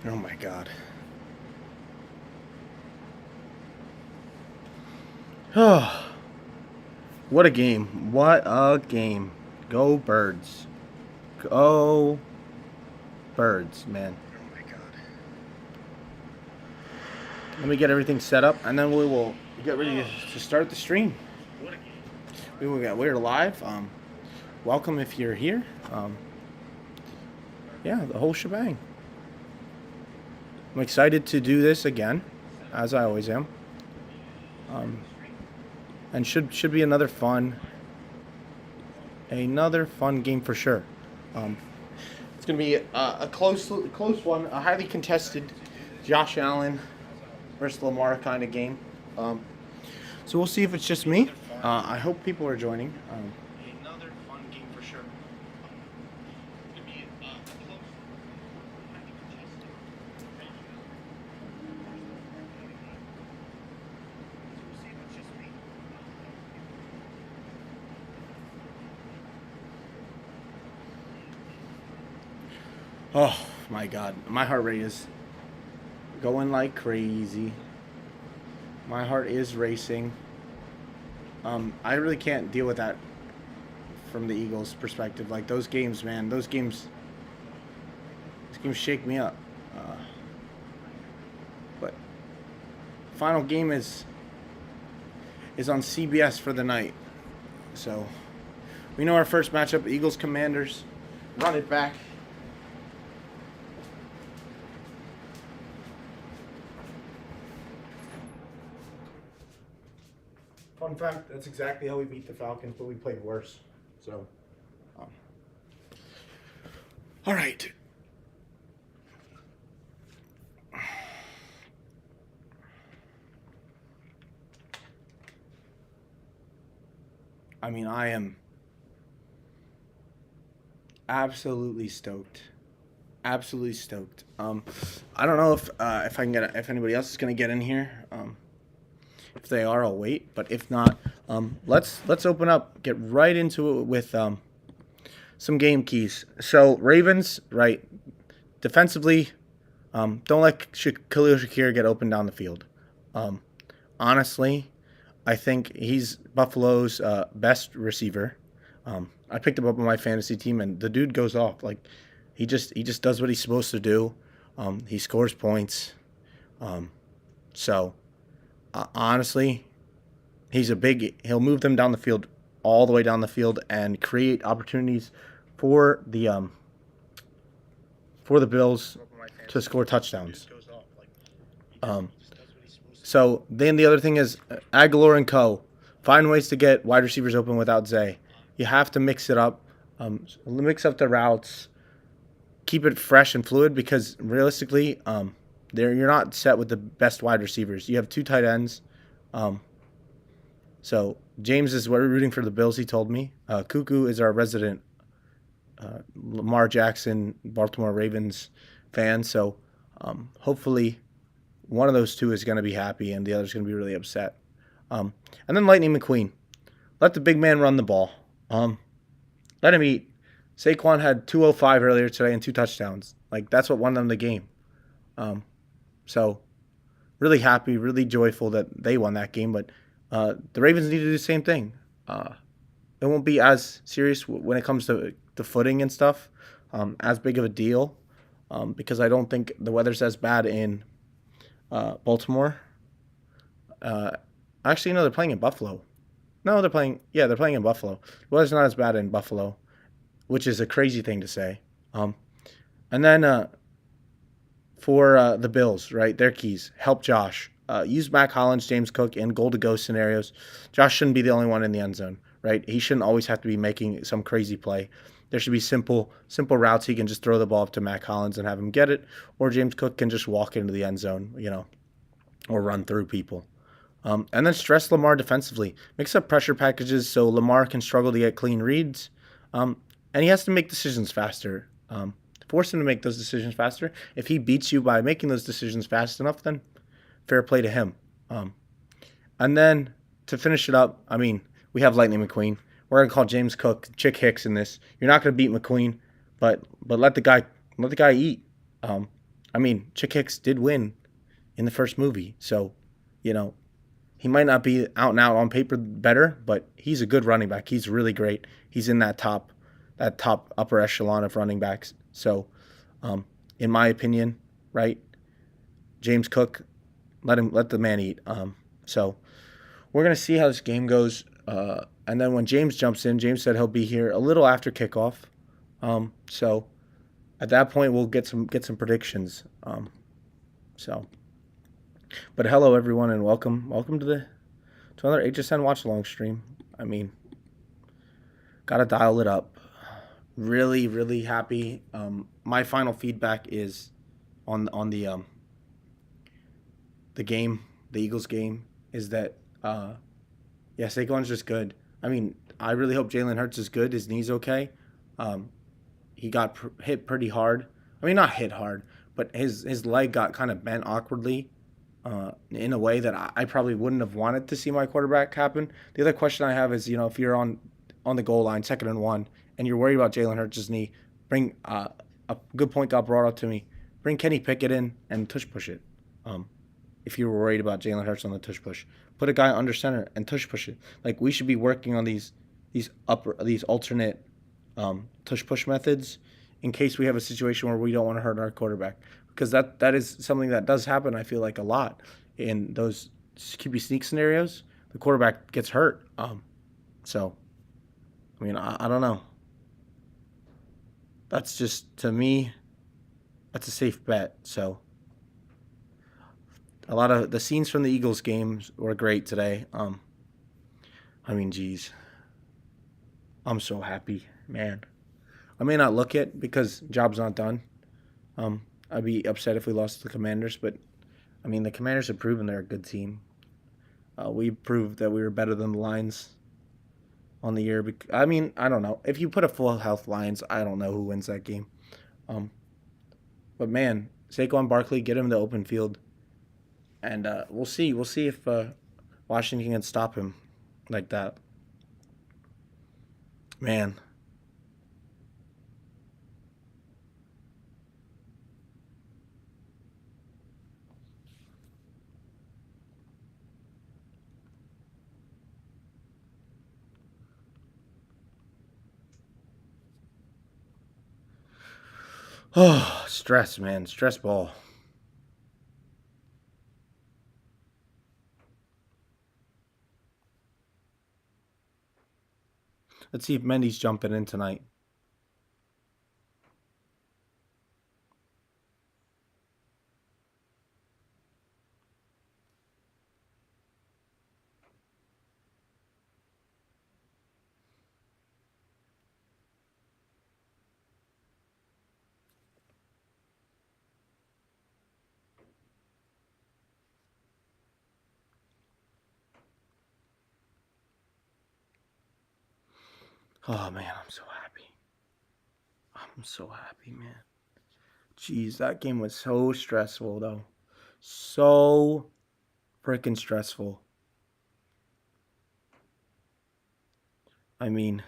Oh my God. Oh, what a game. What a game. Go Birds. Go Birds, man. Oh my God. Let me get everything set up and then we will get ready to start the stream. We're live. Welcome if you're here. Yeah, the whole shebang. I'm excited to do this again, as I always am. And should be another fun game for sure. It's gonna be a close one, a highly contested Josh Allen versus Lamar kind of game. So we'll see if it's just me. I hope people are joining. Another fun game for sure. Oh my God, my heart rate is going like crazy. My heart is racing. I really can't deal with that from the Eagles' perspective. Like those games, man, those games shake me up. But final game is on CBS for the night. So we know our first matchup, Eagles Commanders. Run it back. Fun fact, that's exactly how we beat the Falcons, but we played worse. So, all right. I mean, I am absolutely stoked. Absolutely stoked. I don't know if I can if anybody else is gonna get in here. If they are, I'll wait. But if not, let's open up. Get right into it with some game keys. So Ravens, right? Defensively, don't let Khalil Shakir get open down the field. Honestly, I think he's Buffalo's best receiver. I picked him up on my fantasy team, and the dude goes off. Like he just does what he's supposed to do. He scores points. So honestly, he'll move them down the field, all the way down the field, and create opportunities for the Bills to score touchdowns. So then the other thing is Aguilar and Co. Find ways to get wide receivers open without Zay. You have to mix it up, mix up the routes, keep it fresh and fluid because realistically, you're not set with the best wide receivers. You have two tight ends. So James is rooting for the Bills, he told me. Cuckoo is our resident Lamar Jackson, Baltimore Ravens fan. So hopefully one of those two is going to be happy and the other is going to be really upset. And then Lightning McQueen. Let the big man run the ball. Let him eat. Saquon had 205 earlier today and 2 touchdowns. Like, that's what won them the game. So really happy, really joyful that they won that game. But the Ravens need to do the same thing. It won't be as serious when it comes to the footing and stuff, as big of a deal, because I don't think the weather's as bad in Baltimore. Actually, no, they're playing in Buffalo. No, they're playing in Buffalo. The weather's not as bad in Buffalo, which is a crazy thing to say. And then for the Bills, right, their keys, help Josh. Use Mac Hollins, James Cook, and goal-to-go scenarios. Josh shouldn't be the only one in the end zone, right? He shouldn't always have to be making some crazy play. There should be simple routes. He can just throw the ball up to Mac Hollins and have him get it, or James Cook can just walk into the end zone, or run through people. And then stress Lamar defensively. Mix up pressure packages so Lamar can struggle to get clean reads, and he has to make decisions faster. Force him to make those decisions faster. If he beats you by making those decisions fast enough, then fair play to him. And then to finish it up, I mean, we have Lightning McQueen. We're gonna call James Cook Chick Hicks in this. You're not gonna beat McQueen, but let the guy eat. I mean, Chick Hicks did win in the first movie, so you know he might not be out and out on paper better, but he's a good running back. He's really great. He's in that top upper echelon of running backs. So, um, in my opinion, right, James Cook, let the man eat. So we're gonna see how this game goes. And then when James jumps in, James said he'll be here a little after kickoff. So at that point, we'll get some predictions. So, but hello everyone and welcome to another HSN watch along stream. I mean, gotta dial it up. Really, really happy. My final feedback is on the game, the Eagles game, is that yeah, Saquon's just good. I mean, I really hope Jalen Hurts is good. His knee's okay. Um, he got hit pretty hard. I mean, not hit hard, but his leg got kind of bent awkwardly in a way that I probably wouldn't have wanted to see my quarterback happen. The other question I have is, if you're on the goal line, 2nd and 1, and you're worried about Jalen Hurts' knee, bring a good point got brought up to me. Bring Kenny Pickett in and tush push it. Um, if you were worried about Jalen Hurts on the tush push, put a guy under center and tush push it. Like we should be working on these alternate tush push methods in case we have a situation where we don't want to hurt our quarterback, because that is something that does happen. I feel like a lot in those QB sneak scenarios, the quarterback gets hurt. So I mean, I don't know. That's just, to me, that's a safe bet. So a lot of the scenes from the Eagles games were great today. I mean, geez, I'm so happy, man. I may not look it because job's not done. I'd be upset if we lost to the Commanders, but I mean, the Commanders have proven they're a good team. We proved that we were better than the Lions on the year. I mean, I don't know. If you put a full health Lions, I don't know who wins that game. Um, but man, Saquon Barkley, get him the open field, and we'll see. We'll see if Washington can stop him like that. Man. Oh, stress, man. Stress ball. Let's see if Mendy's jumping in tonight. Oh man, I'm so happy. I'm so happy, man. Jeez, that game was so stressful though. So freaking stressful. I mean,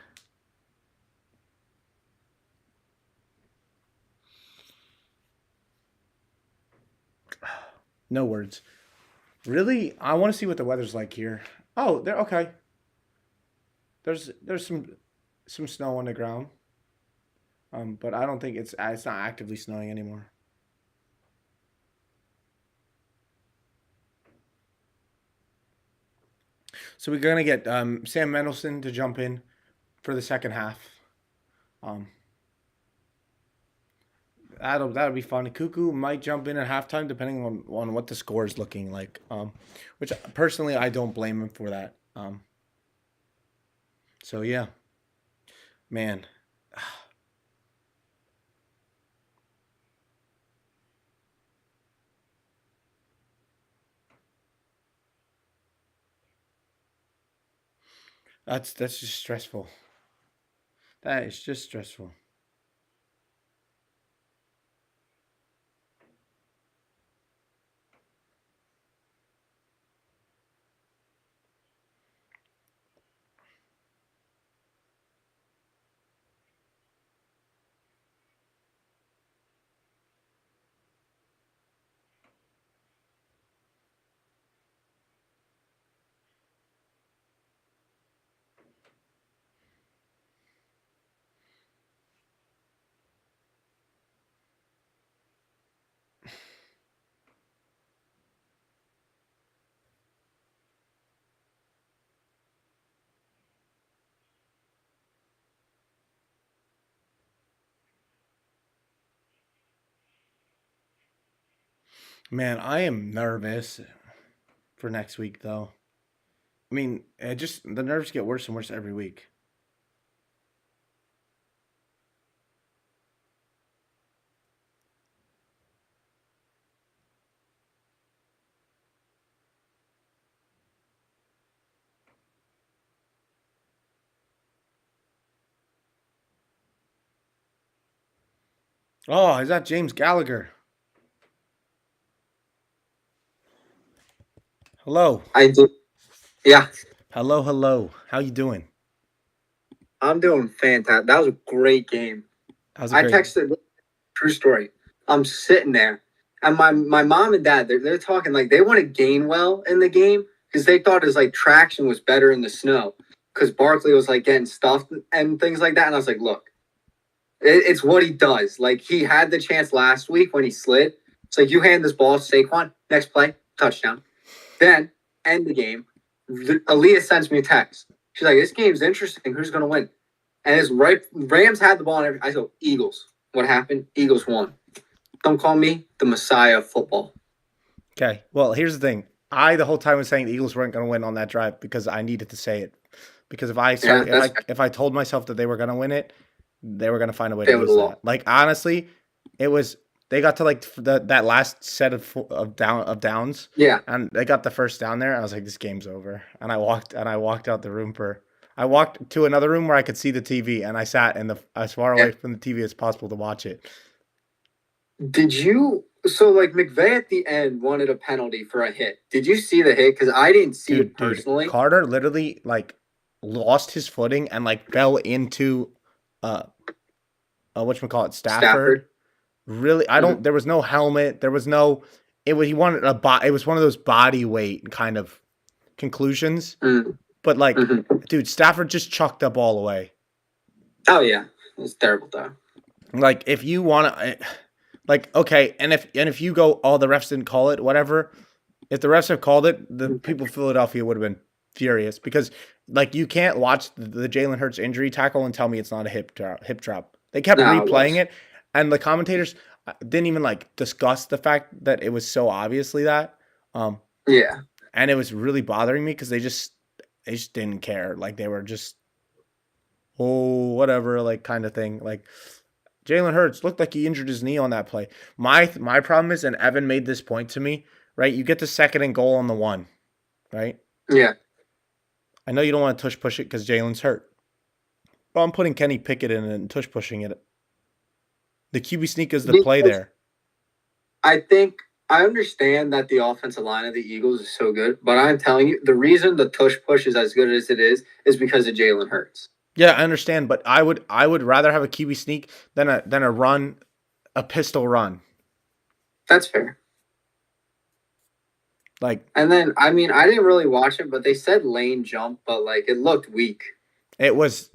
no words. Really, I want to see what the weather's like here. Oh, there. Okay. There's some snow on the ground. But I don't think it's not actively snowing anymore. So we're gonna get Sam Mendelson to jump in for the second half. Um, that'll be fun. Cuckoo might jump in at halftime depending on what the score is looking like. Which personally I don't blame him for that. So yeah, man, that's just stressful. That is just stressful. Man, I am nervous for next week, though. I mean, the nerves get worse and worse every week. Oh, is that James Gallagher? Hello, I do. Yeah, hello, hello. How you doing? I'm doing fantastic. That was a great game. How's it I great? texted true story. I'm sitting there, and my mom and dad they're talking like they want to gain well in the game because they thought his like traction was better in the snow because Barkley was like getting stuffed and things like that. And I was like, look, it's what he does. Like he had the chance last week when he slid. It's like you hand this ball to Saquon, next play, touchdown. Then end the game. Aaliyah sends me a text. She's like, "This game's interesting. Who's going to win?" And it's right. Rams had the ball, and I go, "Eagles." What happened? Eagles won. Don't call me the Messiah of football. Okay. Well, here's the thing. I the whole time was saying the Eagles weren't going to win on that drive because I needed to say it. Because Yeah, that's if I told myself that they were going to win it, they were going to find a way to they would lose have lost. that. Like honestly, it was they got to like that last set of downs, Yeah, and they got the first down there. And I was like, this game's over. And I walked out the room for. I walked to another room where I could see the TV, and I sat in the as far yeah. away from the TV as possible to watch it. Did you? So like McVay at the end wanted a penalty for a hit. Did you see the hit? Because I didn't see it Dude, personally. Carter literally like lost his footing and like fell into uh whatchamacallit, Stafford. Stafford. Really, I Mm-hmm. don't. There was no helmet. There was no. It was he wanted It was one of those body weight kind of conclusions. But like, Mm-hmm. dude, Stafford just chucked the ball away. Oh yeah, it was terrible though. Like, if you want to, like, okay, and if you go, oh, the refs didn't call it, whatever. If the refs have called it, the people of Philadelphia would have been furious because, like, you can't watch the Jalen Hurts injury tackle and tell me it's not a hip drop. Hip drop. They kept No, it replaying was. it, and the commentators didn't even like discuss the fact that it was so obviously that. Um, Yeah. and it was really bothering me because they just didn't care. Like they were just oh whatever like kind of thing. Like Jalen Hurts looked like he injured his knee on that play. My problem is, and Evan made this point to me, right? You get the second and goal on the one, right? Yeah. I know you don't want to tush push it because Jalen's hurt. But I'm putting Kenny Pickett in and tush pushing it. The QB sneak is the play Because there. I think I understand that the offensive line of the Eagles is so good, but I'm telling you, the reason the tush push is as good as it is because of Jalen Hurts. Yeah, I understand, but I would rather have a QB sneak than a run, a pistol run. That's fair. Like And then, I mean, I didn't really watch it, but they said lane jump, but like it looked weak. it was,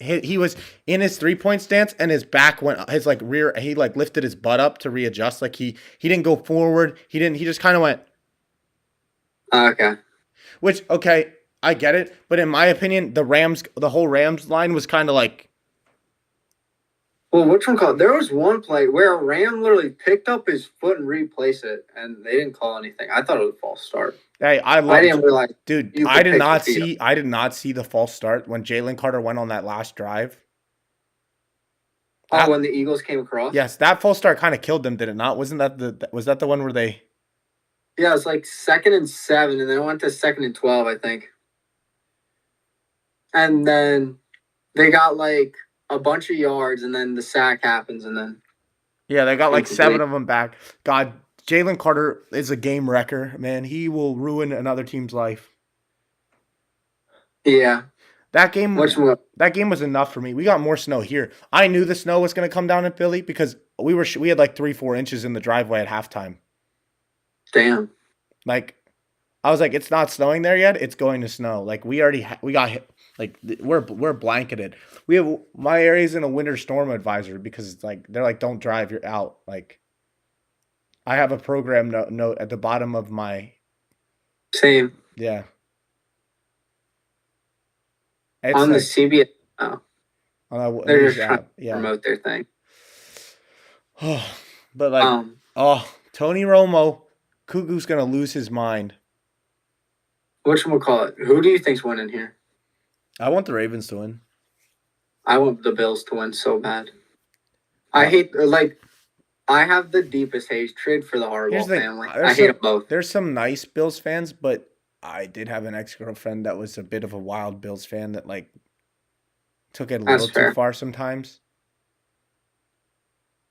he was in his 3 point stance and his back went his like rear. He like lifted his butt up to readjust. Like he didn't go forward. He didn't. He just kind of went. Okay. Which okay, I get it, but in my opinion, the whole Rams line was kind of like Well, which one called? There was one play where a Ram literally picked up his foot and replaced it, and they didn't call anything. I thought it was a false start. hey, I I love didn't realize dude. you could pick your feet up. I did not see the false start when Jalen Carter went on that last drive. Oh, That when the Eagles came across? yes, that false start kind of killed them, did it not? Wasn't that the one where they Yeah, it was like 2nd and 7, and then it went to 2nd and 12, I think. And then they got like a bunch of yards, and then the sack happens, and then yeah, they got like seven incomplete. of them back. God, Jalen Carter is a game wrecker, man. He will ruin another team's life. Yeah. That game Which one? that game was enough for me. We got more snow here. I knew the snow was going to come down in Philly because we had like 3-4 inches in the driveway at halftime. Damn. Like I was like, it's not snowing there yet. It's going to snow. Like we already we got hit. Like we're blanketed. We have my area's in a winter storm advisory because it's like they're like don't drive, you're out. Like I have a program note at the bottom of my Same. yeah. It's On the like CBS. Oh, on a they're news just trying to app. Yeah. promote their thing. But like Um, oh Tony Romo. Cuckoo's gonna lose his mind. Whatchamacallit? Who do you think's winning here? I want the Ravens to win. I want the Bills to win so bad. I hate I have the deepest hatred for the Here's Harbaugh the thing. family. I hate them both. There's some nice Bills fans, but I did have an ex-girlfriend that was a bit of a wild Bills fan that like took it a little too far sometimes.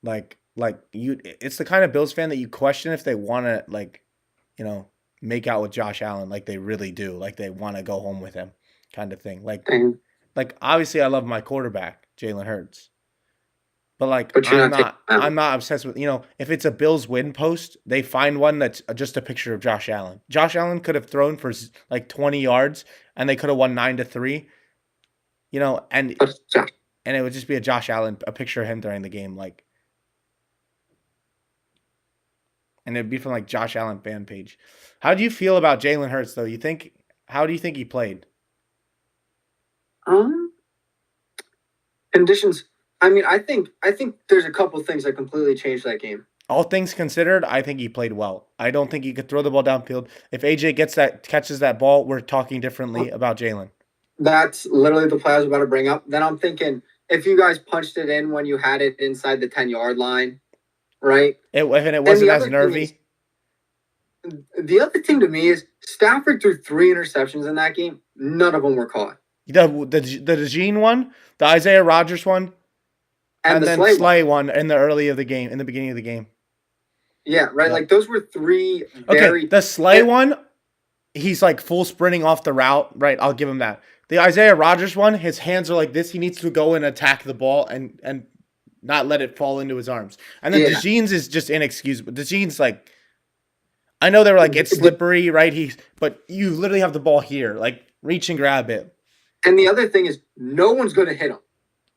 It's the kind of Bills fan that you question if they want to make out with Josh Allen like they really do, like they want to go home with him, kind of thing. Like obviously I love my quarterback, Jalen Hurts. But I'm not obsessed with, if it's a Bills win post, they find one that's just a picture of Josh Allen. Josh Allen could have thrown for like 20 yards and they could have won 9-3, and it would just be a picture of him during the game, and it'd be from like Josh Allen fan page. How do you feel about Jalen Hurts though? How do you think he played? Conditions. I mean, I think there's a couple things that completely changed that game. All things considered, I think he played well. I don't think he could throw the ball downfield. If AJ catches that ball, we're talking differently about Jalen. That's literally the play I was about to bring up. Then I'm thinking, if you guys punched it in when you had it inside the 10-yard line, right? It wasn't as nervy. The other thing to me is Stafford threw 3 interceptions in that game. None of them were caught. The DeJean one, the Isaiah Rodgers one, and then Slay one in the beginning of the game. Yeah, right. Yeah. Like those were 3 very. Okay, the Slay one, he's like full sprinting off the route. Right, I'll give him that. The Isaiah Rodgers one, his hands are like this. He needs to go and attack the ball and not let it fall into his arms. And then DeJean's is just inexcusable. DeJean's like, I know they were like, it's slippery, right? But you literally have the ball here. Like, reach and grab it. And the other thing is, no one's going to hit him.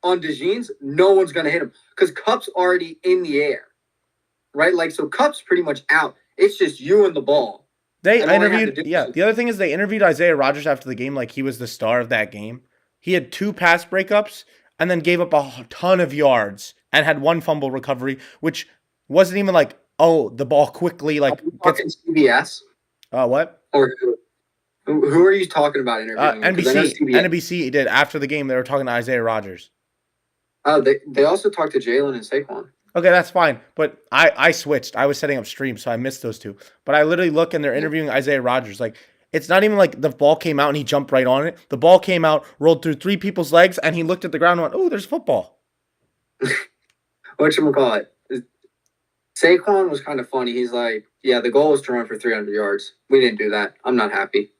On DeJean's, no one's going to hit him. Because Cup's already in the air. Right? Like, so Cup's pretty much out. It's just you and the ball. The other thing is they interviewed Isaiah Rodgers after the game like he was the star of that game. He had 2 pass breakups and then gave up a ton of yards and had 1 fumble recovery, which wasn't even like, oh, the ball quickly like. Are you talking CBS? What? Or who are you talking about interviewing? NBC did after the game. They were talking to Isaiah Rodgers. Oh, they also talked to Jalen and Saquon. Okay, that's fine. But I switched. I was setting up streams, so I missed those 2. But I literally look and they're interviewing Isaiah Rodgers. Like, it's not even like the ball came out and he jumped right on it. The ball came out, rolled through 3 people's legs, and he looked at the ground and went, oh, there's football. Whatchamacallit? Saquon was kind of funny. He's like, yeah, the goal was to run for 300 yards. We didn't do that. I'm not happy.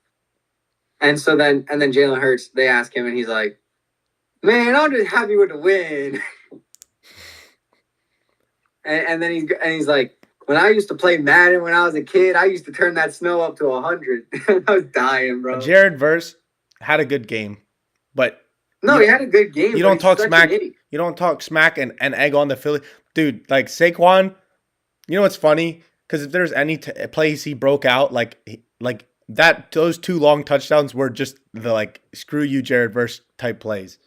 And then Jalen Hurts, they ask him, and he's like, man, I'm just happy with the win. and then he's like, when I used to play Madden when I was a kid, I used to turn that snow up to 100. I was dying, bro. Jared Verse had a good game, but no, he had a good game. You don't talk smack. You don't talk smack and egg on the Philly, dude. Like Saquon, you know what's funny? Because if there's any plays he broke out, like that, those 2 long touchdowns were just the like screw you, Jared Verse type plays.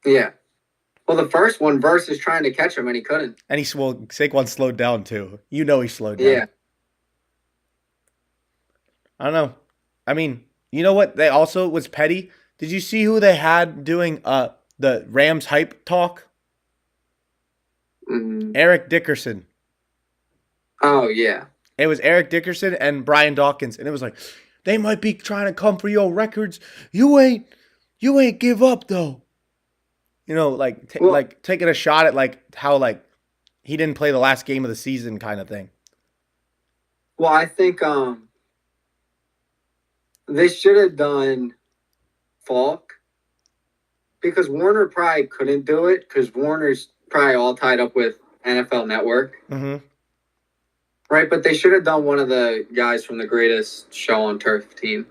Yeah. Well, the first one, Verse is trying to catch him and he couldn't. And Saquon slowed down too. You know he slowed down. Yeah. I don't know. I mean, you know what? They also was petty. Did you see who they had doing the Rams hype talk? Mm-hmm. Eric Dickerson. Oh yeah. It was Eric Dickerson and Brian Dawkins, and it was like, they might be trying to come for your records. You ain't give up though. Like taking a shot at like how like he didn't play the last game of the season kind of thing. Well, I think they should have done Falk because Warner probably couldn't do it because Warner's probably all tied up with NFL Network. Mm-hmm. Right, but they should have done one of the guys from the Greatest Show on Turf team.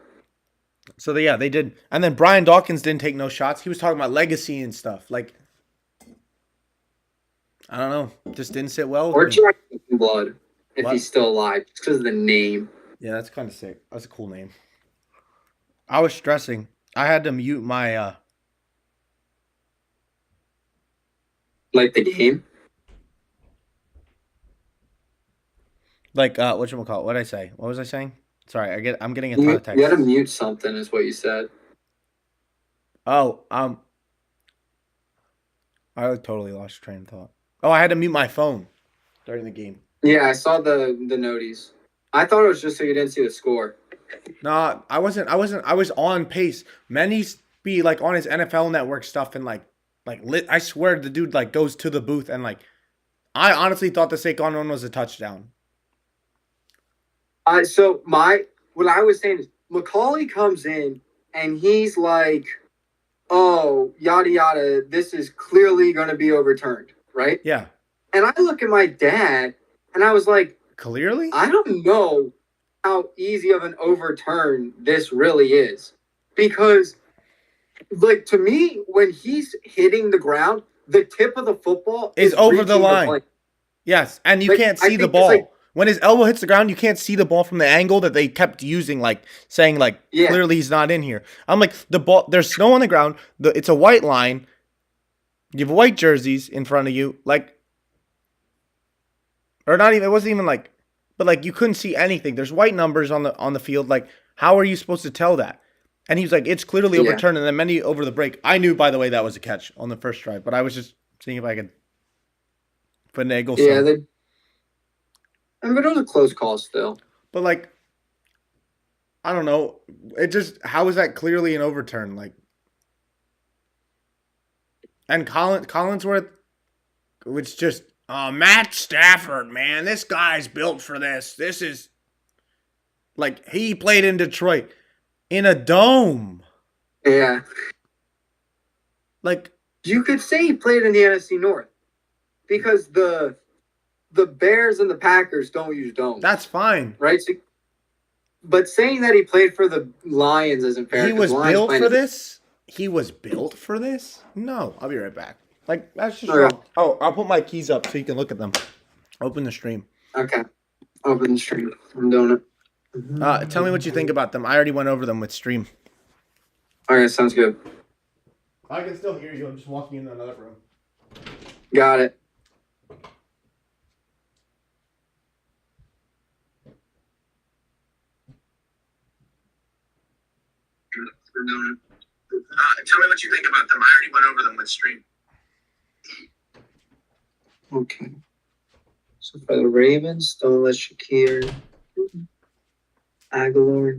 So they did. And then Brian Dawkins didn't take no shots. He was talking about legacy and stuff. Like, I don't know. Just didn't sit well with me. Or Jack Blood, if he's still alive, just because of the name. Yeah, that's kind of sick. That's a cool name. I was stressing. I had to mute my... Like the game? Like whatchamacallit? What did I say? What was I saying? Sorry, I'm getting a ton of You had to texts. mute something, is what you said. Oh, I totally lost train of thought. Oh, I had to mute my phone during the game. Yeah, I saw the noties. I thought it was just so you didn't see the score. Nah, I wasn't. I was on pace. Manny's be like on his NFL Network stuff and like lit. I swear the dude like goes to the booth and like I honestly thought the Saquon one was a touchdown. So what I was saying is Macaulay comes in and he's like, "Oh, yada yada, this is clearly going to be overturned," right? Yeah, And I look at my dad and I was like, clearly. I don't know how easy of an overturn this really is. Because, like, to me, when he's hitting the ground, the tip of the football Is is over the reaching the line. plane. Yes, and you Like, can't I see the think it's like, ball. When his elbow hits the ground, you can't see the ball from the angle that they kept using, like saying, like yeah, clearly he's not in here. I'm like the ball. There's snow on the ground. It's a white line. You have white jerseys in front of you, like, or not even. It wasn't even like, but like you couldn't see anything. There's white numbers on the field. Like, how are you supposed to tell that? And he was like, it's clearly yeah, overturned. And then many over the break. I knew, by the way, that was a catch on the first drive, but I was just seeing if I could finagle yeah. some. I mean, it was a close call still. But like, I don't know. It just how is that clearly an overturn? Like, and Collinsworth, which just Matt Stafford, man, this guy's built for this. This is like he played in Detroit in a dome. Yeah. Like You could say he played in the NFC North because the Bears and the Packers don't use domes. that's fine. Right? So, but saying that he played for the Lions isn't fair. He was Lions built playing for it. this. He was built for this. No, I'll be right back. Like that's just Okay. wrong. Oh, I'll put my keys up so you can look at them. Open the stream. Okay. Open the stream. I'm doing it. Tell me what you think about them. I already went over them with stream. All right, sounds good. I can still hear you. I'm just walking into another room. Got it. Tell me what you think about them. I already went over them with stream. Okay. So for the Ravens, don't let Shakir, Aguilar,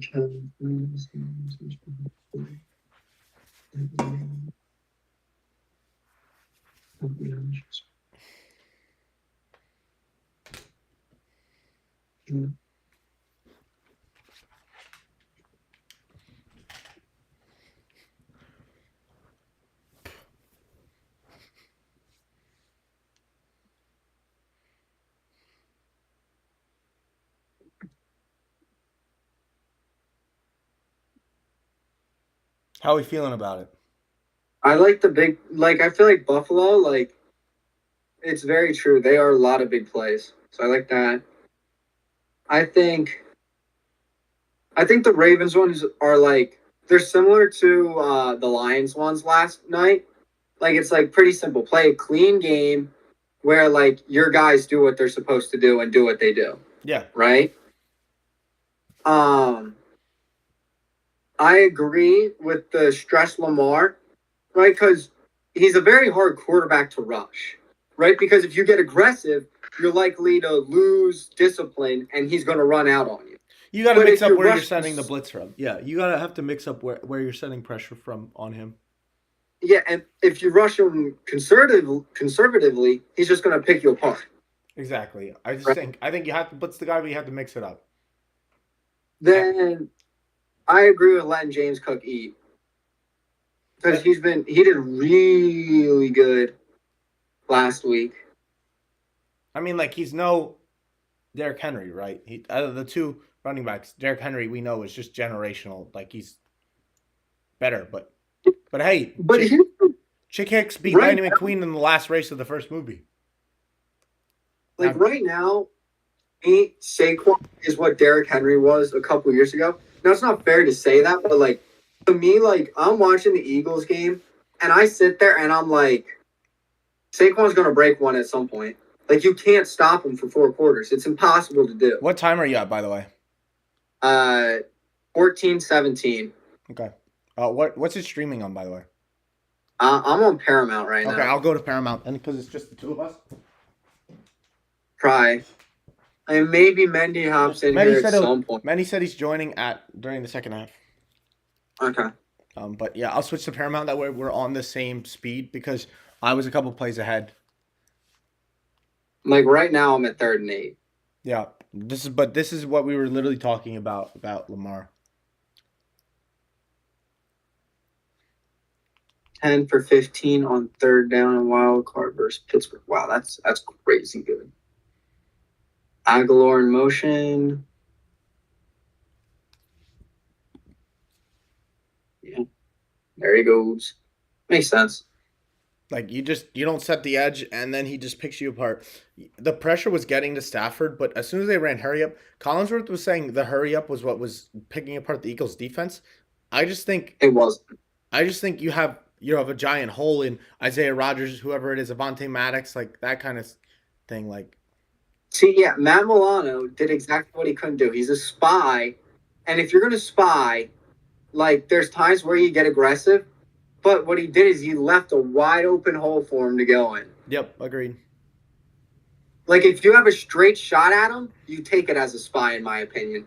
How are we feeling about it? I like the big, like, I feel like Buffalo, like, it's very true. They are a lot of big plays. So I like that. I think the Ravens ones are like, they're similar to the Lions ones last night. Like, it's like pretty simple. Play a clean game where, like, your guys do what they're supposed to do and do what they do. Yeah. Right? I agree with the stress Lamar, right? Because he's a very hard quarterback to rush, right? Because if you get aggressive, you're likely to lose discipline, and he's going to run out on you. You got to But mix if up you're where you're rushing- sending the blitz from. Yeah, you got to have to mix up where you're sending pressure from on him. Yeah, and if you rush him conservatively, he's just going to pick you apart. Exactly. I just Right. think you have to blitz the guy, but you have to mix it up. Then I agree with letting James Cook eat because he did really good last week. I mean, like he's no Derrick Henry, right? He out of the two running backs, Derrick Henry we know is just generational. Like he's better, but hey, But Chick Hicks beat Right Lightning McQueen in the last race of the first movie. like right now, Saquon is what Derrick Henry was a couple years ago. Now it's not fair to say that, but like to me, like I'm watching the Eagles game and I sit there and I'm like, Saquon's gonna break one at some point. Like, you can't stop him for 4 quarters. It's impossible to do. What time are you at, by the way? 14-17. Okay. What's it streaming on, by the way? I'm on Paramount right Okay, now. I'll go to Paramount, and because it's just the two of us. Try. And maybe Mendy hops in here at some point. Manny said he's joining during the second half. Okay. But yeah, I'll switch to Paramount. That way we're on the same speed because I was a couple plays ahead. Like right now, I'm at 3rd and 8. Yeah, this is what we were literally talking about Lamar. 10 for 15 on 3rd down and wild card versus Pittsburgh. Wow, that's crazy good. Aguilar in motion. Yeah, there he goes. Makes sense. Like you don't set the edge, and then he just picks you apart. The pressure was getting to Stafford, but as soon as they ran hurry up, Collinsworth was saying the hurry up was what was picking apart the Eagles' defense. I just think it was. I just think you have a giant hole in Isaiah Rodgers, whoever it is, Avonte Maddox, like that kind of thing. Like, see, yeah, Matt Milano did exactly what he couldn't do. He's a spy, and if you're gonna spy, like there's times where you get aggressive. But what he did is he left a wide open hole for him to go in. Yep, agreed. Like, if you have a straight shot at him, you take it as a spy, in my opinion.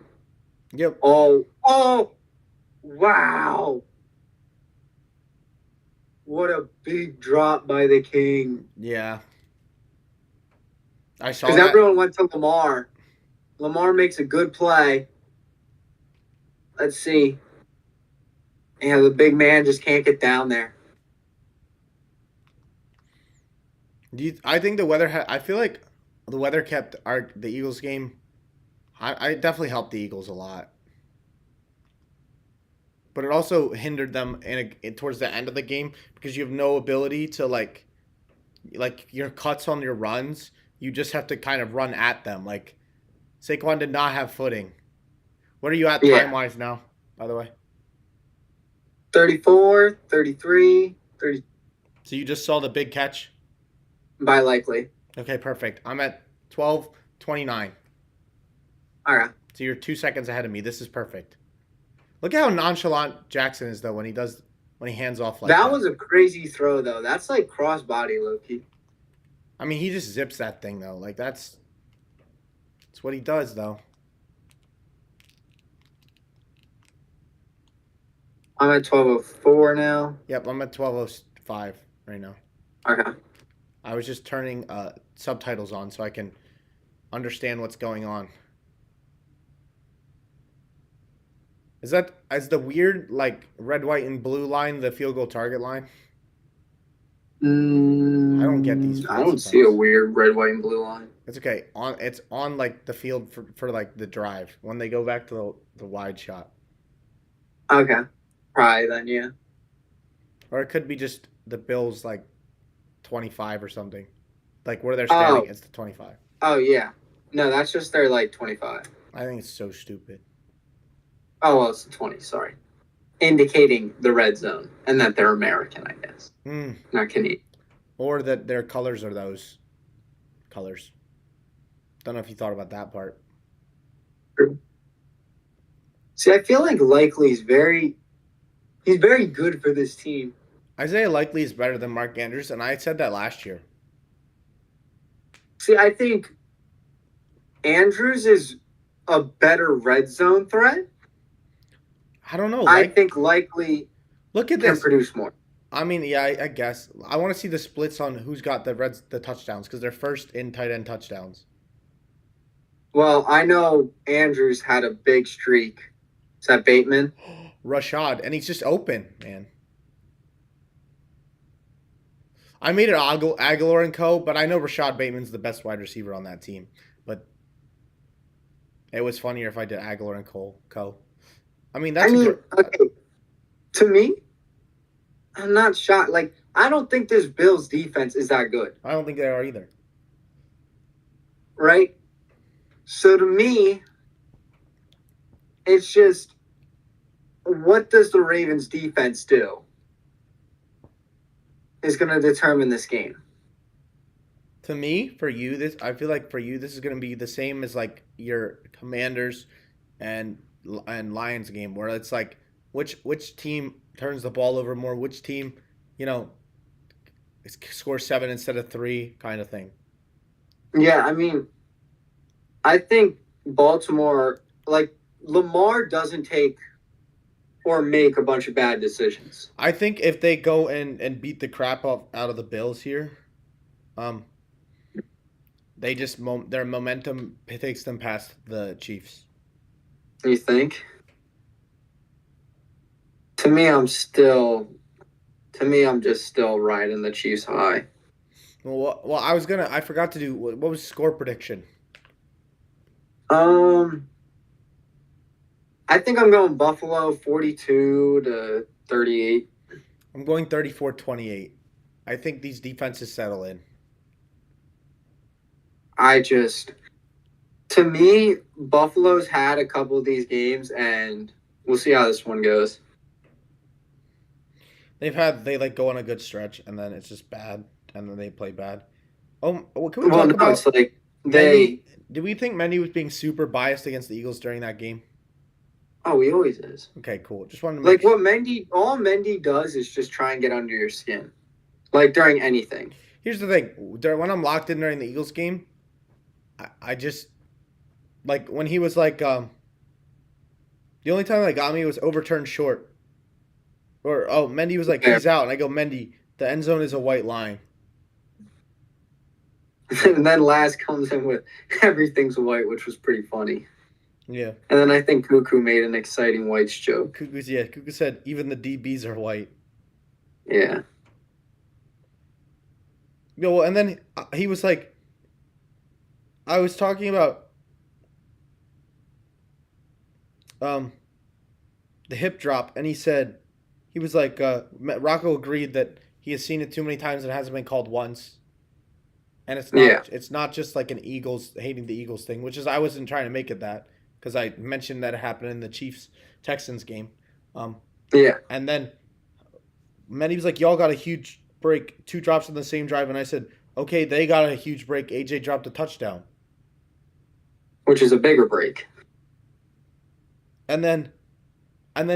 Yep. Oh, wow. What a big drop by the King. Yeah. I saw that. Because everyone went to Lamar. Lamar makes a good play. Let's see. Yeah, the big man just can't get down there. I think the weather. I feel like the weather kept the Eagles game. I definitely helped the Eagles a lot, but it also hindered them towards the end of the game because you have no ability to like your cuts on your runs. You just have to kind of run at them. Like Saquon did not have footing. What are you at time wise now? By the way. 34, 33, 30. So you just saw the big catch? By likely. Okay, perfect. I'm at 12:29. All right. So you're 2 seconds ahead of me. This is perfect. Look at how nonchalant Jackson is, though, when he hands off like that. That was a crazy throw, though. That's like crossbody, Loki. I mean, he just zips that thing, though. Like, that's what he does, though. I'm at 12:04 now. Yep, I'm at 12:05 right now. Okay. I was just turning subtitles on so I can understand what's going on. Is the weird like red, white, and blue line the field goal target line? I don't get these. I don't see a weird red, white, and blue line. It's okay. It's on like the field for like the drive when they go back to the wide shot. Okay. Probably then, yeah. Or it could be just the Bills like 25 or something. Like where they're standing, it's the 25. Oh yeah. No, that's just their like 25. I think it's so stupid. Oh well, it's the 20, sorry. Indicating the red zone and that they're American, I guess. Not Canadian. Or that their colors are those colors. Don't know if you thought about that part. True. See, I feel like Likely's very good for this team. Isaiah Likely is better than Mark Andrews, and I said that last year. See, I think Andrews is a better red zone threat. I don't know. I think Likely can produce more. I mean, yeah, I guess. I want to see the splits on who's got the touchdowns because they're first in tight end touchdowns. Well, I know Andrews had a big streak. Is that Bateman? Rashad, and he's just open, man. I made it Aguilar and Co., but I know Rashad Bateman's the best wide receiver on that team. But it was funnier if I did Aguilar and Co. I mean, okay. To me, I'm not shocked. Like, I don't think this Bills defense is that good. I don't think they are either. Right? So to me, it's just, what does the Ravens defense do is going to determine this game. To me, for you, this I feel like for you, this is going to be the same as like your Commanders and Lions game, where it's like which team turns the ball over more, which team, you know, scores 7 instead of 3, kind of thing. Yeah, I mean, I think Baltimore, like Lamar, doesn't take or make a bunch of bad decisions. I think if they go and beat the crap out of the Bills here, um, they just their momentum takes them past the Chiefs. You think? To me, I'm still. To me, I'm just still riding the Chiefs high. Well, I forgot to do what was score prediction. Um, I think I'm going Buffalo 42-38. I'm going 34-28. I think these defenses settle in. To me, Buffalo's had a couple of these games, and we'll see how this one goes. They like go on a good stretch and then it's just bad and then they play bad. Oh, well, can we Well, talk no, it's about like Mendy? Do we think Mendy was being super biased against the Eagles during that game? oh, he always is. Okay, cool. Just wanted to Like make what all Mendy does is just try and get under your skin, like during anything. Here's the thing: when I'm locked in during the Eagles game, I just like when he was like, the only time that got me was overturned short, or Mendy was like Yeah. he's out, and I go Mendy, the end zone is a white line. And then Laz comes in with everything's white, which was pretty funny. Yeah. And then I think Cuckoo made an exciting whites joke. Cuckoo said even the DBs are white. Yeah. Well, and then he was like, I was talking about the hip drop, and he said he was like Rocco agreed that he has seen it too many times and it hasn't been called once. And it's not just like an Eagles hating the Eagles thing, which is I wasn't trying to make it that because I mentioned that it happened in the Chiefs Texans game. Yeah. And then Manny was like, y'all got a huge break, 2 drops in the same drive, and I said, okay, they got a huge break. AJ dropped a touchdown, which is a bigger break. And then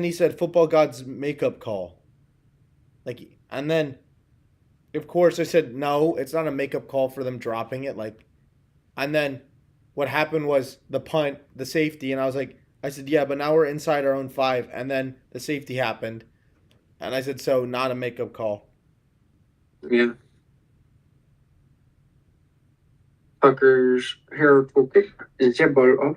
he said, football god's makeup call. And then of course I said, no, it's not a makeup call for them dropping it. And then what happened was the punt, the safety, and I said, yeah, but now we're inside our own 5, and then the safety happened, and I said, so not a makeup call. Yeah. Tucker's hair is your butter.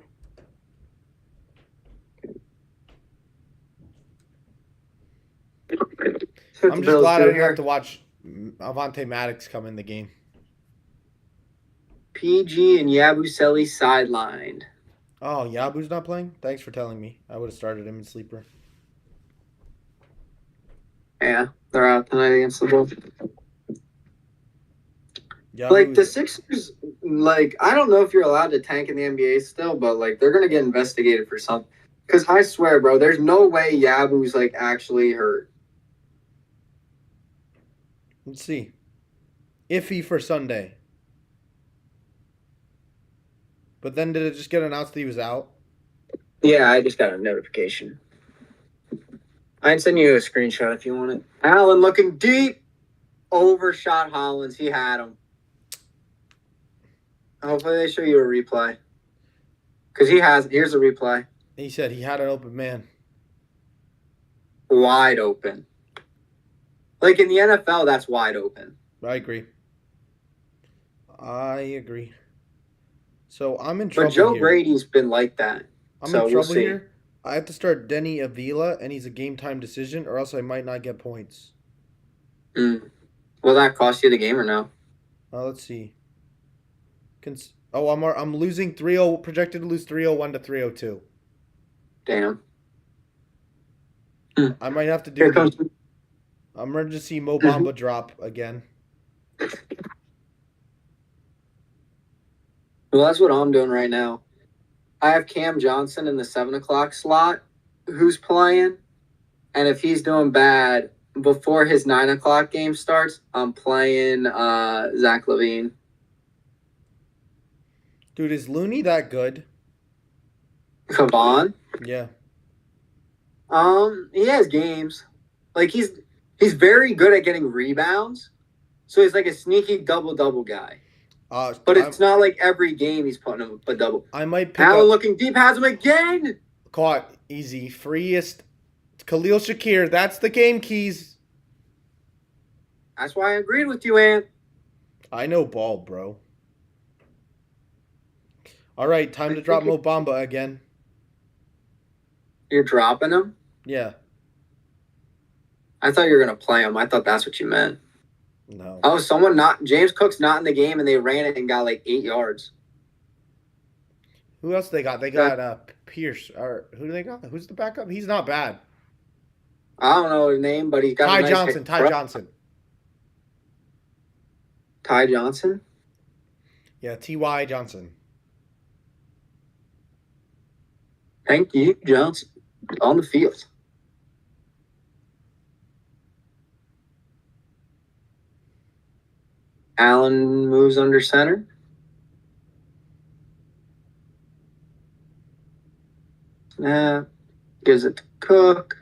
I'm just glad I didn't have to watch Avonte Maddox come in the game. PG and Yabusele sidelined. Oh, Yabu's not playing? Thanks for telling me. I would have started him in sleeper. Yeah, they're out tonight against the Bulls. Yabu, like the Sixers, like I don't know if you're allowed to tank in the NBA still, but like they're gonna get investigated for something. Because I swear, bro, there's no way Yabu's like actually hurt. Let's see. Iffy for Sunday. But then did it just get announced that he was out? Yeah, I just got a notification. I can send you a screenshot if you want it. Allen looking deep. Overshot Hollins. He had him. Hopefully they show you a replay. Because here's a replay. He said he had an open man. Wide open. Like in the NFL, that's wide open. I agree. So I'm in trouble. But Joe here. Brady's been like that. I'm in trouble here. I have to start Denny Avila, and he's a game time decision, or else I might not get points. Will that cost you the game or no? Let's see. I'm losing 3-0, projected to lose 301 to 302. Damn. I might have to do the emergency Mo Bamba drop again. Well, that's what I'm doing right now. I have Cam Johnson in the 7 o'clock slot who's playing. And if he's doing bad before his 9 o'clock game starts, I'm playing Zach LaVine. Dude, is Looney that good? Kavan. Yeah. He has games. Like he's very good at getting rebounds. So he's like a sneaky double guy. But I it's not like every game he's putting him a double. I might pick Allen up looking deep has him again. caught easy freest Khalil Shakir. That's the game keys. That's why I agreed with you, Ant. I know ball, bro. All right, time I to drop think Mobamba again. you're dropping him. Yeah. I thought you were gonna play him. I thought that's what you meant. No. Oh, someone not James Cook's not in the game, and they ran it and got like 8 yards. Who else they got? They got Pierce. Or who do they got? Who's the backup? He's not bad. I don't know his name, but he's got Ty a nice Johnson. Ty Johnson. Ty Johnson. Yeah, T.Y. Johnson. Thank you, Johnson, on the field. Allen moves under center. Snap. Gives it to Cook.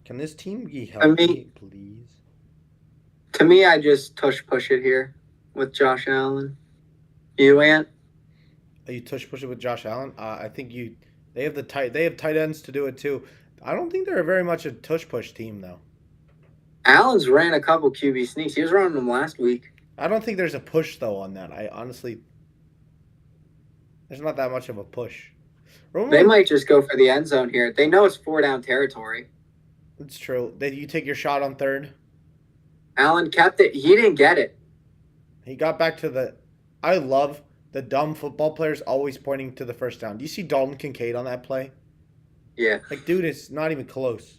Can this team be healthy, please? To me, I just push it here with Josh Allen. You, Ant? You push it with Josh Allen. I think they have tight ends to do it too. I don't think they're very much a tush push team though. Allen's ran a couple QB sneaks. He was running them last week. I don't think there's a push though on that. I honestly, there's not that much of a push. They might just go for the end zone here. They know it's 4-down territory. It's true. Did you take your shot on third? Allen kept it. He didn't get it. He got back to the. I love the dumb football players always pointing to the first down. Do you see Dalton Kincaid on that play? Yeah. Like, dude, it's not even close.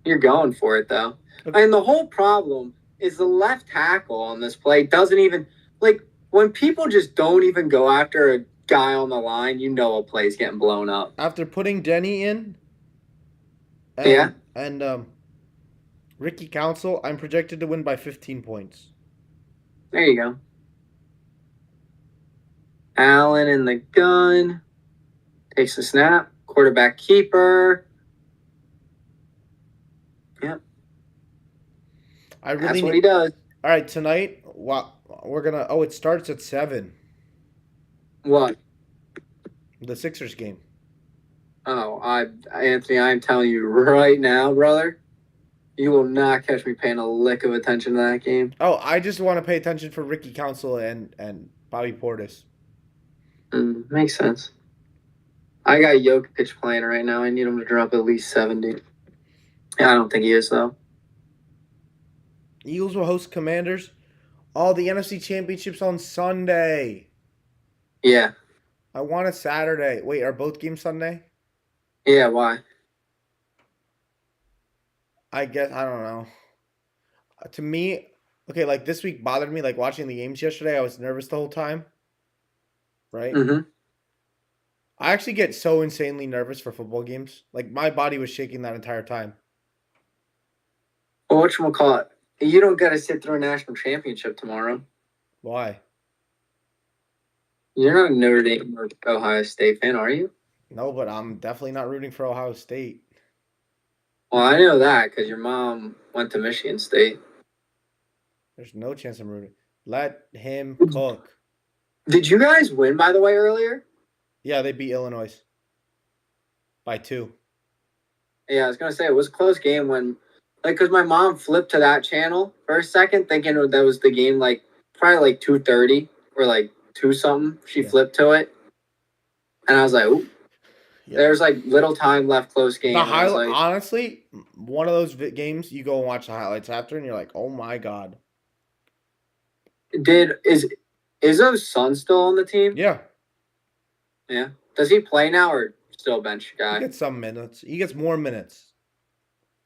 You're going for it, though. And the whole problem is the left tackle on this play doesn't even, like, when people just don't even go after a guy on the line, you know a play's getting blown up. After putting Denny in, and Ricky Council, I'm projected to win by 15 points. There you go. Allen in the gun. Takes the snap. Quarterback keeper. Yep. That's what he does. All right, tonight, we're going to... Oh, it starts at 7. What? The Sixers game. Oh, Anthony, I'm telling you right now, brother, you will not catch me paying a lick of attention to that game. Oh, I just want to pay attention for Ricky Council and Bobby Portis. Makes sense. I got Jokic playing right now. I need him to drop at least 70. Yeah, I don't think he is, though. Eagles will host Commanders. All the NFC Championships on Sunday. Yeah. I want a Saturday. Wait, are both games Sunday? Yeah, why? I guess, I don't know. To me, okay, like this week bothered me. Like watching the games yesterday, I was nervous the whole time. Right? Mm-hmm. I actually get so insanely nervous for football games. Like my body was shaking that entire time. Well, whatchamacallit? You don't got to sit through a national championship tomorrow. Why? You're not a Notre Dame or Ohio State fan, are you? No, but I'm definitely not rooting for Ohio State. Well, I know that because your mom went to Michigan State. There's no chance I'm rooting. Let him cook. Did you guys win, by the way, earlier? Yeah, they beat Illinois by 2. Yeah, I was going to say, it was a close game when, like, because my mom flipped to that channel for a second, thinking that was the game, like, probably like 2:30 or like 2-something. She flipped to it. And I was like, ooh. Yep. There's like little time left, close game. Honestly, one of those games you go and watch the highlights after, and you're like, "Oh my god!" Is Izzo's son still on the team? Yeah. Yeah. Does he play now or still bench guy? He gets some minutes. He gets more minutes.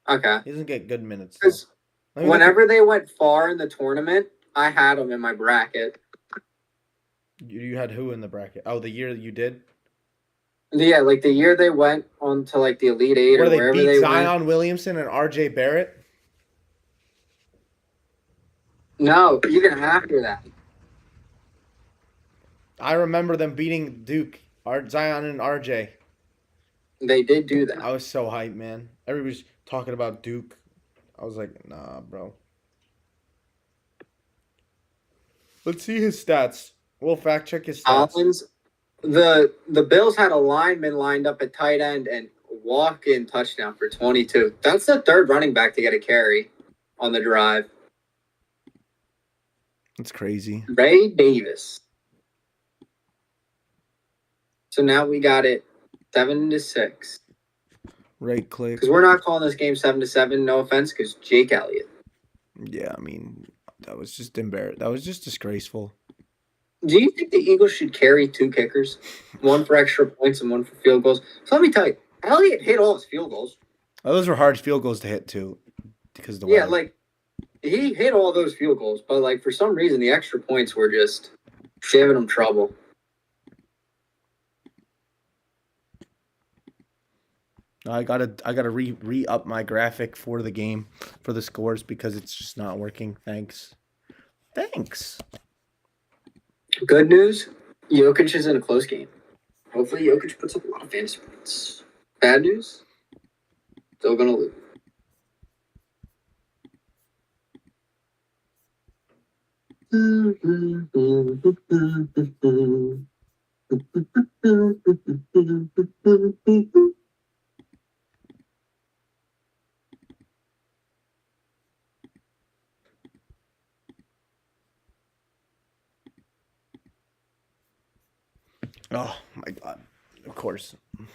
Okay. He doesn't get good minutes. Whenever they went far in the tournament, I had him in my bracket. You had who in the bracket? Oh, the year that you did. Yeah, like the year they went on to like the Elite Eight or wherever they beat Zion Williamson and R.J. Barrett. No, even after that, I remember them beating Duke, Zion and RJ. they did do that. I was so hyped, man. Everybody's talking about Duke. I was like, nah, bro. Let's see his stats. We'll fact check his stats. Collins, the Bills had a lineman lined up at tight end and walk-in touchdown for 22. That's the third running back to get a carry on the drive. That's crazy. Ray Davis. So now we got it 7-6. Right click. Because we're not calling this game 7-7. No offense, because Jake Elliott. Yeah, I mean, that was just embarrassing. That was just disgraceful. Do you think the Eagles should carry two kickers, one for extra points and one for field goals? So let me tell you, Elliott hit all his field goals. Oh, those were hard field goals to hit too, because of the Yeah, weather. like he hit all those field goals, but like for some reason the extra points were just giving him trouble. I gotta re up my graphic for the game for the scores because it's just not working. Thanks. Good news, Jokic is in a close game. Hopefully Jokic puts up a lot of fantasy points. Bad news, still gonna lose. Oh my god! Of course, it's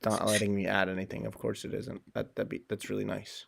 not letting me add anything. Of course, it isn't. That's really nice.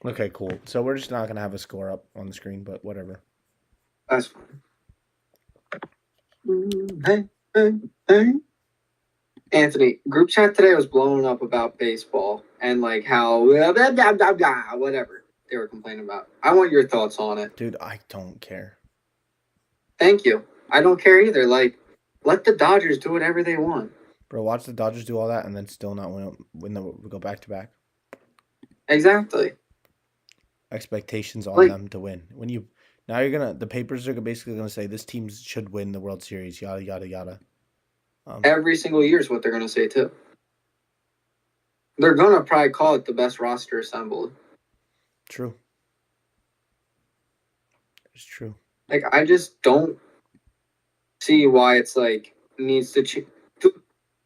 Okay, cool. So we're just not gonna have a score up on the screen, but whatever. That's fine. Hey. Anthony, group chat today was blowing up about baseball and like how whatever they were complaining about. I want your thoughts on it. Dude, I don't care. Thank you. I don't care either. Like, let the Dodgers do whatever they want. Bro, watch the Dodgers do all that and then still not we go back to back. Exactly. Expectations on Like them to win. The papers are basically gonna say this team should win the World Series. Yada yada yada. every single year is what they're gonna say too. They're gonna probably call it the best roster assembled. True. It's true. Like, I just don't see why it's like needs to change.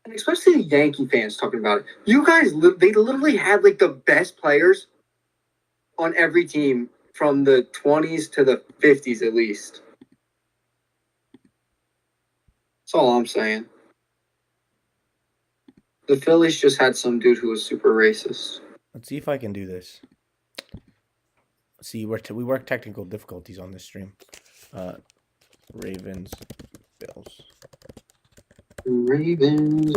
And especially the Yankee fans talking about it. You guys, they literally had like the best players on every team from the 20s to the 50s at least. That's all I'm saying. The Phillies just had some dude who was super racist. Let's see if I can do this. See, we work technical difficulties on this stream. Ravens, Bills. Ravens,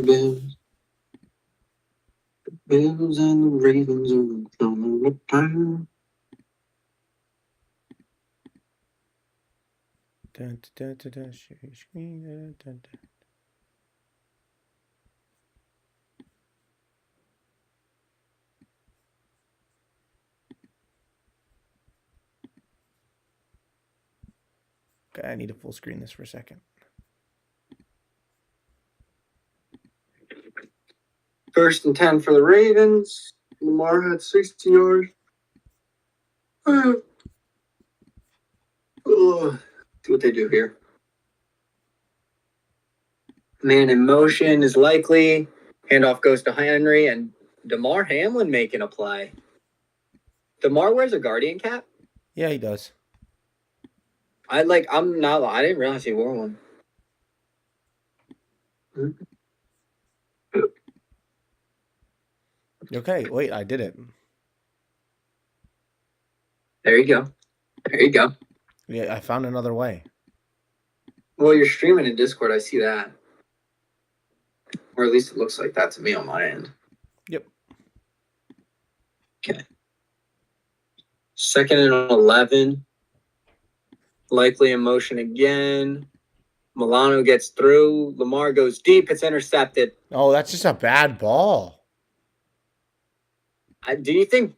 Bills and the Ravens are coming to town. Dun, dun, dun, dun, share screen, dun, dun, dun. Okay, I need to full screen this for a second. First and 10 for the Ravens. Lamar had 60 yards. Do what they do here. Man in motion is likely. Handoff goes to Henry and DeMar Hamlin making a play. DeMar wears a Guardian cap? Yeah, he does. I didn't realize he wore one. Okay, wait, I did it. There you go. There you go. Yeah, I found another way. Well, you're streaming in Discord. I see that. Or at least it looks like that to me on my end. Yep. Okay. 2nd and 11. Likely in motion again. Milano gets through. Lamar goes deep. It's intercepted. Oh, that's just a bad ball. Do you think?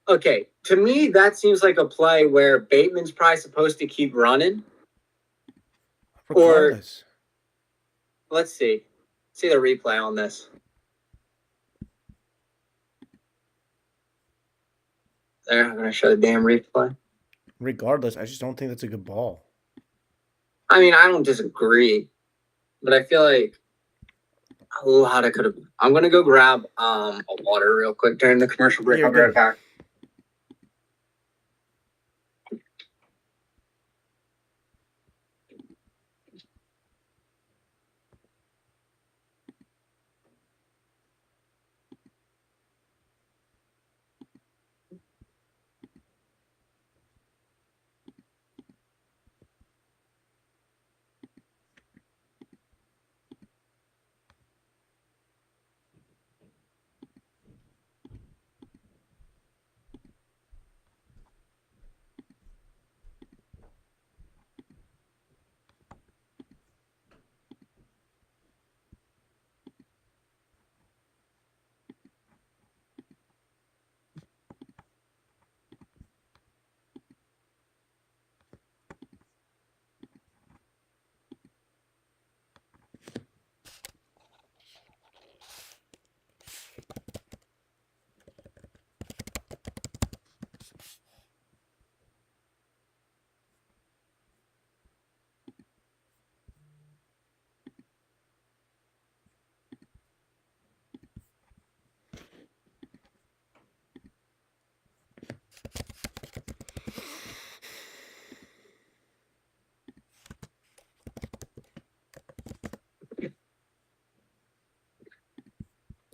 Okay, to me, that seems like a play where Bateman's probably supposed to keep running. Regardless. Or, let's see. See the replay on this. There, I'm going to show the damn replay. Regardless, I just don't think that's a good ball. I mean, I don't disagree, but I feel like a lot of could have. I'm going to go grab a water real quick during the commercial break. You're I'll be right good. back.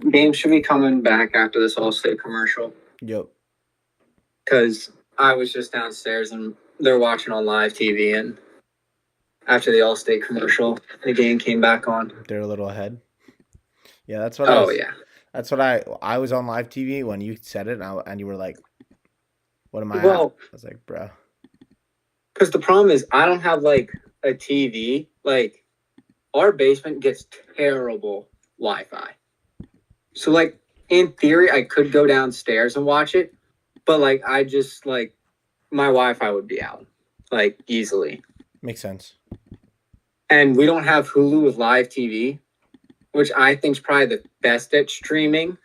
Game should be coming back after this All-State commercial. Yep. Because I was just downstairs and they're watching on live TV, and after the All-State commercial, the game came back on. They're a little ahead. Yeah, that's what yeah. That's what I was on live TV when you said it, and you were like, "What am I Well, at?" I was like, "Bro." Because the problem is I don't have like a TV. Like our basement gets terrible Wi-Fi. So like in theory I could go downstairs and watch it, but like I just like my Wi-Fi would be out like easily. Makes sense. And we don't have Hulu with live TV, which I think is probably the best at streaming.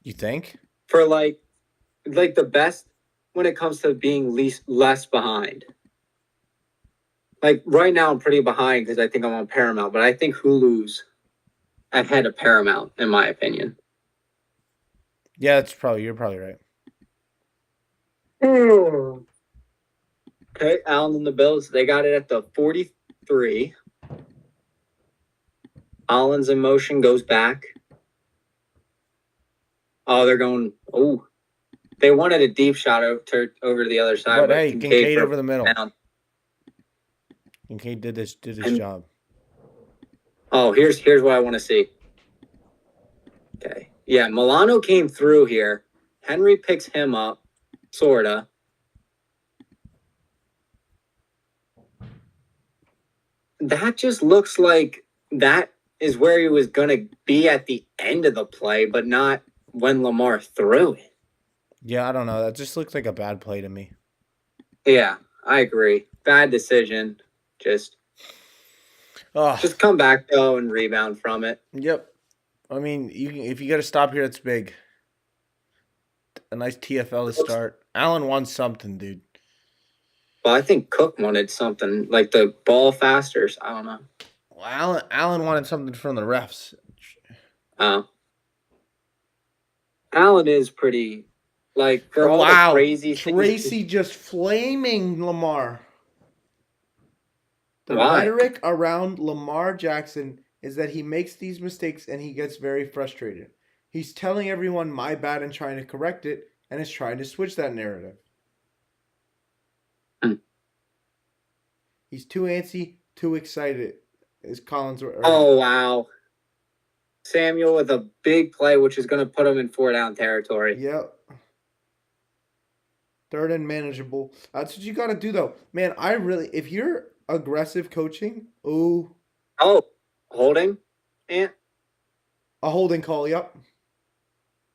You think? For like the best when it comes to being less behind. Like right now I'm pretty behind because I think I'm on Paramount, but I think Hulu's ahead of Paramount in my opinion. Yeah, you're probably right. Okay, Allen and the Bills, they got it at the 43. Allen's in motion, goes back. Oh, they're going. Oh, they wanted a deep shot over to the other side. But hey, Kincaid over the middle. Down. Kincaid did his job. Oh, here's what I want to see. Okay, yeah, Milano came through here. Henry picks him up, sorta. That just looks like that is where he was going to be at the end of the play, but not when Lamar threw it. Yeah, I don't know. That just looks like a bad play to me. Yeah, I agree. Bad decision. Just come back though and rebound from it. Yep. I mean, if you got to stop here, it's big. A nice TFL to start. Allen wants something, dude. Well, I think Cook wanted something like the ball faster. I don't know. Well, Allen wanted something from the refs. Allen is pretty, like, for all the crazy things. Tracy just flaming Lamar. The Why? rhetoric around Lamar Jackson is that he makes these mistakes and he gets very frustrated. He's telling everyone my bad and trying to correct it and is trying to switch that narrative. Hmm. He's too antsy, too excited. Is Collins or Oh, wow. Samuel with a big play, which is going to put him in 4-down territory. Yep. Third and manageable. That's what you got to do, though. Man, if you're aggressive coaching, ooh, Oh, holding? And a holding call, yep.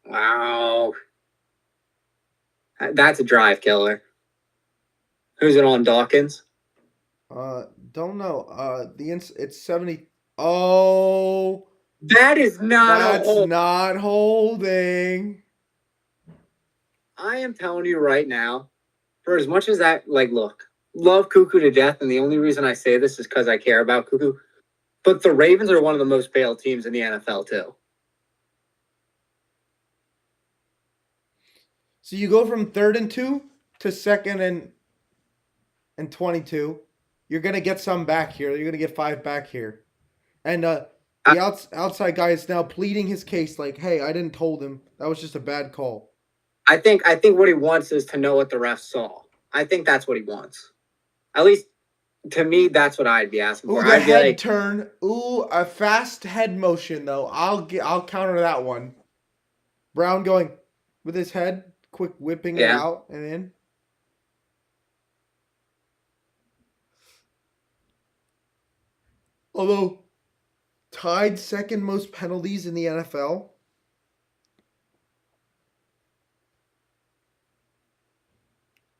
wow. That's a drive killer. Who's it on, Dawkins? Don't know. It's 70. Oh, That is not a that's hold. not holding. I am telling you right now, for as much as that, look, love Cuckoo to death, and the only reason I say this is because I care about Cuckoo. But the Ravens are one of the most bailed teams in the NFL, too. So you go from 3rd and 2 to 2nd and 22. You're gonna get some back here. You're gonna get 5 back here, and the outside guy is now pleading his case, like, "Hey, I didn't hold him. That was just a bad call." I think what he wants is to know what the refs saw. I think that's what he wants. At least to me, that's what I'd be asking Ooh, for. the I'd be head like, turn. Ooh, a fast head motion though. I'll counter that one. Brown going with his head, quick whipping it yeah. out and in. Although tied second most penalties in the NFL.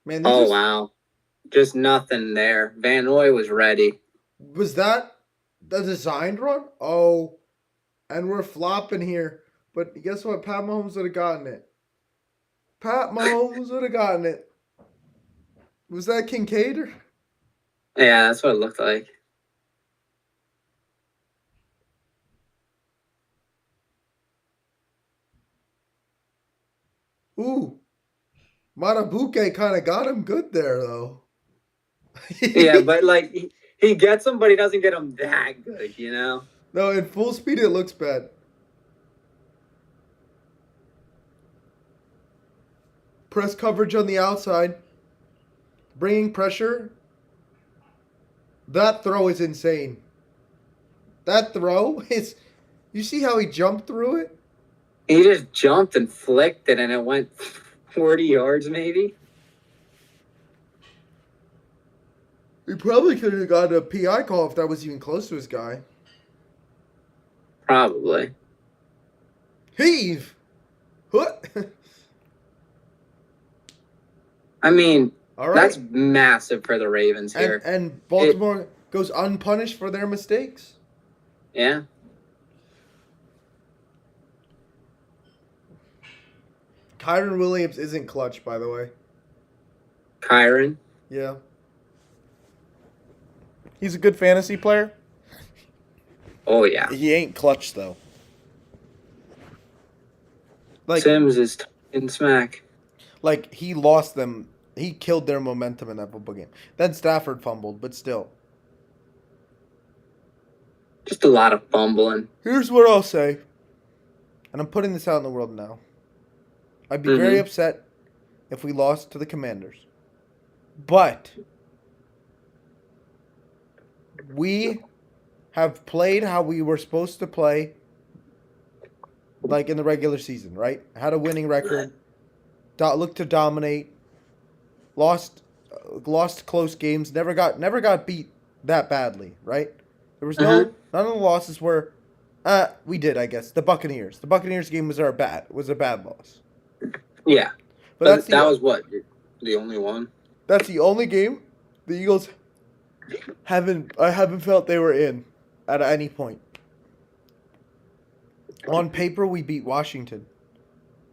Man, Oh, wow. Just nothing there. Van Noy was ready. was that the designed run? Oh, and we're flopping here. But guess what? Pat Mahomes would have gotten it. Pat Mahomes would have gotten it. Was that Kincaid? Yeah, that's what it looked like. Ooh, Matabuke kind of got him good there, though. Yeah, but he gets him, but he doesn't get him that good, you know? No, in full speed, it looks bad. Press coverage on the outside. Bringing pressure. That throw is insane. That throw is. You see how he jumped through it? He just jumped and flicked it, and it went 40 yards, maybe. He probably could have got a PI call if that was even close to his guy. Probably. Heave! What? I mean, All right. that's massive for the Ravens here. And Baltimore goes unpunished for their mistakes. Yeah. Kyron Williams isn't clutch, by the way. Kyron. Yeah. He's a good fantasy player. Oh, yeah. He ain't clutch, though. Like Sims is in smack. Like, he lost them. He killed their momentum in that football game. Then Stafford fumbled, but still. Just a lot of fumbling. Here's what I'll say. And I'm putting this out in the world now. I'd be very upset if we lost to the Commanders. But we have played how we were supposed to play, like in the regular season, right? Had a winning record, looked to dominate, lost close games, never got beat that badly, right? There was none of the losses were we did, I guess. The Buccaneers. The Buccaneers game was a bad loss. Yeah. But that was what? The only one? That's the only game the Eagles I haven't felt they were in at any point. On paper, we beat Washington.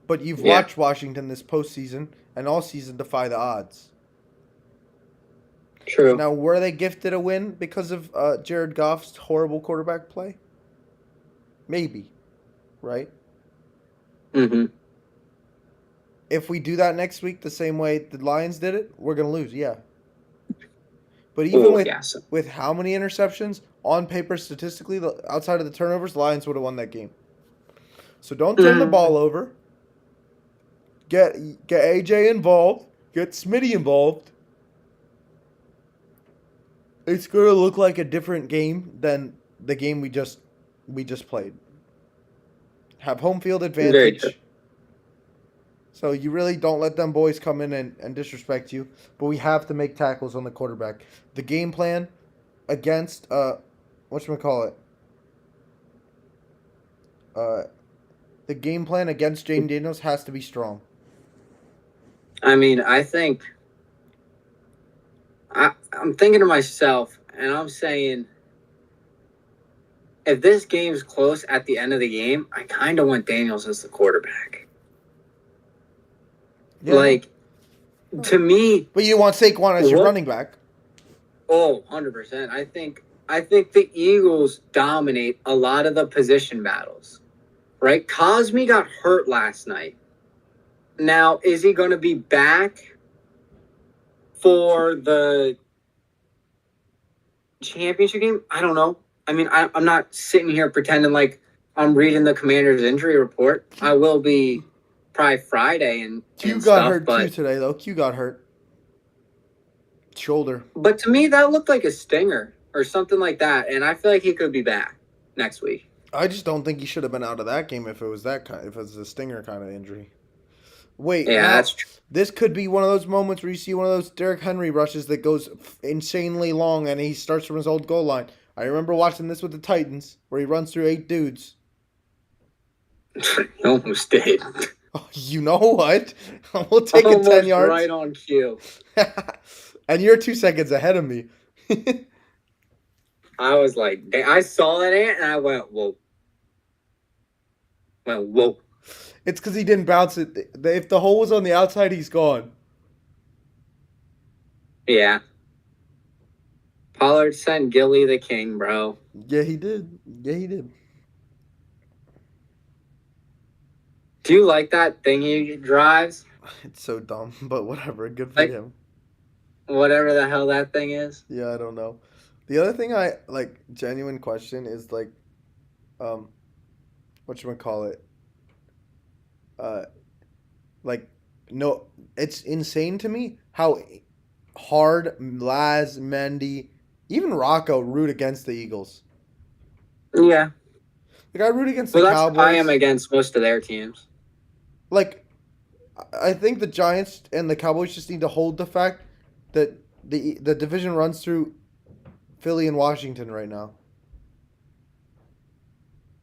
But you've watched Washington this postseason and all season defy the odds. True. Now, were they gifted a win because of Jared Goff's horrible quarterback play? Maybe. Right? Mm-hmm. If we do that next week the same way the Lions did it, we're going to lose, yeah. But even Oh with yes. how many interceptions on paper, statistically, outside of the turnovers, the Lions would have won that game. So don't turn the ball over. Get AJ involved. Get Smitty involved. It's gonna look like a different game than the game we just played. Have home field Very true. advantage. So you really don't let them boys come in and disrespect you. But we have to make tackles on the quarterback. The game plan against whatchamacallit? The game plan against Jaden Daniels has to be strong. I mean, I think I'm thinking to myself, and I'm saying, if this game's close at the end of the game, I kind of want Daniels as the quarterback. Yeah. Like, to me, but you want Saquon as your running back. Oh, 100%. I think the Eagles dominate a lot of the position battles. Right? Cosme got hurt last night. Now, is he going to be back for the championship game? I don't know. I mean, I'm not sitting here pretending like I'm reading the Commander's injury report. I will be probably Friday and Q got stuff, hurt too today, though. Q got hurt. Shoulder. But to me, that looked like a stinger or something like that, and I feel like he could be back next week. I just don't think he should have been out of that game if it was if it was a stinger kind of injury. Wait, yeah, that's true. This could be one of those moments where you see one of those Derrick Henry rushes that goes insanely long and he starts from his old goal line. I remember watching this with the Titans where he runs through 8 dudes. He almost did. Oh, you know what? We'll take it 10 yards. Right on cue. And you're 2 seconds ahead of me. I was like, I saw that ant and I went, whoa. It's because he didn't bounce it. If the hole was on the outside, he's gone. Yeah. Pollard sent Gilly the king, bro. Yeah, he did. Do you like that thing he drives? It's so dumb, but whatever. Good for him. Whatever the hell that thing is. Yeah, I don't know. The other thing I genuine question is whatchamacallit? No, it's insane to me how hard Laz, Mendy, even Rocco root against the Eagles. Yeah. I root against the Cowboys. I am against most of their teams. I think the Giants and the Cowboys just need to hold the fact that the division runs through Philly and Washington right now.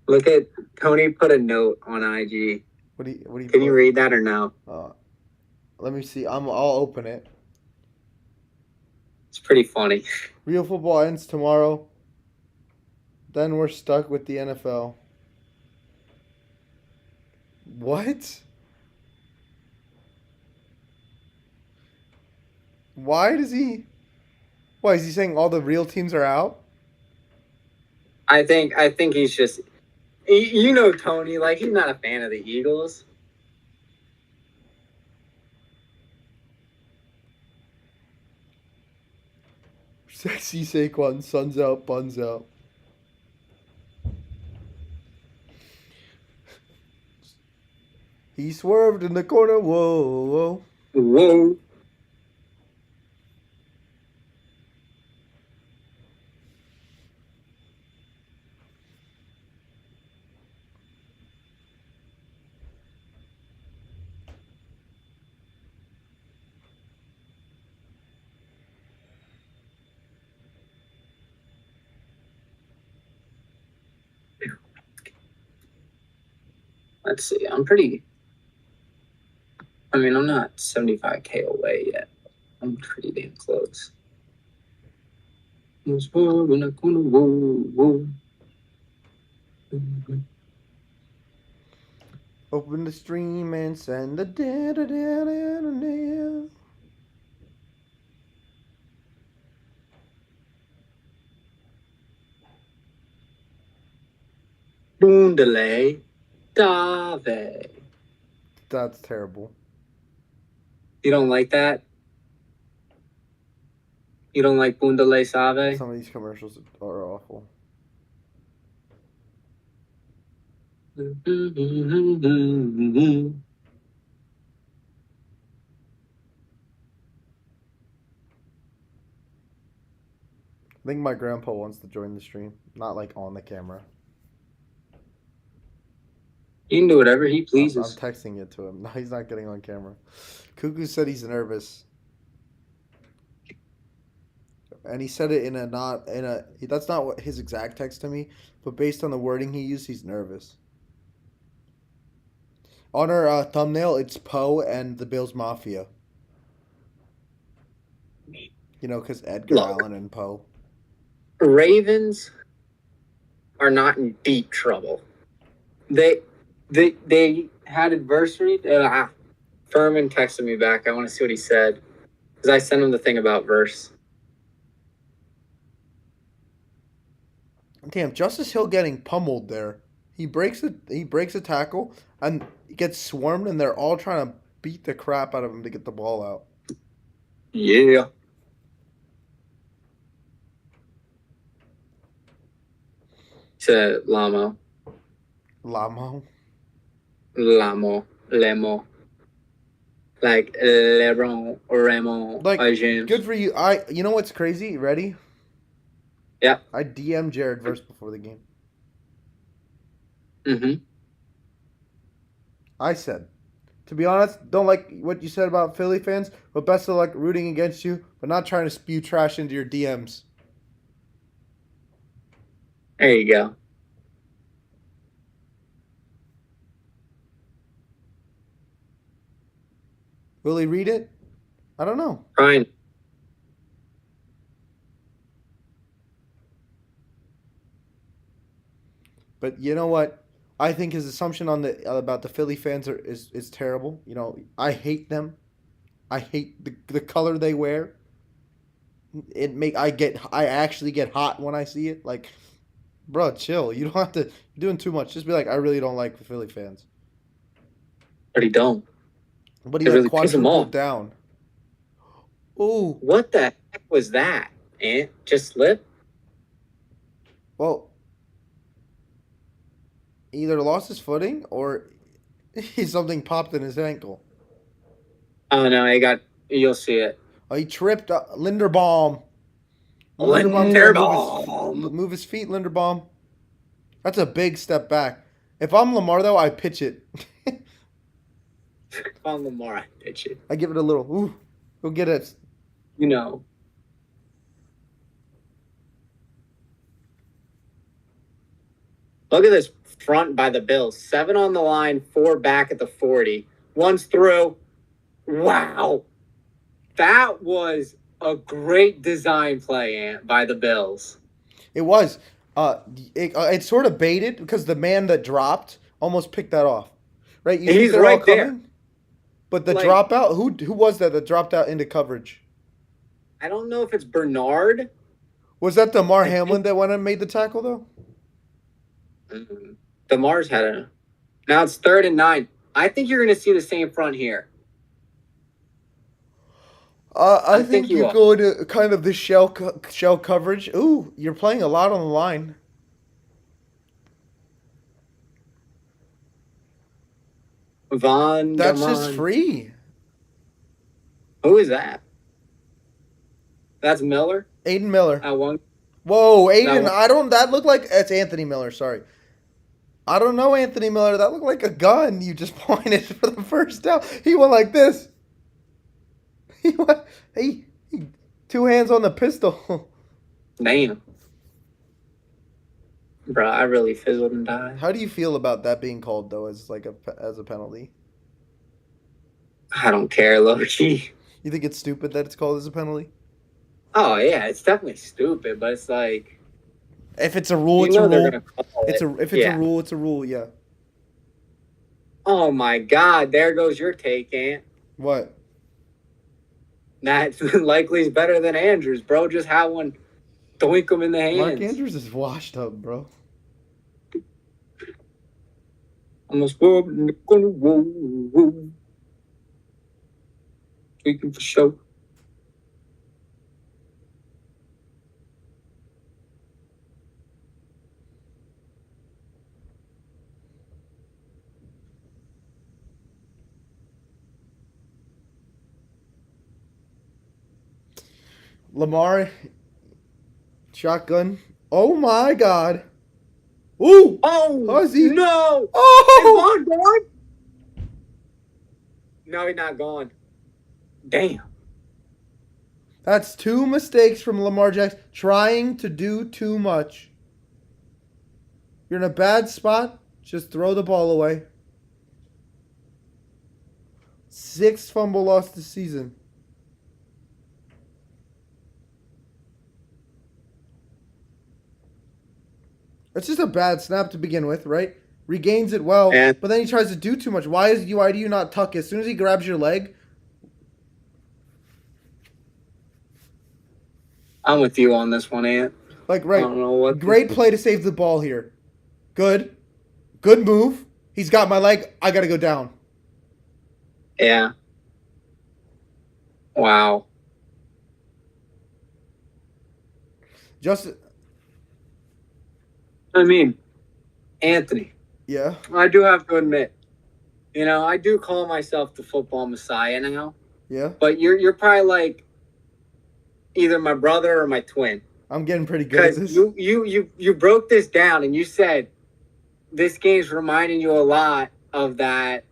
Look at Tony put a note on IG. What do you Can you read that or no? Let me see. I'll open it. It's pretty funny. Real football ends tomorrow. Then we're stuck with the NFL. What? Why is he saying all the real teams are out? I think he's just, you know, Tony, like, he's not a fan of the Eagles. Sexy Saquon, sun's out, buns out. He swerved in the corner. Whoa. Let's see. I'm not 75K away yet. I'm pretty damn close. Open the stream and send the data down. Boondele Dave. That's terrible. You don't like that? You don't like Bundale Save? Some of these commercials are awful. I think my grandpa wants to join the stream, not like on the camera. You can do whatever he I'm pleases. texting it to him. No, he's not getting on camera. Cuckoo said he's nervous, and he said it in a not in a. That's not what his exact text to me, but based on the wording he used, he's nervous. On our thumbnail, it's Poe and the Bills Mafia. You know, because Edgar Look. Allan and Poe. Ravens are not in deep trouble. They had adversity. Furman texted me back. I want to see what he said because I sent him the thing about verse. Damn, Justice Hill getting pummeled there. He breaks a tackle and gets swarmed, and they're all trying to beat the crap out of him to get the ball out. Yeah. To Lamo. Lamo. Lemo. Like Lebron or Remo Like, or James. good for you. You know what's crazy? Ready? Yeah. I DM'd Jared Verse before the game. Mm-hmm. I said, to be honest, don't like what you said about Philly fans, but best of luck rooting against you, but not trying to spew trash into your DMs. There you go. Will he read it? I don't know. Fine. But you know what? I think his assumption on about the Philly fans is terrible. You know, I hate them. I hate the color they wear. I actually get hot when I see it. Like, bro, chill. You don't have to. You're doing too much. Just be like, I really don't like the Philly fans. But he don't. But he It like really pisses him quadrupled off. down. Ooh. What the heck was that? Ant just slipped? Well, either lost his footing or something popped in his ankle. Oh no, you'll see it. Oh, he tripped. Linderbaum. Linderbaum. Move his feet, Linderbaum. That's a big step back. If I'm Lamar, though, I pitch it. If I'm Lamar, I pitch it. I give it a little, ooh, go get it. You know. Look at this front by the Bills. 7 on the line, 4 back at the 40. One's through. Wow. That was a great design play, Ant, by the Bills. It was. It sort of baited because the man that dropped almost picked that off. Right? You He's think they're right all coming? there. But the dropout, who was that dropped out into coverage? I don't know if it's Bernard. Was that Damar Hamlin that went and made the tackle, though? Damar's had it. Now it's 3rd and 9. I think you're going to see the same front here. I think you go to kind of this shell coverage. Ooh, you're playing a lot on the line. That's just free. Who is that? That's Miller? Aiden Miller. That one. Whoa, Aiden, that looked like, it's Anthony Miller, sorry. I don't know Anthony Miller. That looked like a gun you just pointed for the first down. He went like this. He went, he 2 hands on the pistol. Damn. Bro, I really fizzled and died. How do you feel about that being called, though, as a penalty? I don't care, low-key. You think it's stupid that it's called as a penalty? Oh, yeah, it's definitely stupid, but it's like... If it's a rule, it's a rule. If it's a rule, it's a rule, yeah. Oh, my God. There goes your take, Ant. What? That likely is better than Andrews, bro. Just had one doink him in the hands. Mark Andrews is washed up, bro. Almost gonna woo. Tweaking for show. Lamar, shotgun. Oh my God. Ooh, Oh Huzzy. no! Is Oh, Vaughn gone? No, he's not gone. Damn. that's two mistakes from Lamar Jackson trying to do too much. You're in a bad spot. Just throw the ball away. 6th fumble loss this season. It's just a bad snap to begin with, right? Regains it well, And but then he tries to do too much. Why do you not tuck it? As soon as he grabs your leg, I'm with you on this one, Ant. like I right. don't know what. Great play to save the ball here. Good. Good move. He's got my leg. I got to go down. Yeah. Wow. Just I mean, Anthony, yeah. I do have to admit, I do call myself the football messiah now, Yeah. but you're probably like either my brother or my twin. I'm getting pretty good at Because this. you broke this down and you said this game's reminding you a lot of that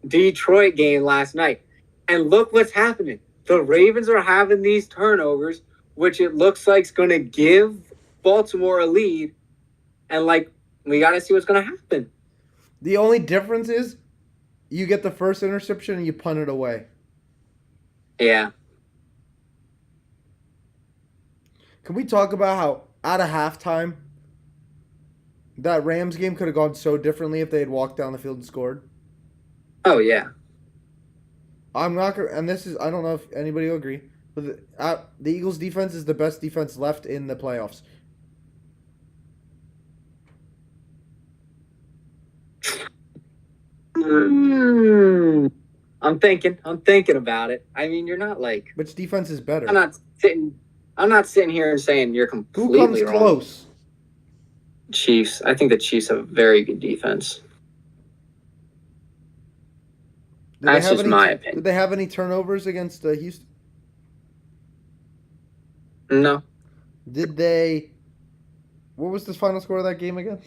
Detroit game last night. And look what's happening. The Ravens are having these turnovers, which it looks like is going to give Baltimore a lead. And we got to see what's going to happen. The only difference is you get the first interception and you punt it away. Yeah. Can we talk about how out of halftime that Rams game could have gone so differently if they had walked down the field and scored? Oh, yeah. I'm not gonna, and this is I don't know if anybody will agree, but the Eagles' defense is the best defense left in the playoffs. I'm thinking about it. I mean, you're not like Which defense is better? I'm not sitting here and saying you're Who completely comes wrong. close? Chiefs. I think the Chiefs have a very good defense. That's just my opinion. Did they have any turnovers against Houston? No. Did they? What was the final score of that game again?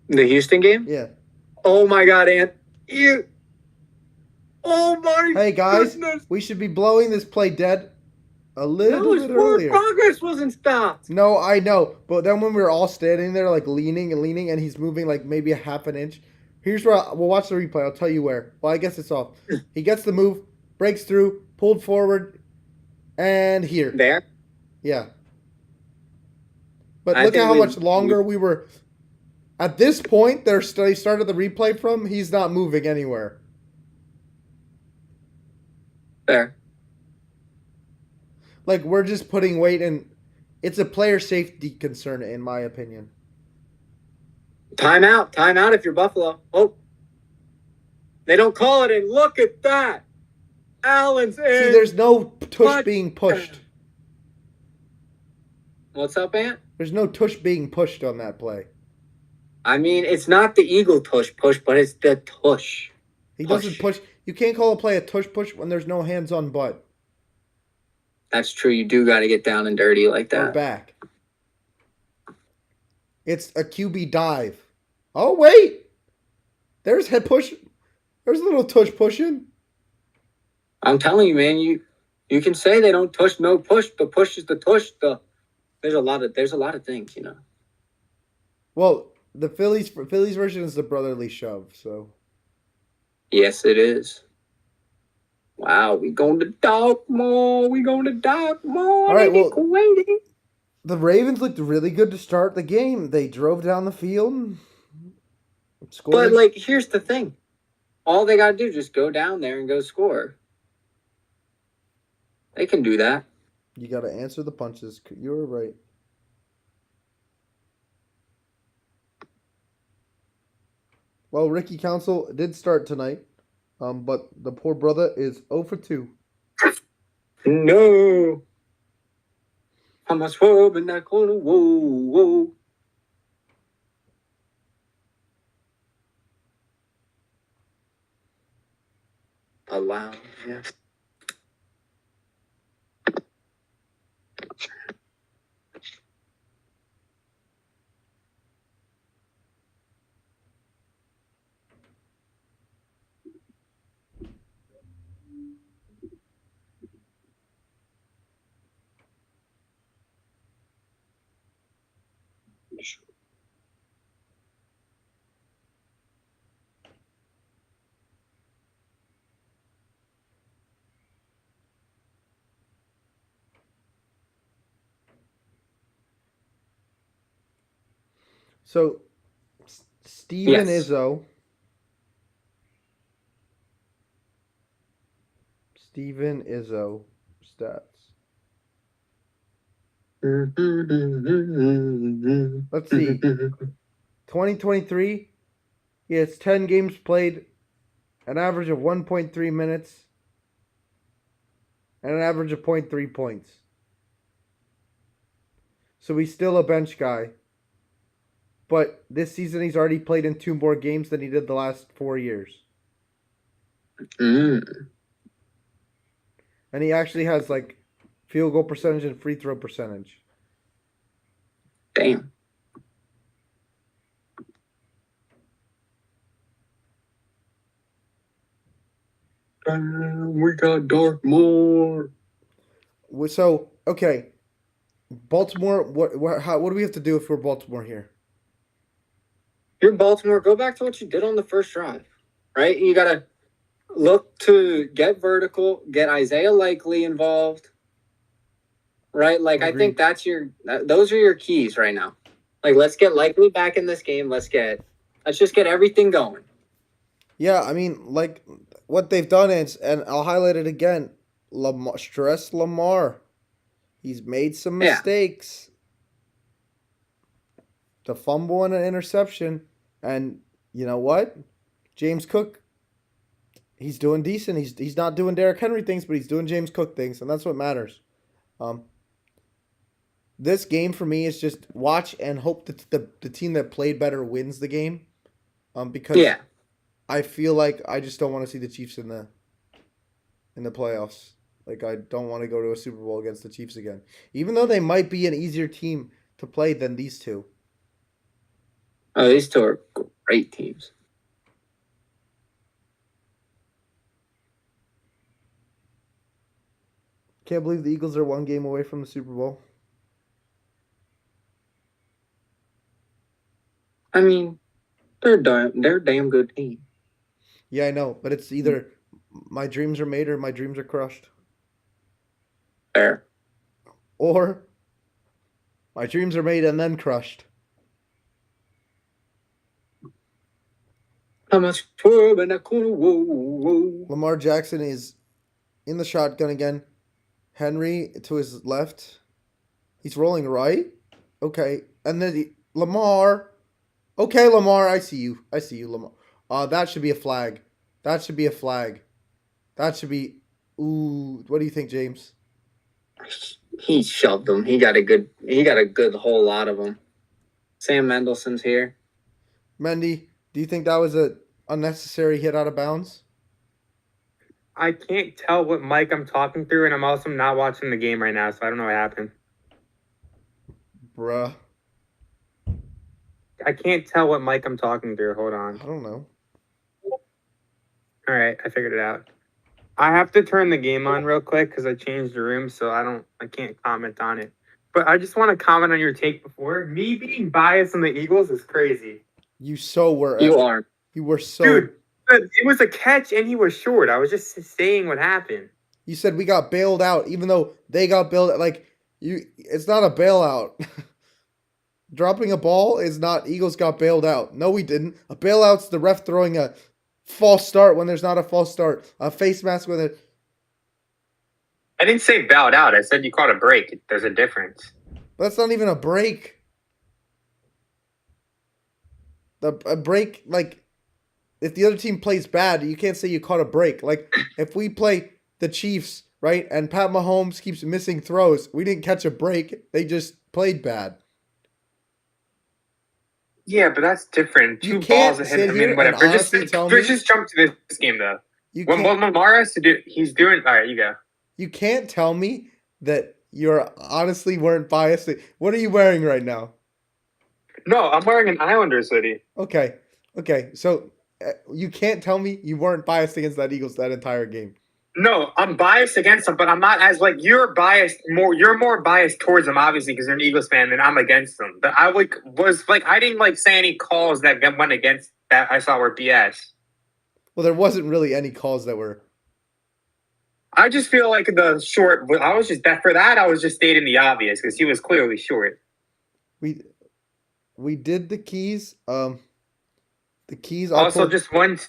The Houston game? Yeah. Oh my God, Ant. Oh my Hey guys, goodness. we should be blowing this play dead a little his bit forward earlier. progress wasn't stopped. No, I know, but then when we were all standing there, like leaning, and he's moving like maybe a half an inch. Here's where we'll watch the replay. I'll tell you where. Well, I guess it's off. He gets the move, breaks through, pulled forward, and here. There? Yeah. But look at how much longer we were. At this point, they started the replay from. He's not moving anywhere. There. Like we're just putting weight in. It's a player safety concern, in my opinion. Timeout if you're Buffalo. Oh. They don't call it, and look at that. Allen's in. See, there's no tush being pushed. What's up, Ant? There's no tush being pushed on that play. I mean, it's not the Eagle push, but it's the tush. He doesn't push. You can't call a play a tush push when there's no hands on butt. That's true. You do got to get down and dirty like that. Or back. It's a QB dive. Oh, wait. There's head push. There's a little tush pushing. I'm telling you, man, you can say they don't tush, no push. The push is the tush. There's a lot of things, Well, the Phillies version is the brotherly shove, so. Yes, it is. Wow, we going to Dartmoor. All right, well, the Ravens looked really good to start the game. They drove down the field, scored. But here's the thing: all they got to do is just go down there and go score. They can do that. You got to answer the punches. You were right. Well, Ricky Council did start tonight, but the poor brother is 0 for 2. No. I'm a swerve in that corner. Whoa, whoa. Allow, yeah. So Steven Yes. Izzo. Steven Izzo stats. Let's see. 2023, he has 10 games played, an average of 1.3 minutes, and an average of 0.3 points. So he's still a bench guy. But this season, he's already played in 2 more games than he did the last 4 years. Mm, And he actually has like field goal percentage and free throw percentage. damn. We got Dartmoor. So, okay. Baltimore, what do we have to do if we're Baltimore here? You're Baltimore. Go back to what you did on the first drive, right? You gotta look to get vertical, get Isaiah Likely involved, right? Like I think Agreed. those are your keys right now. Like let's get Likely back in this game. Let's just get everything going. Yeah, I mean, like what they've done is, and I'll highlight it again. Stress Lamar. He's made some Yeah. mistakes. The fumble and an interception, and you know what? James Cook, he's doing decent. He's not doing Derrick Henry things, but he's doing James Cook things, and that's what matters. Um, this game for me is just watch and hope that the team that played better wins the game. Because Yeah. I feel like I just don't want to see the Chiefs in the playoffs. Like I don't want to go to a Super Bowl against the Chiefs again, even though they might be an easier team to play than these two. Oh, these two are great teams. Can't believe the Eagles are 1 game away from the Super Bowl. I mean, they're a damn good team. Yeah, I know, but it's either my dreams are made or my dreams are crushed, Fair. or my dreams are made and then crushed. How much for when I could whoa. Lamar Jackson is in the shotgun again. Henry to his left. He's rolling right. Okay, and then Lamar. Okay, Lamar, I see you. I see you, Lamar. That should be a flag. That should be a flag. That should be. Ooh, what do you think, James? He shoved them. He got a good whole lot of them. Sam Mendelson's here. Mendy, do you think that was a unnecessary hit out of bounds? I can't tell what mic I'm talking through, and I'm also not watching the game right now, so I don't know what happened. Bruh. I can't tell what mic I'm talking through. Hold on. I don't know. All right, I figured it out. I have to turn the game on real quick because I changed the room, so I can't comment on it. But I just want to comment on your take before. Me being biased on the Eagles is crazy. You so were. You are. You were so. Dude, it was a catch and he was short. I was just saying what happened. You said we got bailed out, even though they got bailed out. Like, it's not a bailout. Dropping a ball is not Eagles got bailed out. No, we didn't. A bailout's the ref throwing a false start when there's not a false start. A face mask with it. I didn't say bailed out. I said you caught a break. There's a difference. That's not even a break. A break, like, if the other team plays bad, you can't say you caught a break. Like, if we play the Chiefs, right, and Pat Mahomes keeps missing throws, we didn't catch a break. They just played bad. Yeah, but that's different. You Two can't balls ahead. sit I here mean, whatever. and honestly tell me- Let's just jump to this game, though. You What can't, Lamar has to do, he's doing. All right, you go. you can't tell me that you're honestly weren't biased. What are you wearing right now? No, I'm wearing an Islanders hoodie. Okay. So you can't tell me you weren't biased against that Eagles that entire game. No, I'm biased against them, but I'm not as like you're biased more. You're more biased towards them, obviously, because you're an Eagles fan, than I'm against them. But I I didn't say any calls that went against that I saw were BS. Well, there wasn't really any calls that were. I just feel like the short. I was just stating the obvious because he was clearly short. we did the keys. The keys. Also, just one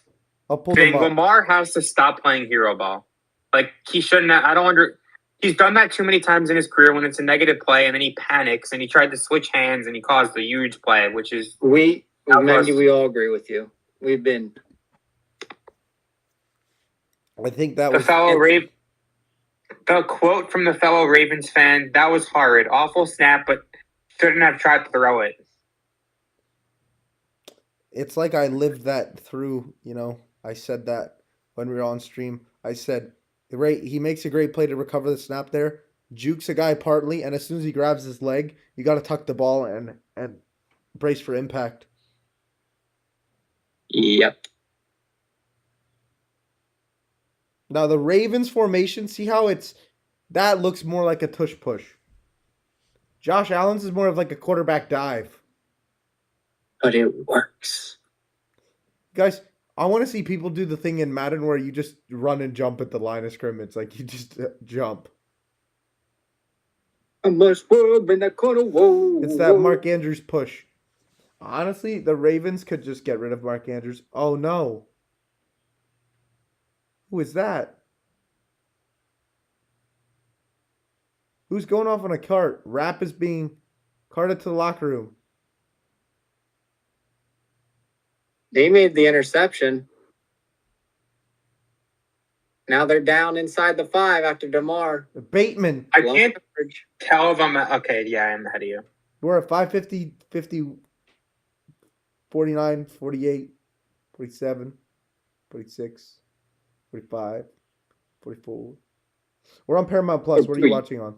I'll pull thing: them up. Lamar has to stop playing hero ball. Like he shouldn't. I don't under. He's done that too many times in his career when it's a negative play, and then he panics and he tried to switch hands and he caused a huge play, which is Mandy, we all agree with you. We've been. I think that the was fellow Raven. The quote from the fellow Ravens fan: "That was horrid, awful snap, but shouldn't have tried to throw it." It's like I lived that through, I said that when we were on stream. I said, he makes a great play to recover the snap there, jukes a guy partly, and as soon as he grabs his leg, you got to tuck the ball and brace for impact. Yep. Now the Ravens formation, see how that looks more like a tush push. Josh Allen's is more of like a quarterback dive. But it works. Guys, I want to see people do the thing in Madden where you just run and jump at the line of scrimmage. Like you just jump. I must work in that corner. Whoa. It's that Mark Andrews push. Honestly, the Ravens could just get rid of Mark Andrews. Oh no. Who is that? Who's going off on a cart? Rap is being carted to the locker room. They made the interception. Now they're down inside the 5 after DeMar. Bateman. I can't tell if I'm okay. Yeah, I'm ahead of you. We're at 550, 50, 49, 48, 47, 46, 45, 44. We're on Paramount Plus. What are you watching on?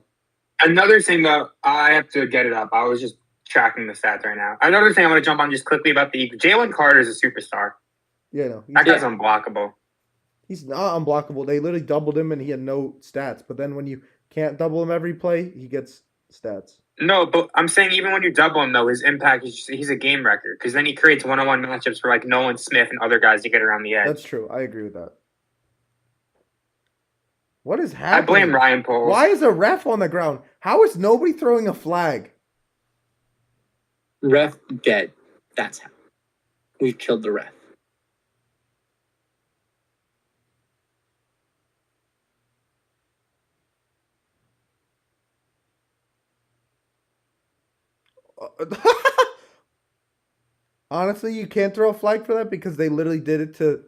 Another thing, though, I have to get it up. I was just tracking the stats right now. Another thing I want to jump on just quickly about the Eagles. Jalen Carter is a superstar. Yeah, no. That guy's unblockable. He's not unblockable. They literally doubled him and he had no stats. But then when you can't double him every play, he gets stats. No, but I'm saying even when you double him, though, his impact is he's a game wrecker. Because then he creates one-on-one matchups for like Nolan Smith and other guys to get around the edge. That's true. I agree with that. What is happening? I blame Ryan Poles. Why is a ref on the ground? How is nobody throwing a flag? Ref dead. That's how. We killed the ref. Honestly, you can't throw a flag for that because they literally did it to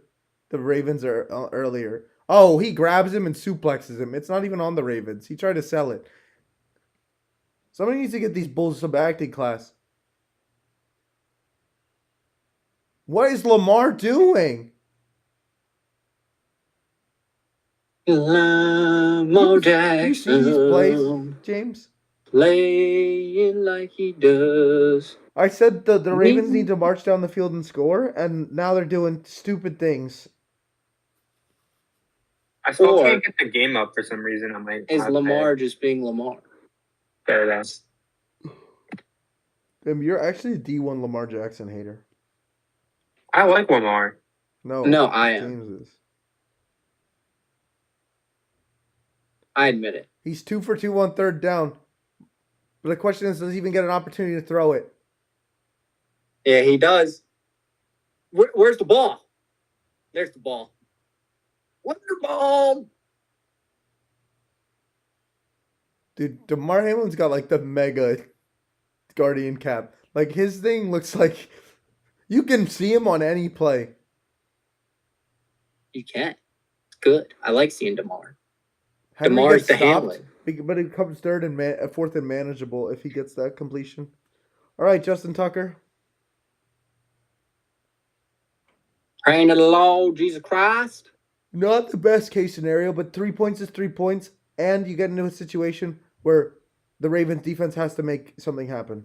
the Ravens earlier. Oh, he grabs him and suplexes him. It's not even on the Ravens. He tried to sell it. Somebody needs to get these bulls some acting class. What is Lamar doing? Lamar Jackson. You see these plays, James? Playing like he does. I said the Ravens need to march down the field and score, and now they're doing stupid things. I still can't get the game up for some reason. Is Lamar just being Lamar? There it is. You're actually a D1 Lamar Jackson hater. I like Lamar. No, I am. James is. I admit it. He's 2 for 2 on third down. But the question is, does he even get an opportunity to throw it? Yeah, he does. Where's the ball? There's the ball. Where's the ball? Dude, DeMar Hamlin's got like the mega Guardian cap. Like his thing looks like you can see him on any play. You can. It's good. I like seeing DeMar. Henry DeMar's gets the stopped, Hamlin. but it comes fourth and manageable if he gets that completion. All right, Justin Tucker. Praying to the Lord Jesus Christ. Not the best case scenario, but 3 points is 3 points, and you get into a situation where the Ravens defense has to make something happen.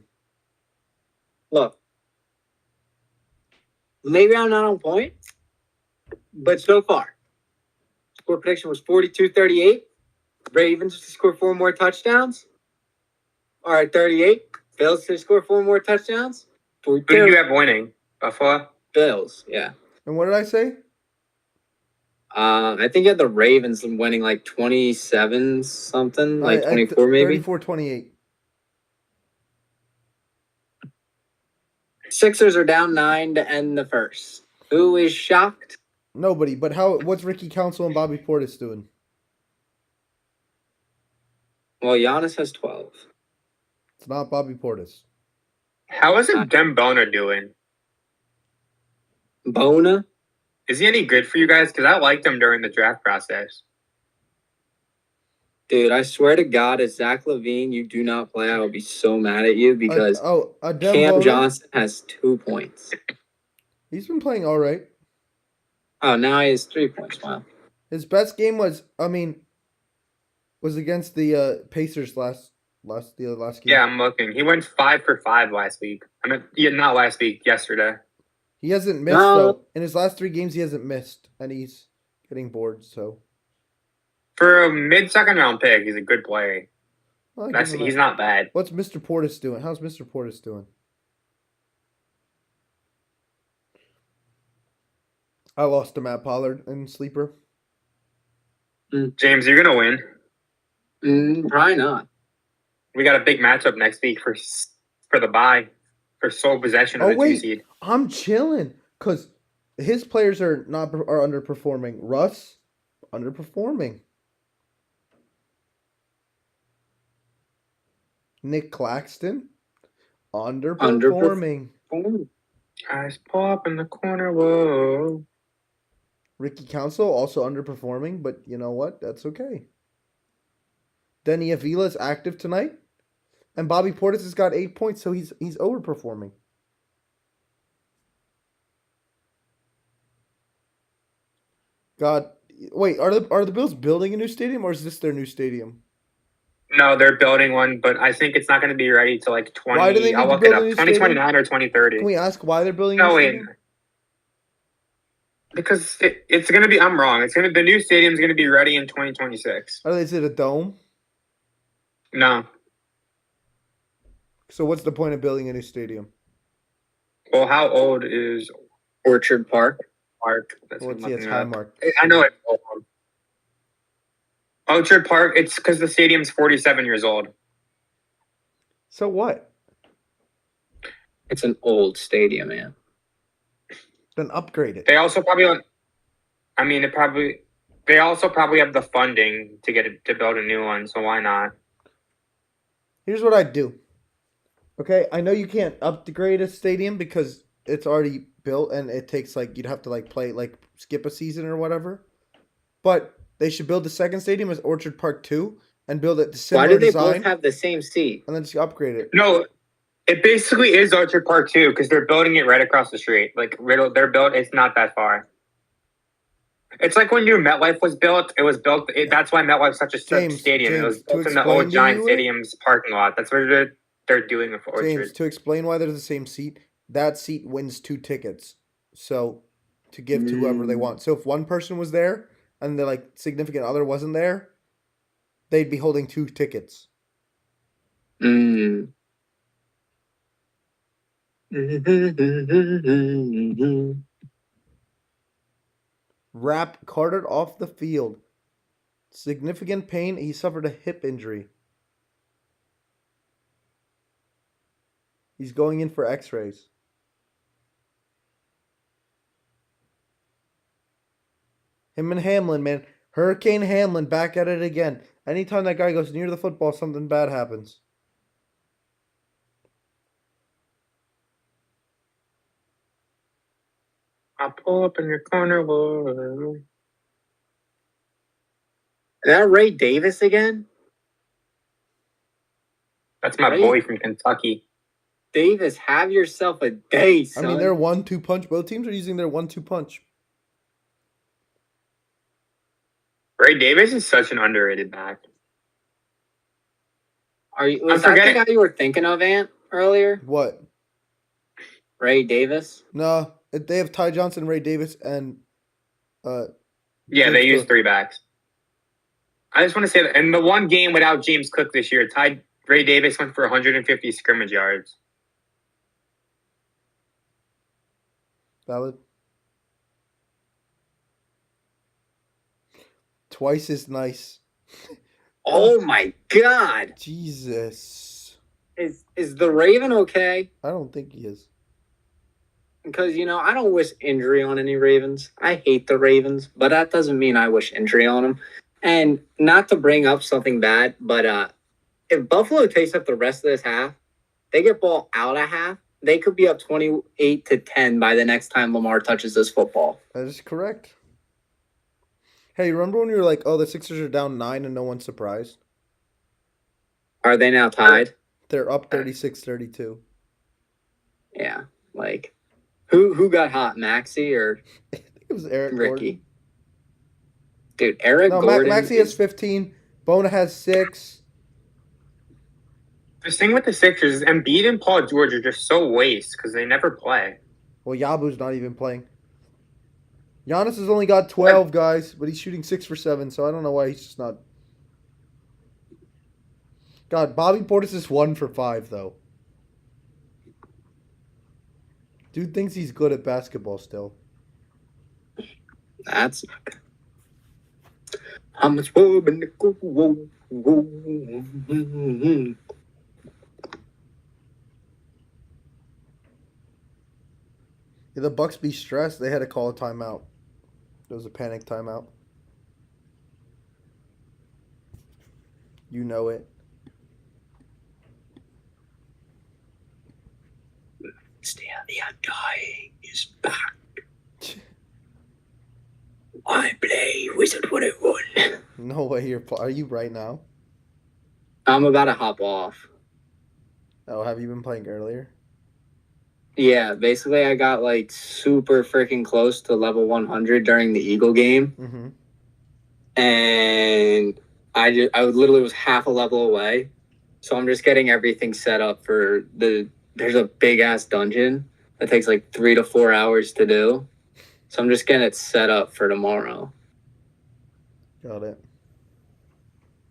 Look, maybe I'm not on point, but so far, score prediction was 42-38. Ravens to score 4 more touchdowns. All right, 38. Bills to score 4 more touchdowns. Who do you have winning? Buffalo? Bills, yeah. And what did I say? I think you had the Ravens winning like 27 something, like 24 maybe. 34-28. Sixers are down 9 to end the first. Who is shocked? Nobody. But what's Ricky Council and Bobby Portis doing? Well, Giannis has 12. It's not Bobby Portis. How is it Dembona doing? Bona? Is he any good for you guys? Because I liked him during the draft process. Dude, I swear to God, if Zach LaVine, you do not play, I will be so mad at you because Cam Dembona? Johnson has 2 points. He's been playing all right. Oh, now he has 3 points. Wow. His best game was against the Pacers last game. Yeah, I'm looking. He went 5 for 5 last week. I mean, yeah, not last week, yesterday. He hasn't missed though. In his last 3 games, he hasn't missed, and he's getting bored. So for a mid-second round pick, he's a good player. He's not bad. What's Mr. Portis doing? How's Mr. Portis doing? I lost to Matt Pollard in Sleeper. James, you're gonna win. Probably not. We got a big matchup next week for the bye, for sole possession of the 2 seed. I'm chilling because his players are underperforming. Russ, underperforming. Nick Claxton, underperforming. Eyes pop in the corner, whoa. Ricky Council also underperforming, but you know what? That's okay. Denny Avila's active tonight, and Bobby Portis has got 8 points, so he's overperforming. God, wait, are the Bills building a new stadium, or is this their new stadium? No, they're building one, but I think it's not going to be ready till like 20. Why do they need I'll to look build it up. a new 2029 stadium? or 2030. Can we ask why they're building a new stadium? Because it's going to be. I'm wrong. The new stadium's going to be ready in 2026. Is it a dome? No. So what's the point of building a new stadium? Well, how old is Orchard Park? It's Highmark. I know it's old. Orchard Park. It's because the stadium's 47 years old. So what? It's an old stadium, man. Then upgrade it. They also probably. They also probably have the funding to build a new one. So why not? Here's what I'd do. Okay, I know you can't upgrade a stadium because it's already built and it takes you'd have to play skip a season or whatever. But they should build the second stadium as Orchard Park 2 and build it the similar design. Why do they both have the same seat? And then just upgrade it. No, it basically is Orchard Park 2 because they're building it right across the street. It's not that far. It's like when new MetLife was built. It was built. That's why MetLife's such a stadium. It was built in the old Giant Stadium's parking lot. That's what they're doing it for Orchard. James, to explain why they're the same seat, that seat wins 2 tickets. So to give to whoever they want. So if one person was there and the significant other wasn't there, they'd be holding 2 tickets. Rapp carted off the field. Significant pain. He suffered a hip injury. He's going in for x-rays. Him and Hamlin, man. Hurricane Hamlin back at it again. Anytime that guy goes near the football, something bad happens. I'll pull up in your corner. Whoa. Is that Ray Davis again? That's my boy from Kentucky. Davis, have yourself a day, son. I mean, they're 1-2 punch. Both teams are using their 1-2 punch. Ray Davis is such an underrated back. Was that the guy you were thinking of, Ant, earlier? What? Ray Davis? No, they have Ty Johnson, Ray Davis, and yeah, they use 3 backs. I just want to say that in the one game without James Cook this year, Ray Davis went for 150 scrimmage yards. Valid. Twice as nice. Oh my God! Jesus. Is the Raven okay? I don't think he is. because I don't wish injury on any Ravens. I hate the Ravens, but that doesn't mean I wish injury on them. And not to bring up something bad, but if Buffalo takes up the rest of this half, they get ball out of half, they could be up 28-10 by the next time Lamar touches this football. That is correct. Hey, remember when you were like, "Oh, the Sixers are down 9 and no one's surprised"? Are they now tied? They're up 36-32. Yeah, like who got hot, Maxey or I think it was Eric Ricky? Gordon. Dude, Eric No, Gordon. Maxey has 15. Bona has 6. The thing with the Sixers is Embiid and Paul George are just so waste because they never play. Well, Yabu's not even playing. Giannis has only got 12, guys, but he's shooting 6 for 7, so I don't know why he's just not. God, Bobby Portis is 1 for 5, though. Dude thinks he's good at basketball still. That's how much more in the whoa. Yeah, the Bucks be stressed. They had to call a timeout. It was a panic timeout. You know it. Still, the undying is back. I play Wizard 101. No way are you right now? I'm about to hop off. Oh, have you been playing earlier? Yeah, basically I got like super freaking close to level 100 during the Eagle game. Mm-hmm. And I literally was half a level away. So I'm just getting everything set up for there's a big ass dungeon that takes like 3 to 4 hours to do. So I'm just getting it set up for tomorrow. Got it.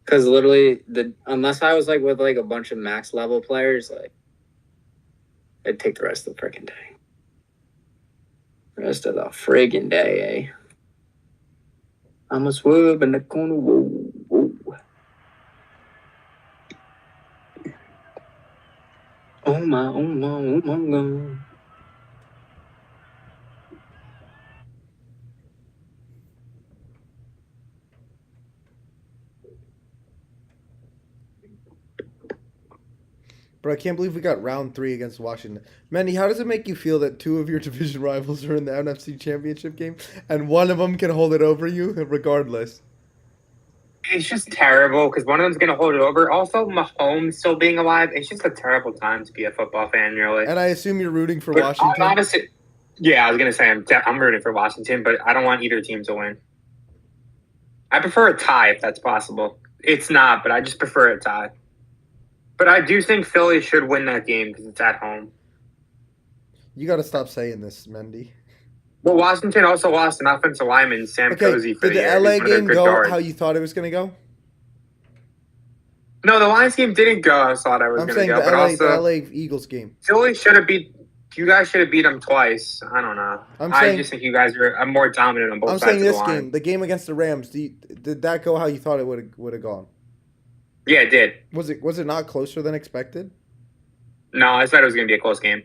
Because literally, unless I was like with like a bunch of max level players, like it'd take the rest of the freaking day. Rest of the friggin' day, eh? I'm a swerve in the corner. Whoa, whoa. Oh my, oh my, oh my God. But I can't believe we got round 3 against Washington. Mandy, how does it make you feel that 2 of your division rivals are in the NFC Championship game and one of them can hold it over you regardless? It's just terrible because one of them's going to hold it over. Also, Mahomes still being alive. It's just a terrible time to be a football fan, really. And I assume you're rooting for But Washington? honestly, yeah, I was going to say I'm rooting for Washington, but I don't want either team to win. I prefer a tie if that's possible. It's not, but I just prefer a tie. But I do think Philly should win that game because it's at home. You got to stop saying this, Mendy. Well, Washington also lost an offensive lineman, Sam Cozy, for did the the year. LA He's one of their game good go guards. how you thought it was going to go? No, the Lions game didn't go. I thought I was I'm going to saying go, the but also LA Eagles game. Philly should have beat. You guys should have beat them twice. I don't know. I just think you guys are more dominant on both I'm sides saying of the this line. game, the game against the Rams, did that go how you thought it would have gone? Yeah, it did. Was it not closer than expected? No, I said it was going to be a close game.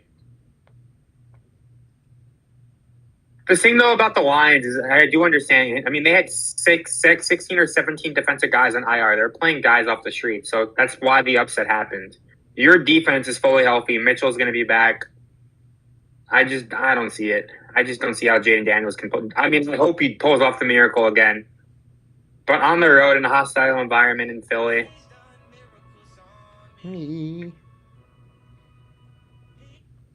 The thing, though, about the Lions is I do understand. I mean, they had 16 or 17 defensive guys on IR. They're playing guys off the street, so that's why the upset happened. Your defense is fully healthy. Mitchell's going to be back. I don't see it. I just don't see how Jaden Daniels can pull. I mean, I hope he pulls off the miracle again. But on the road in a hostile environment in Philly.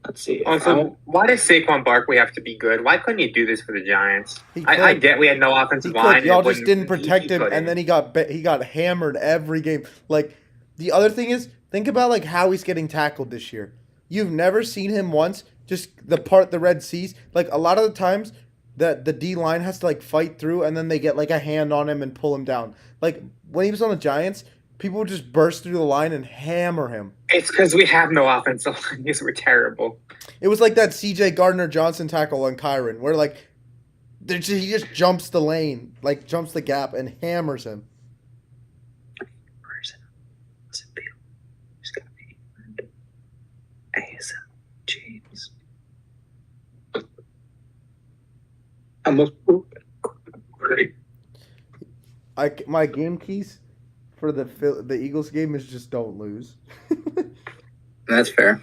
Let's see. Also, why does Saquon Barkley have to be good? Why couldn't he do this for the Giants? I get we had no offensive line. Y'all just didn't protect him, and then he got hammered every game. Like, the other thing is, think about like how he's getting tackled this year. You've never seen him once. Just the part the Red Seas. Like, a lot of the times, the D line has to like fight through, and then they get like a hand on him and pull him down. Like when he was on the Giants, people would just burst through the line and hammer him. It's because we have no offensive line because we're terrible. It was like that C.J. Gardner-Johnson tackle on Kyron, where like he just jumps the lane, like jumps the gap and hammers him. Where is it? What's it feel? It's gonna be ASM James. I'm a My game keys for the Eagles game is just don't lose. That's fair.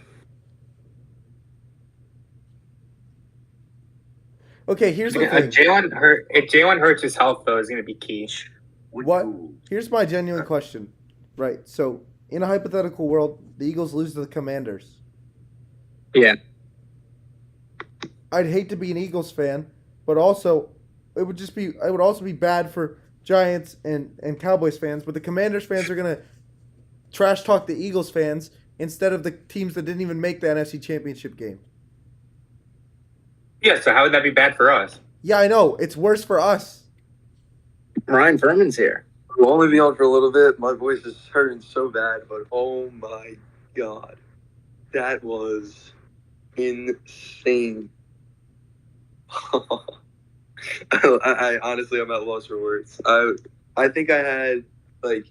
Okay, here's the thing. If Jalen Hurts' health though is going to be key. What? Here's my genuine question. Right. So, in a hypothetical world, the Eagles lose to the Commanders. Yeah. I'd hate to be an Eagles fan, but also it would also be bad for Giants and Cowboys fans, but the Commanders fans are going to trash talk the Eagles fans instead of the teams that didn't even make the NFC Championship game. Yeah, so how would that be bad for us? Yeah, I know. It's worse for us. Ryan Furman's here. We'll only be on for a little bit. My voice is hurting so bad, but oh my God. That was insane. I honestly, I'm at loss for words. I think I had like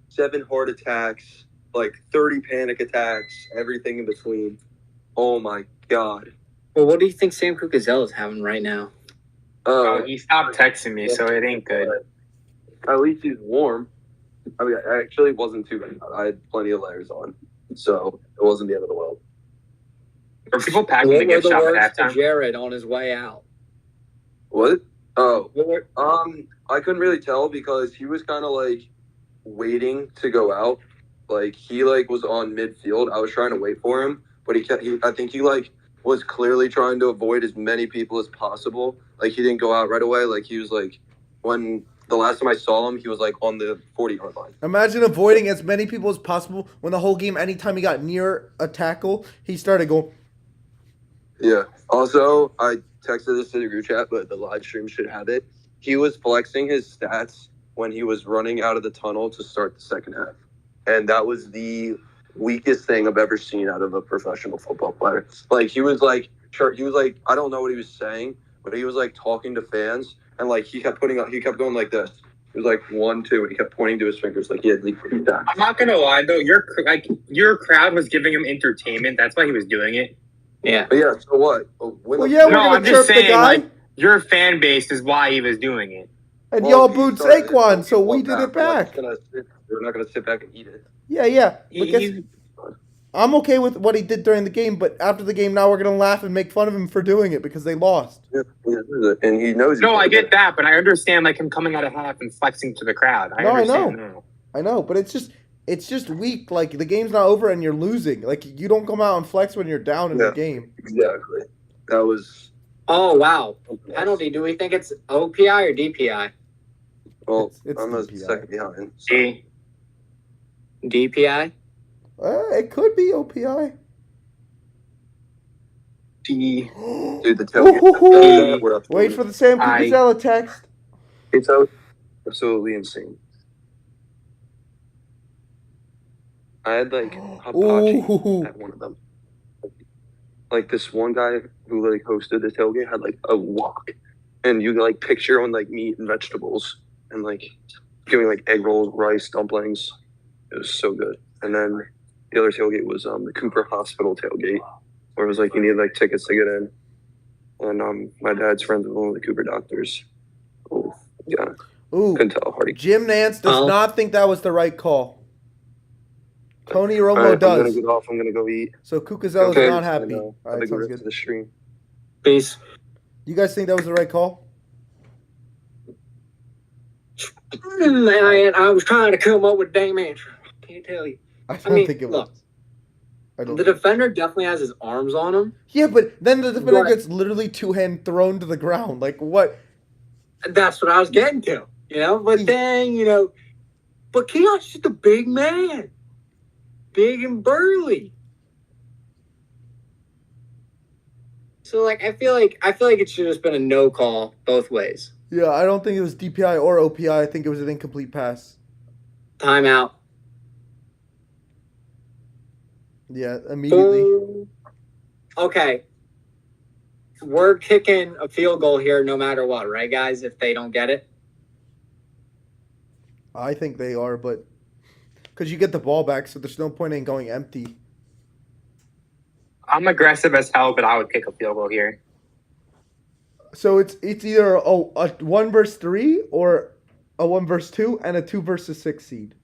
7 heart attacks, like 30 panic attacks, everything in between. Oh my God. Well, what do you think Sam Cucuzella is having right now? He stopped texting me, so it ain't good. At least he's warm. I mean, I actually wasn't too bad. I had plenty of layers on, so it wasn't the end of the world. Were people packing What to were get the shot words at to halftime? Jared on his way out? What? Oh, What were- I couldn't really tell because he was kind of like waiting to go out. Like he like was on midfield. I was trying to wait for him, but I think he like was clearly trying to avoid as many people as possible. Like he didn't go out right away. Like he was like when the last time I saw him, he was like on the 40-yard line. Imagine avoiding as many people as possible when the whole game, anytime he got near a tackle, he started going. Yeah. Also, I texted this to the group chat, but the live stream should have it. He was flexing his stats when he was running out of the tunnel to start the second half. And that was the weakest thing I've ever seen out of a professional football player. Like, he was like, I don't know what he was saying, but he was like talking to fans. And like, he kept going like this. It was like 1, 2, and he kept pointing to his fingers like he had leaked that. I'm not gonna lie though, your crowd was giving him entertainment. That's why he was doing it. Yeah. But yeah, so what? Well, yeah, we're No, gonna I'm chirp just the saying, guy, like, your fan base is why he was doing it. and Well, y'all he booed started it, Saquon, so we we did it We're back. not gonna sit back and eat it. Yeah. He- Because he- I'm okay with what he did during the game, but after the game, now we're gonna laugh and make fun of him for doing it because they lost. Yeah, and he knows. No, I get that, but I understand like him coming out of half and flexing to the crowd. No, I understand know. now. I know, but it's just weak. Like the game's not over and you're losing. Like you don't come out and flex when you're down in the game. Exactly. That was. Oh, wow. Penalty. Do we think it's OPI or DPI? Well, It's I'm a DPI. second behind. So. See, DPI? It could be OPI. D. Dude, the tailgate. We're up to Wait for the Sam Cucuzella text. It's absolutely insane. I had like hibachi Ooh. at one of them. Like this one guy who like hosted the tailgate had like a wok, and you like picture on like meat and vegetables, and like giving like egg rolls, rice, dumplings. It was so good. And then the other tailgate was the Cooper Hospital tailgate, where it was like you need like tickets to get in. And my dad's friends with one of the Cooper doctors. Oh yeah, Ooh. couldn't tell how hard he. Jim Nance does not think that was the right call. Tony Romo All right, I'm does. gonna get off. I'm gonna go eat. So Cucuzella's Okay. not happy. And, All have right, a good sounds rest good. of the stream. Peace. You guys think that was the right call? I was trying to come up with a damn answer. Can't tell you. I don't think it look, was. I don't the think- defender definitely has his arms on him. Yeah, but then the defender Right. gets literally two-hand thrown to the ground. Like what? That's what I was getting to, But then, but Keon's just a big man, big and burly. So, like, I feel like it should have just been a no call both ways. Yeah, I don't think it was DPI or OPI. I think it was an incomplete pass. Timeout. Yeah, immediately. Boom. Okay. We're kicking a field goal here no matter what, right, guys? If they don't get it. I think they are, but because you get the ball back, so there's no point in going empty. I'm aggressive as hell, but I would kick a field goal here. So it's either a 1 versus 3 or a 1 versus 2 and a 2 versus 6 seed.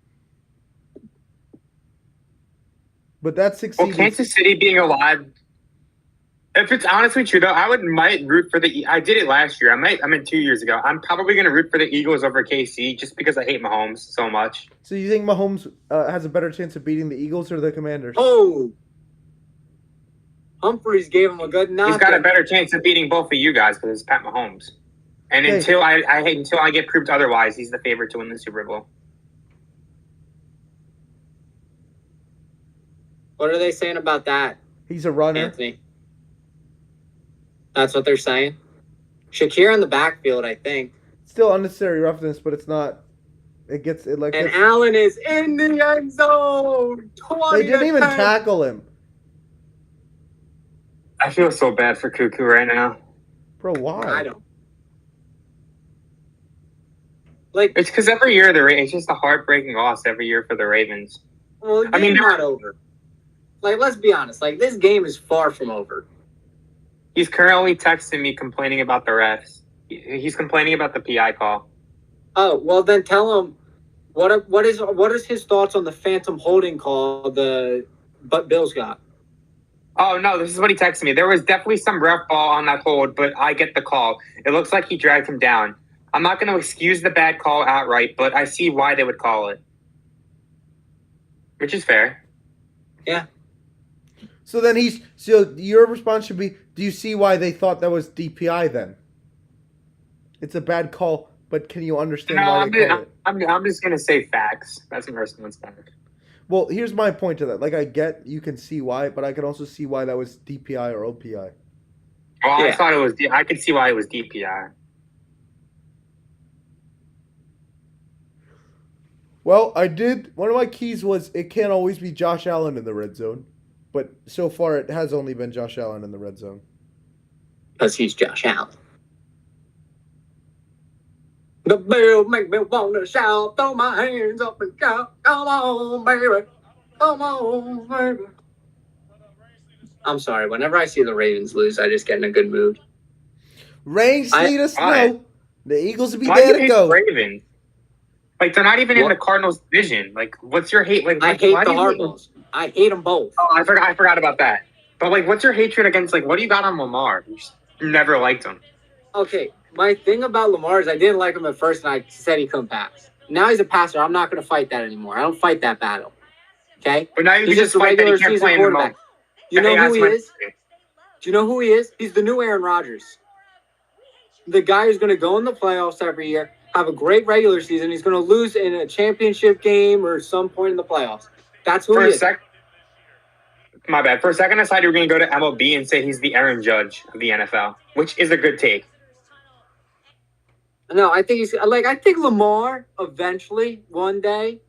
But that 6 Well, seed Kansas City being alive. If it's honestly true, though, might root for the. I did it last year. I mean 2 years ago. I'm probably going to root for the Eagles over KC just because I hate Mahomes so much. So you think Mahomes has a better chance of beating the Eagles or the Commanders? Oh, Humphreys gave him a good knock. He's got a better chance of beating both of you guys because it's Pat Mahomes. And Okay. until I get proved otherwise, he's the favorite to win the Super Bowl. What are they saying about that, He's a runner. Anthony? That's what they're saying. Shakir in the backfield, I think. Still unnecessary roughness, but it's not. It gets it like. And It's, Allen is in the end zone. they didn't even 20-10. tackle him, I feel so bad for Cuckoo right now. bro. Why? I don't. Like, It's because every year it's just a heartbreaking loss every year for the Ravens. well, the I mean, game's not over. Like, let's be honest. Like, this game is far from over. He's currently texting me complaining about the refs. He's complaining about the PI call. Oh, well, then tell him what is his thoughts on the phantom holding call but Bills got. Oh, no, this is what he texted me. There was definitely some ref ball on that hold, but I get the call. It looks like he dragged him down. I'm not going to excuse the bad call outright, but I see why they would call it. Which is fair. Yeah. So then so your response should be, do you see why they thought that was DPI then? It's a bad call, but can you understand No, why they call it? I'm just going to say facts. That's my response back. Well, here's my point to that. Like, I get you can see why, but I can also see why that was DPI or OPI. Well, Yeah. I thought it was. I could see why it was DPI. Well, I did. One of my keys was it can't always be Josh Allen in the red zone, but so far it has only been Josh Allen in the red zone. Because he's Josh Allen. The bell make me want to shout, throw my hands up and shout, come on, baby, come on, baby. I'm sorry, whenever I see the Ravens lose, I just get in a good mood. Rain, sleet, or why? snow, the Eagles will be Why there do you to hate go. the Ravens? Like, they're not even in What? the Cardinals division. Like, what's your hate? Like, I hate why the do you hate- Cardinals. I hate them both. Oh, I forgot about that. But like, what's your hatred against? Like, what do you got on Lamar? You just never liked him. Okay, my thing about Lamar is I didn't like him at first, and I said he couldn't pass. Now he's a passer. I'm not going to fight that anymore. I don't fight that battle. Okay? But now you He's can just just a fight that he regular can't season play in the quarterback. moment. You know Yeah, who he that's is? Do you know who he is? He's the new Aaron Rodgers. The guy who's going to go in the playoffs every year, have a great regular season. He's going to lose in a championship game or some point in the playoffs. That's who For he a is. sec, my bad. For a second, I thought you were going to go to MLB and say he's the Aaron Judge of the NFL, which is a good take. No, I think I think Lamar eventually one day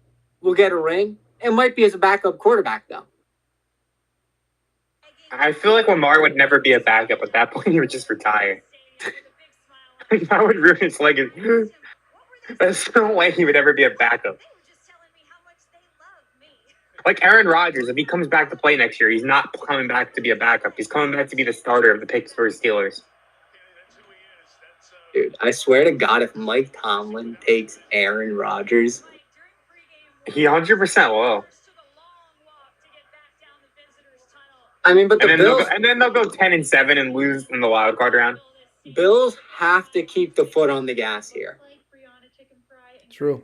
will get a ring. It might be as a backup quarterback though. I feel like Lamar would never be a backup. At that point, he would just retire. That would ruin his legacy. There's no way he would ever be a backup. Like Aaron Rodgers, if he comes back to play next year, he's not coming back to be a backup. He's coming back to be the starter of the Pittsburgh Steelers. Dude, I swear to God, if Mike Tomlin takes Aaron Rodgers, He 100% will. I mean, but the Bills And then they'll go 10-7 and lose in the wild card round. Bills have to keep the foot on the gas here. True.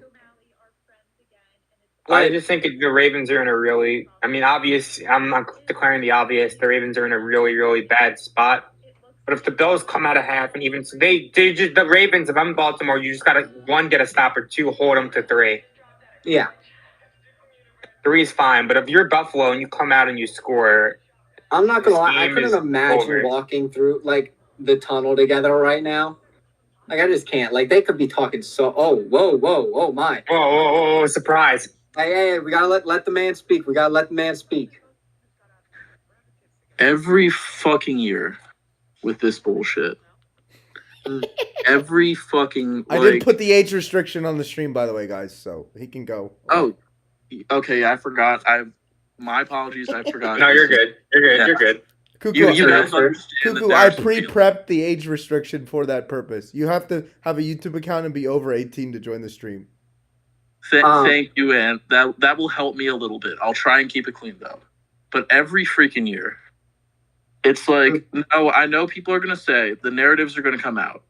I just think the Ravens are in a really, I'm not declaring the obvious. The Ravens are in a really, really bad spot. But if the Bills come out of half and even so, the Ravens, if I'm Baltimore, you just got to, 1, get a stop, or 2, hold them to 3. Yeah. 3 is fine. But if you're Buffalo and you come out and you score, I'm not gonna lie, I game couldn't is imagine over. walking through like the tunnel together right now. Like I just can't. Like they could be talking so oh my. whoa, surprise. Hey, we gotta let the man speak. We gotta let the man speak. Every fucking year with this bullshit. Every fucking I didn't put the age restriction on the stream, by the way, guys, so he can go. Oh, okay. I forgot. My apologies. I forgot. No, you're good. You're good. Yeah. You're good. Cuckoo, You Sure, guys sure. understand that Cuckoo, there I are some feelings. pre-prepped the age restriction for that purpose. You have to have a YouTube account and be over 18 to join the stream. Thank you, and that will help me a little bit. I'll try and keep it clean though. But every freaking year, it's like, no, I know people are gonna say the narratives are gonna come out,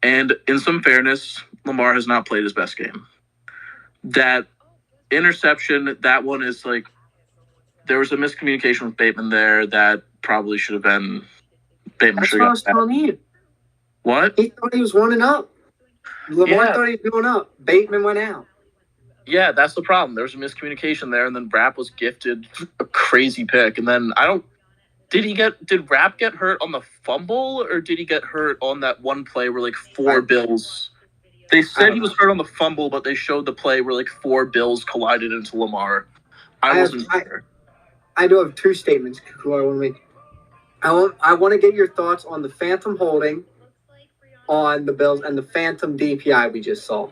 and in some fairness, Lamar has not played his best game. That interception, that one is like, there was a miscommunication with Bateman there that probably should have been. Bateman That's should what I have was got that. telling you. What? He thought he was running up. Lamar Yeah. thought he was going up. Bateman went out. Yeah, that's the problem. There was a miscommunication there, and then Rapp was gifted a crazy pick, and then I don't. Did Rapp get hurt on the fumble, or did he get hurt on that one play where like four Bills? They said he was hurt on the fumble, but they showed the play where like four Bills collided into Lamar. I wasn't sure. I do have two statements who I want to make. I want to get your thoughts on the phantom holding on the Bills and the phantom DPI we just saw.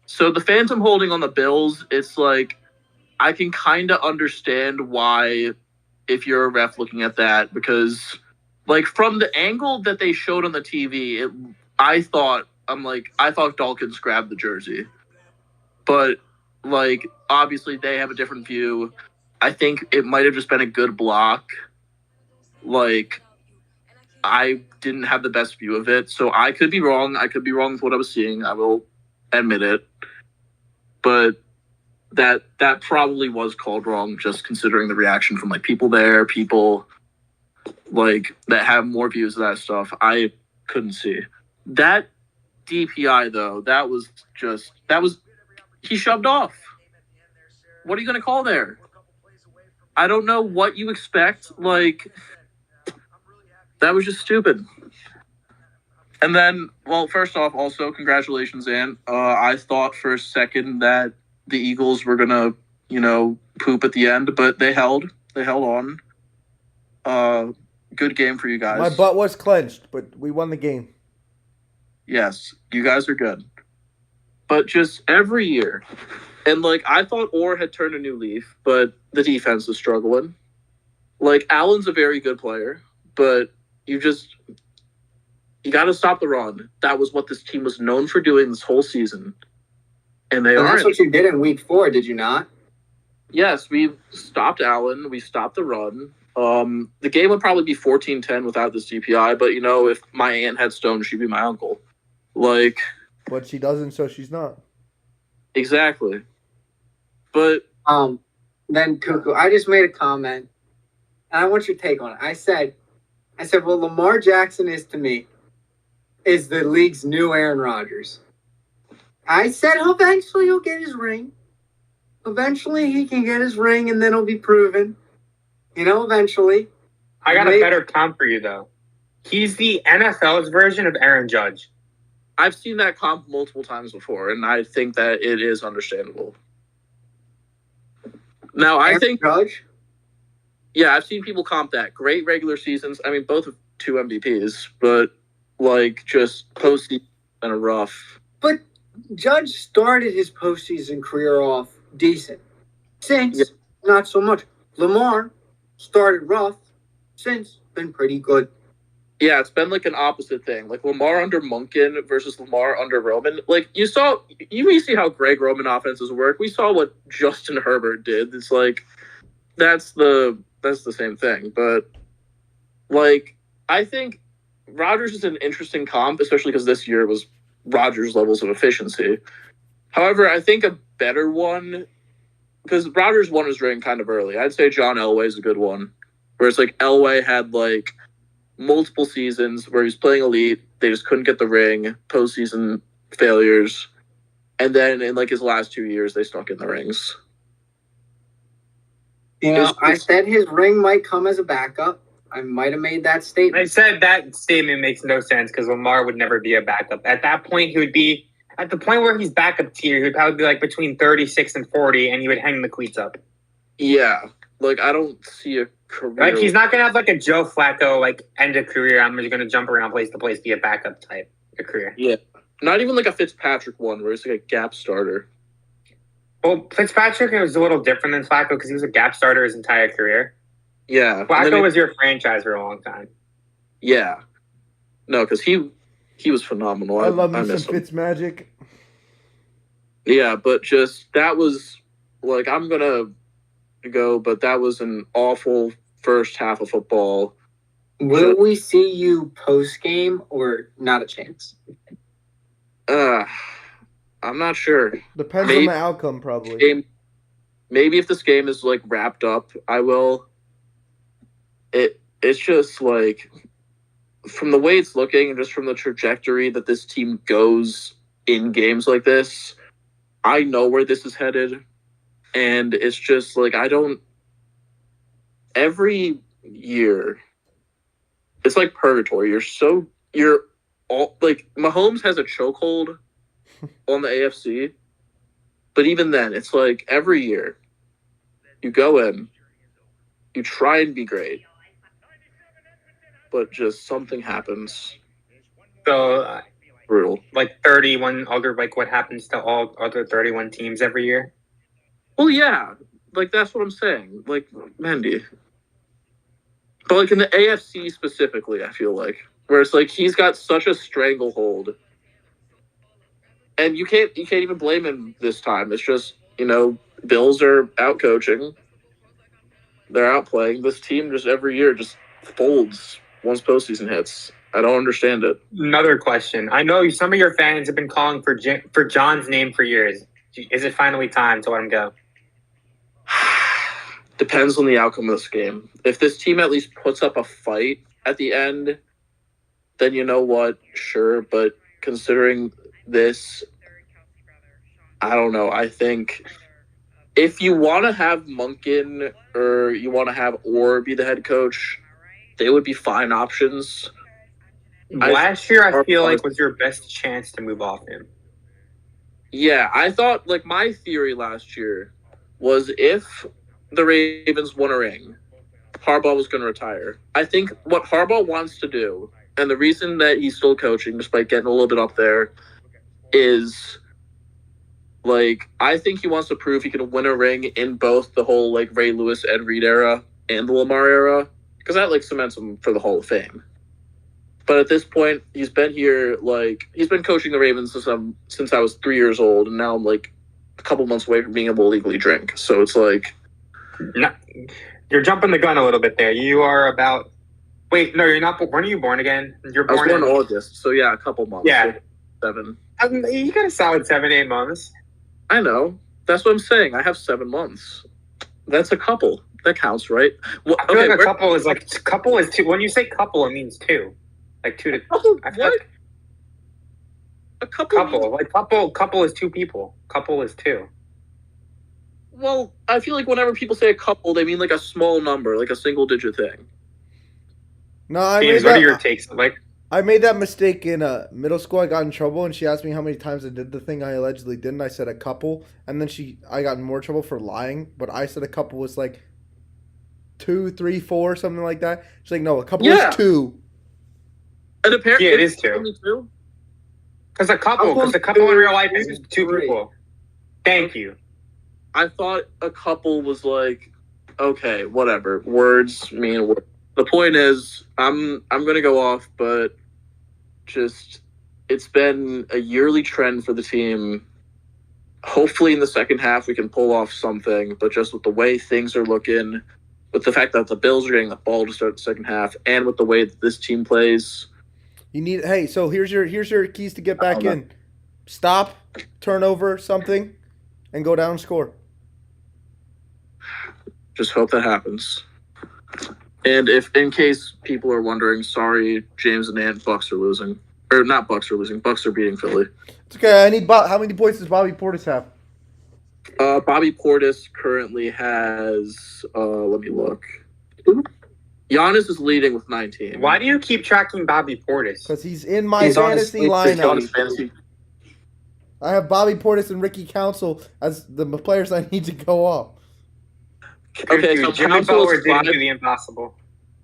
So the phantom holding on the Bills, it's like I can kind of understand why if you're a ref looking at that, because like from the angle that they showed on the TV, I thought Dawkins grabbed the jersey. But like obviously they have a different view. I think it might have just been a good block. Like I didn't have the best view of it, so I could be wrong. I could be wrong with what I was seeing. I will admit it. But that probably was called wrong, just considering the reaction from like people there, people like that have more views of that stuff. I couldn't see that DPI though. That was he shoved off. What are you gonna call there? I don't know what you expect. Like that was just stupid. And then, well, first off, also congratulations, Ant. I thought for a second that the Eagles were gonna, poop at the end, but they held on. Good game for you guys. My butt was clenched, but we won the game. Yes, you guys are good. But just every year, and like I thought Orr had turned a new leaf, but the defense is struggling. Like Allen's a very good player, but you got to stop the run. That was what this team was known for doing this whole season. And they And aren't. that's what you did in week 4, did you not? Yes, we stopped Allen. We stopped the run. The game would probably be 14-10 without this DPI, but, if my aunt had stones, she'd be my uncle. Like... But she doesn't, so she's not. Exactly. But... Then, Cuckoo, I just made a comment, and I want your take on it. I said, what Lamar Jackson is to me is the league's new Aaron Rodgers. I said eventually he'll get his ring. Eventually he can get his ring, and then it'll be proven. Eventually. I got a better comp for you, though. He's the NFL's version of Aaron Judge. I've seen that comp multiple times before, and I think that it is understandable. Now, I think... Judge? Yeah, I've seen people comp that. Great regular seasons. I mean, both of 2 MVPs, but, just postseason kind of rough. But Judge started his postseason career off decent. Since, not so much. Lamar started rough. Since, been pretty good. Yeah, it's been like an opposite thing. Like Lamar under Monken versus Lamar under Roman. Like you see how Greg Roman offenses work. We saw what Justin Herbert did. It's like that's the same thing. But like I think Rodgers is an interesting comp, especially because this year was Rodgers' levels of efficiency. However, I think a better one, because Rodgers won his ring kind of early. I'd say John Elway is a good one. Where it's like Elway had like multiple seasons where he was playing elite. They just couldn't get the ring, postseason failures. And then in like his last 2 years, they stuck in the rings. I said his ring might come as a backup. I might have made that statement. I said that statement makes no sense because Lamar would never be a backup. At that point, he would be at the point where he's backup tier. He would probably be like between 36 and 40, and he would hang the cleats up. Yeah, like I don't see a career. Like he's not gonna have like a Joe Flacco like end of career. I'm just gonna jump around place to place, be a backup type of career. Yeah, not even like a Fitzpatrick one where he's like a gap starter. Well, Fitzpatrick was a little different than Flacco because he was a gap starter his entire career. Yeah. And Flacco then was your franchise for a long time. yeah. No, because he was phenomenal. I love me some miss him. Fitzmagic. Yeah, but just that was like I'm gonna go, but that was an awful first half of football. Will we see you post game or not a chance? I'm not sure. Depends Maybe- on the outcome, probably. Maybe if this game is like wrapped up, I will. It's just like from the way it's looking and just from the trajectory that this team goes in games like this, I know where this is headed. And it's just like every year it's like purgatory. You're all like Mahomes has a chokehold on the AFC. But even then, it's like every year you go in, you try and be great, but just something happens. So, Brutal. like 31 other, like what happens to all other 31 teams every year? Well, yeah. Like, that's what I'm saying. Like, Mendy. But, like, in the AFC specifically, I feel like, where it's like he's got such a stranglehold. And you can't even blame him this time. It's just, Bills are out coaching. They're outplaying. This team just every year just folds once postseason hits. I don't understand it. Another question. I know some of your fans have been calling for John's name for years. Is it finally time to let him go? Depends on the outcome of this game. If this team at least puts up a fight at the end, then you know what? Sure. But considering this, I don't know. I think if you want to have Monken or you want to have Orr be the head coach, they would be fine options. Last year, I feel like was your best chance to move off him. Yeah, I thought, like, my theory last year was if the Ravens won a ring, Harbaugh was going to retire. I think what Harbaugh wants to do, and the reason that he's still coaching, despite getting a little bit up there, is, like, I think he wants to prove he can win a ring in both the whole, like, Ray Lewis, Ed Reed era and the Lamar era, because that, like, cements him for the Hall of Fame. But at this point, he's been here, like, he's been coaching the Ravens since I was 3 years old, and now I'm, like, a couple months away from being able to legally drink. So it's like... No, you're jumping the gun a little bit there. You are about... Wait, no, you're not... When are you born again? You're born I was born in August, so yeah, a couple months. Yeah. So 7. You got a solid 7-8 months. I know. That's what I'm saying. I have 7 months. That's a couple. That counts, right? Well, I feel like a couple is 2. When you say couple, it means 2. Like 2 to... Couple, I feel what? like A couple? couple is 2 people. Couple is 2. Well, I feel like whenever people say a couple, they mean like a small number, like a single-digit thing. No, I James, made what are that. your takes? Like, I made that mistake in middle school. I got in trouble, and she asked me how many times I did the thing I allegedly didn't. I said a couple, and then I got in more trouble for lying. But I said a couple was like 2, 3, 4, something like that. She's like, no, a couple is 2. And apparently, yeah, it is 2. only 2. Because a couple in real life is 2 people. Thank you. I thought a couple was like, okay, whatever. Words mean words. The point is, I'm gonna go off, but just it's been a yearly trend for the team. Hopefully, in the second half, we can pull off something. But just with the way things are looking, with the fact that the Bills are getting the ball to start the second half, and with the way that this team plays, So here's your keys to get back in. Stop, turnover, something, and go down and score. just hope that happens. And if, in case people are wondering, sorry, James and Ant, Bucks are losing. Or not Bucks are losing. Bucks are beating Philly. It's okay. I need how many points does Bobby Portis have? Bobby Portis currently has, let me look. Giannis is leading with 19. Why do you keep tracking Bobby Portis? Because he's in my He's on his fantasy lineup. I have Bobby Portis and Ricky Council as the players I need to go off. Okay, so Jimmy Council's Butler didn't do the impossible.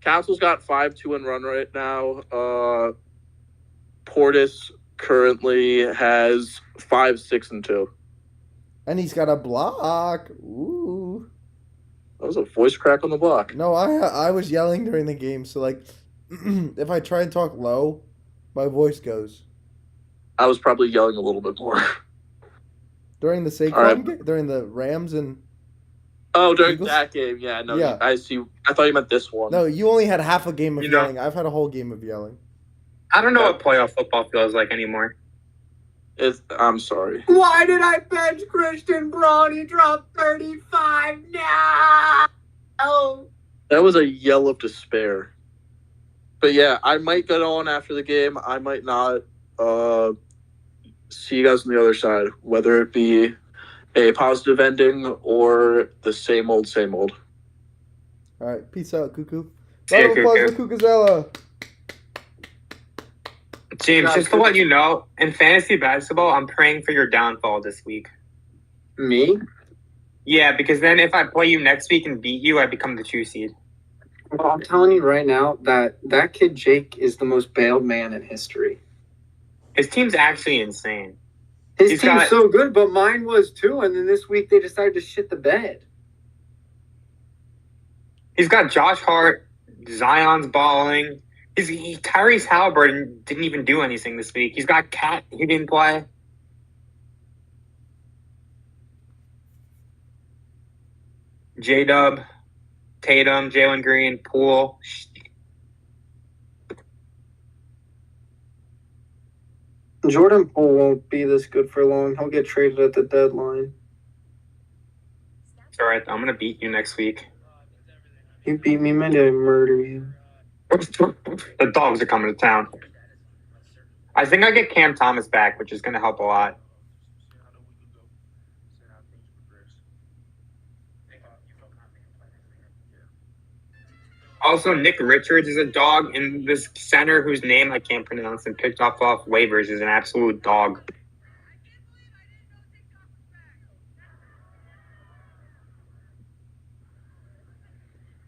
Council's got 5-2 run right now. Portis currently has 5-6-2. And he's got a block. Ooh. That was a voice crack on the block. No, I was yelling during the game, so like, if I try and talk low, my voice goes. I was probably yelling a little bit more. During the All right. Saquon game, during the Rams and Oh, during Eagles? that game, yeah. No, Yeah. I see. I thought you meant this one. No, you only had half a game of You know- yelling. I've had a whole game of yelling. I don't know what playoff football feels like anymore. I'm sorry. Why did I bench Christian Braun? He dropped 35 now. That was a yell of despair. But yeah, I might get on after the game. I might not. See you guys on the other side, whether it be a positive ending or the same old, same old. All right, peace out, Cuckoo. See ya, Round of applause Cuckoo. for Cuckuzella. James, just to let you know, in fantasy basketball, I'm praying for your downfall this week. Me? Yeah, because then if I play you next week and beat you, I become the 2 seed. Well, I'm telling you right now that kid Jake is the most bailed man in history. His team's actually insane. His He's team's got- so good, but mine was too. And then this week they decided to shit the bed. He's got Josh Hart, Zion's balling. Tyrese Halliburton didn't even do anything this week. He's got Cat, he didn't play. J-Dub, Tatum, Jalen Green, Poole. Jordan Poole won't be this good for long. He'll get traded at the deadline. It's all right. I'm going to beat you next week. You beat me, man. I murder you. The dogs are coming to town. I think I get Cam Thomas back, which is going to help a lot. Also, Nick Richards is a dog, and this center whose name I can't pronounce and picked off waivers is an absolute dog.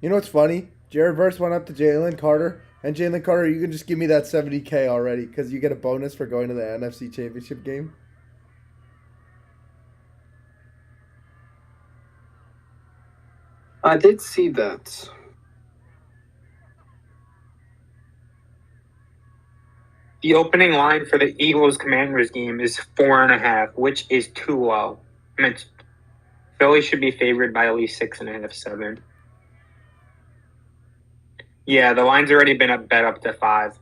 You know what's funny? Jared Verse went up to Jalen Carter, and Jalen Carter, you can just give me that 70K already because you get a bonus for going to the NFC Championship game. I did see that. The opening line for the Eagles-Commanders game is 4.5, which is too low. I mean, Philly should be favored by at least 6.5, 7. Yeah, the line's already been bet up to 5.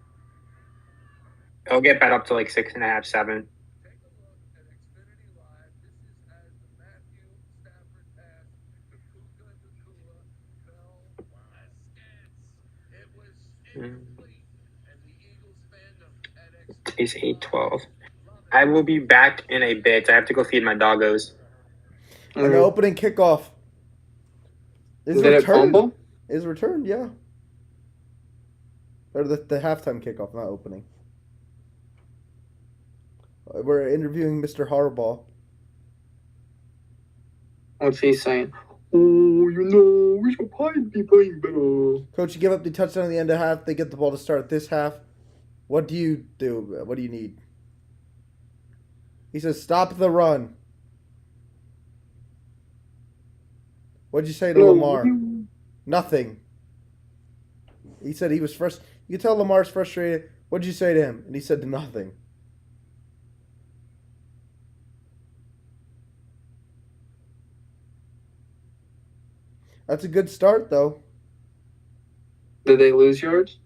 It'll get bet up to like 6.5, 7. It's 8:12. I will be back in a bit. I have to go feed my doggos. And the opening kickoff is Did it returned. fumble? Is returned, yeah. Or the halftime kickoff, not opening. We're interviewing Mr. Harbaugh. What's he saying? Oh, we should probably be playing better. Coach, you give up the touchdown at the end of half. They get the ball to start this half. What do you do? What do you need? He says, stop the run. What'd you say to Lamar? Nothing. He said he was first. You can tell Lamar's frustrated. What'd you say to him? And he said nothing. That's a good start, though. Did they lose yards?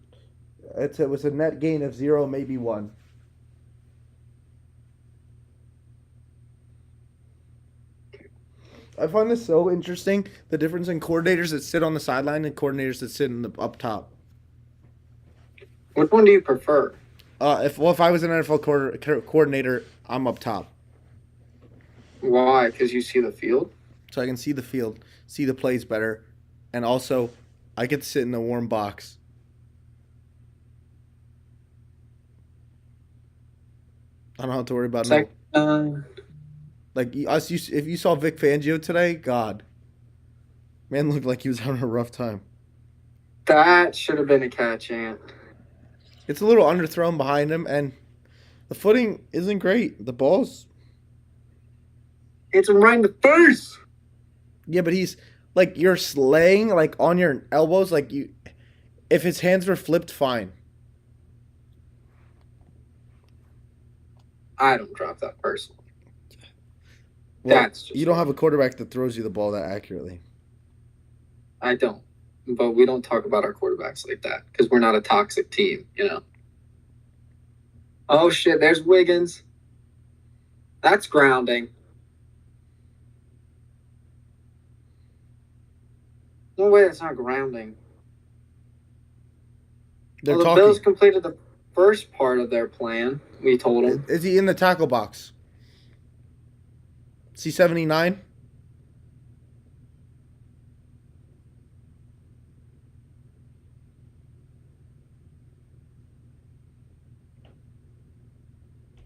It was a net gain of 0, maybe 1. I find this so interesting, the difference in coordinators that sit on the sideline and coordinators that sit in the up top. Which one do you prefer? If I was an NFL coordinator, I'm up top. Why? Because you see the field? So I can see the field, see the plays better, and also I get to sit in a warm box. I don't have to worry about no. Like us, if you saw Vic Fangio today, God, man looked like he was having a rough time. That should have been a catch, Ant. It's a little underthrown behind him, and the footing isn't great. The ball's It's him right in the face. yeah, but he's like you're laying like on your elbows, like you. If his hands were flipped, fine. I don't drop that personally. Well, That's just you don't have a quarterback that throws you the ball that accurately. I don't. But we don't talk about our quarterbacks like that because we're not a toxic team, you know. Oh shit, there's Wiggins. That's grounding. No way, that's not grounding. They're Well, the talking. Bills completed the first part of their plan. We told them. Is he in the tackle box? C79?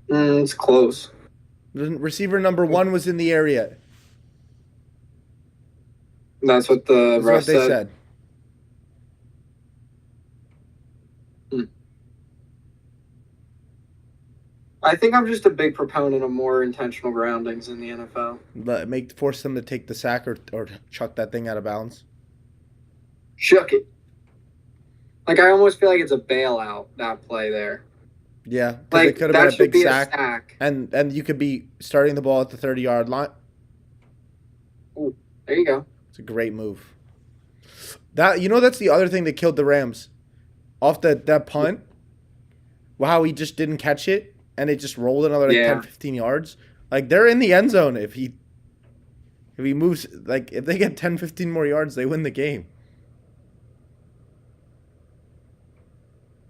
It's close. Receiver number 1 was in the area. That's what the That's ref what they said. said. I think I'm just a big proponent of more intentional groundings in the NFL. But force them to take the sack or chuck that thing out of bounds. Shook it. Like, I almost feel like it's a bailout, that play there. Yeah, because Like, it could have that been a should big be sack, a sack. and you could be starting the ball at the 30-yard line. There you go. It's a great move. That's the other thing that killed the Rams. Off that punt, how he just didn't catch it, and it just rolled another 10, 15 yards. Like, they're in the end zone if he moves. Like, if they get 10, 15 more yards, they win the game.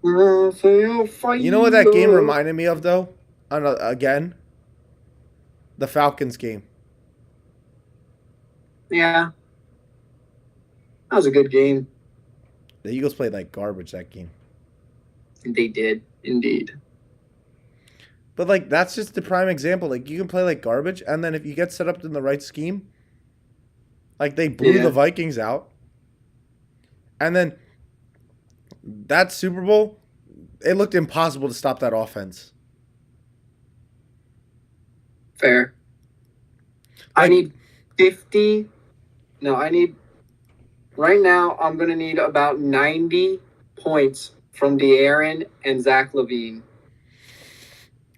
You know what that game reminded me of, though? Again? The Falcons game. Yeah. That was a good game. The Eagles played like garbage that game. They did, indeed. But, like, that's just the prime example. Like, you can play like garbage, and then if you get set up in the right scheme, like, they blew the Vikings out. And then that Super Bowl, it looked impossible to stop that offense. Fair. I need 50. No, right now, I'm going to need about 90 points from De'Aaron and Zach LaVine.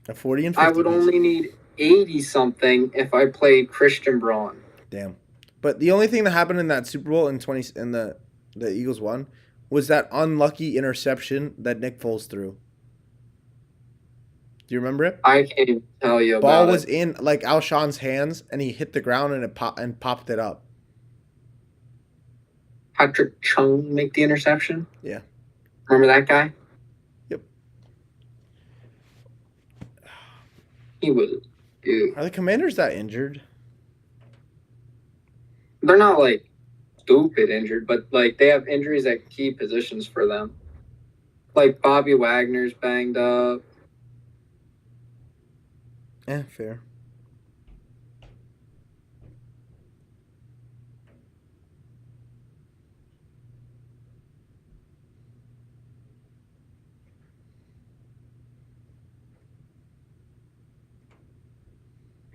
A 40 and 50. I would only need 80-something if I played Christian Braun. Damn. But the only thing that happened in that Super Bowl in the Eagles won was that unlucky interception that Nick Foles threw. Do you remember it? I can't even tell you about Ball it. was in like Alshon's hands, and he hit the ground and popped it up. Patrick Chung make the interception? Yeah. Remember that guy? Yep. He was good. Are the Commanders that injured? They're not like stupid injured, but like they have injuries at key positions for them. Like Bobby Wagner's banged up. Fair.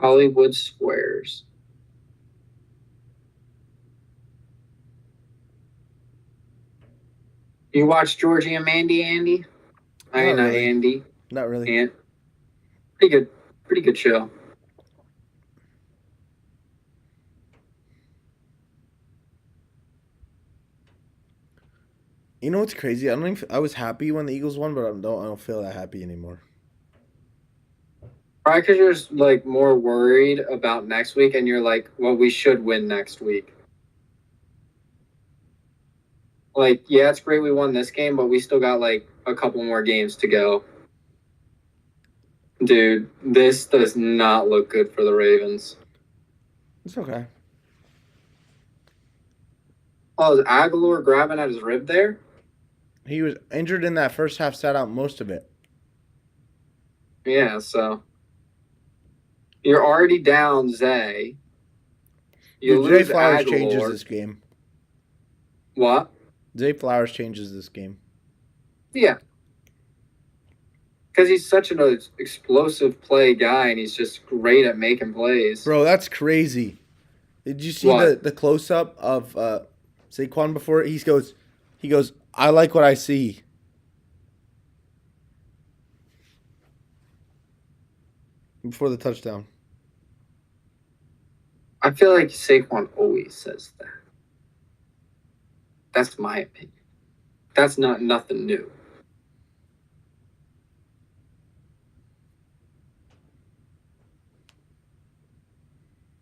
Hollywood Squares. You watch Georgie and Mandy, Andy? I mean, Not really. Andy. Not really. And pretty good show. You know what's crazy? I was happy when the Eagles won, but I don't feel that happy anymore. Probably because you're just, like more worried about next week, and you're like, well, we should win next week. Like, yeah, it's great we won this game, but we still got like a couple more games to go. Dude, this does not look good for the Ravens. It's okay. Oh, is Aguilar grabbing at his rib there? He was injured in that first half, sat out most of it. Yeah, so you're already down Zay. You Dude, Zay lose Flowers Aguilar. changes this game. What? Zay Flowers changes this game. Yeah. Because he's such an explosive play guy, and he's just great at making plays. Bro, that's crazy. Did you see What? the close up of Saquon before he goes? I like what I see. Before the touchdown. I feel like Saquon always says that. That's my opinion. That's not nothing new.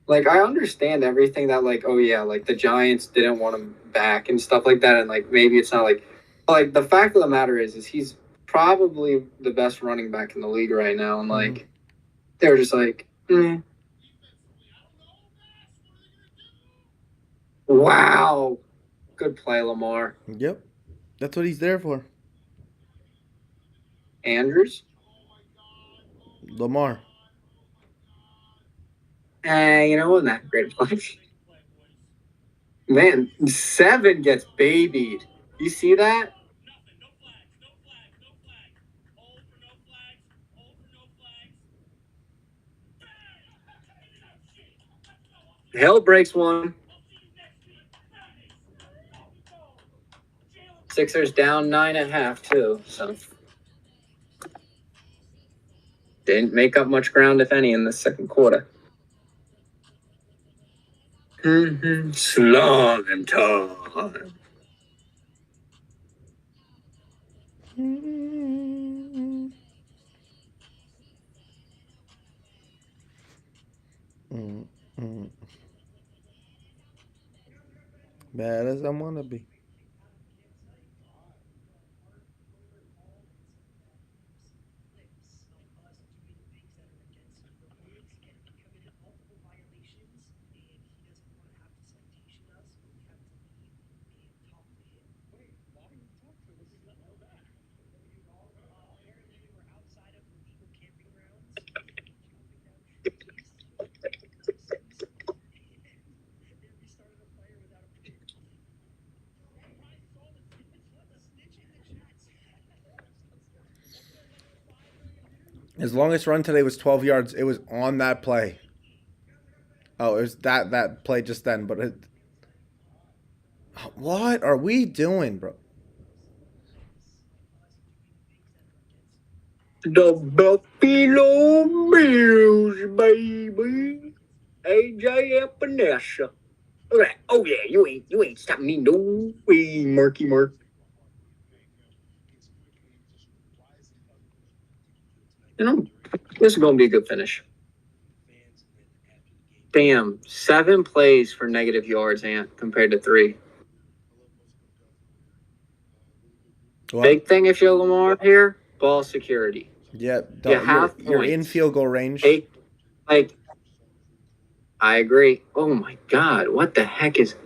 Like, I understand everything that, like, oh yeah, like the Giants didn't want him back and stuff like that, and like maybe it's not like the fact of the matter is he's probably the best running back in the league right now, and like they're just like, wow, good play, Lamar. Yep, that's what he's there for. Andrews, Lamar. you know, wasn't that great play? Man, 7 gets babied. You see that? Hill breaks one. Sixers down 9.5 too. So didn't make up much ground, if any, in the second quarter. Slime time. Bad as I want to be. His longest run today was 12 yards. It was on that play. Oh, it was that play just then. But what are we doing, bro? The Buffalo Bills, baby. AJ Epinesa. Look at that. Oh yeah, you ain't stopping me, no way, Marky Mark. You know, this is gonna be a good finish. Damn, 7 plays for negative yards, Ant, compared to 3. What? Big thing if you're Lamar here, ball security. Yeah, You have you're in points. field goal range. Like, I agree. Oh my God, what the heck is?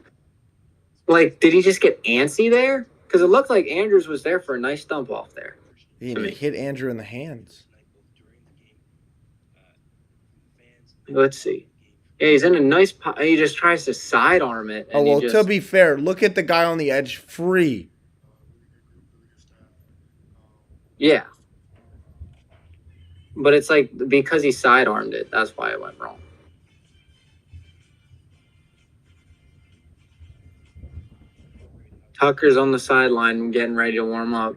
Like, did he just get antsy there? Because it looked like Andrews was there for a nice dump off there. He hit Andrew in the hands. Let's see. Yeah, he's in a nice. He just tries to sidearm it. And Oh well, to be fair, look at the guy on the edge, free. Yeah. But it's like because he sidearmed it, that's why it went wrong. Tucker's on the sideline getting ready to warm up.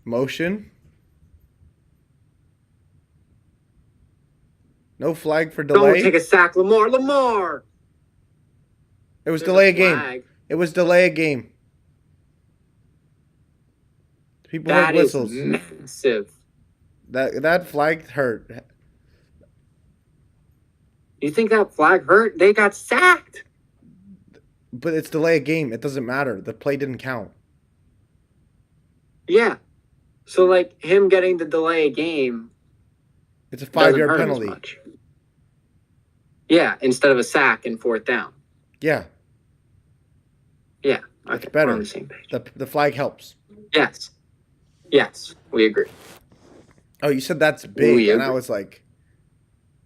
Motion. No flag for delay. Don't take a sack, Lamar. Lamar. It was There's delay a a game. flag. It was delay a game. People heard That is whistles. massive. That flag hurt. You think that flag hurt? They got sacked. But it's delay a game. It doesn't matter. The play didn't count. Yeah. So like him getting the delay a game. It's a doesn't 5-yard hurt as penalty. much. Yeah, instead of a sack and 4th down. Yeah, Yeah. it's Okay, better. we're on the same page. The flag helps. Yes. Yes, we agree. Oh, you said that's big, We and I agree. was like,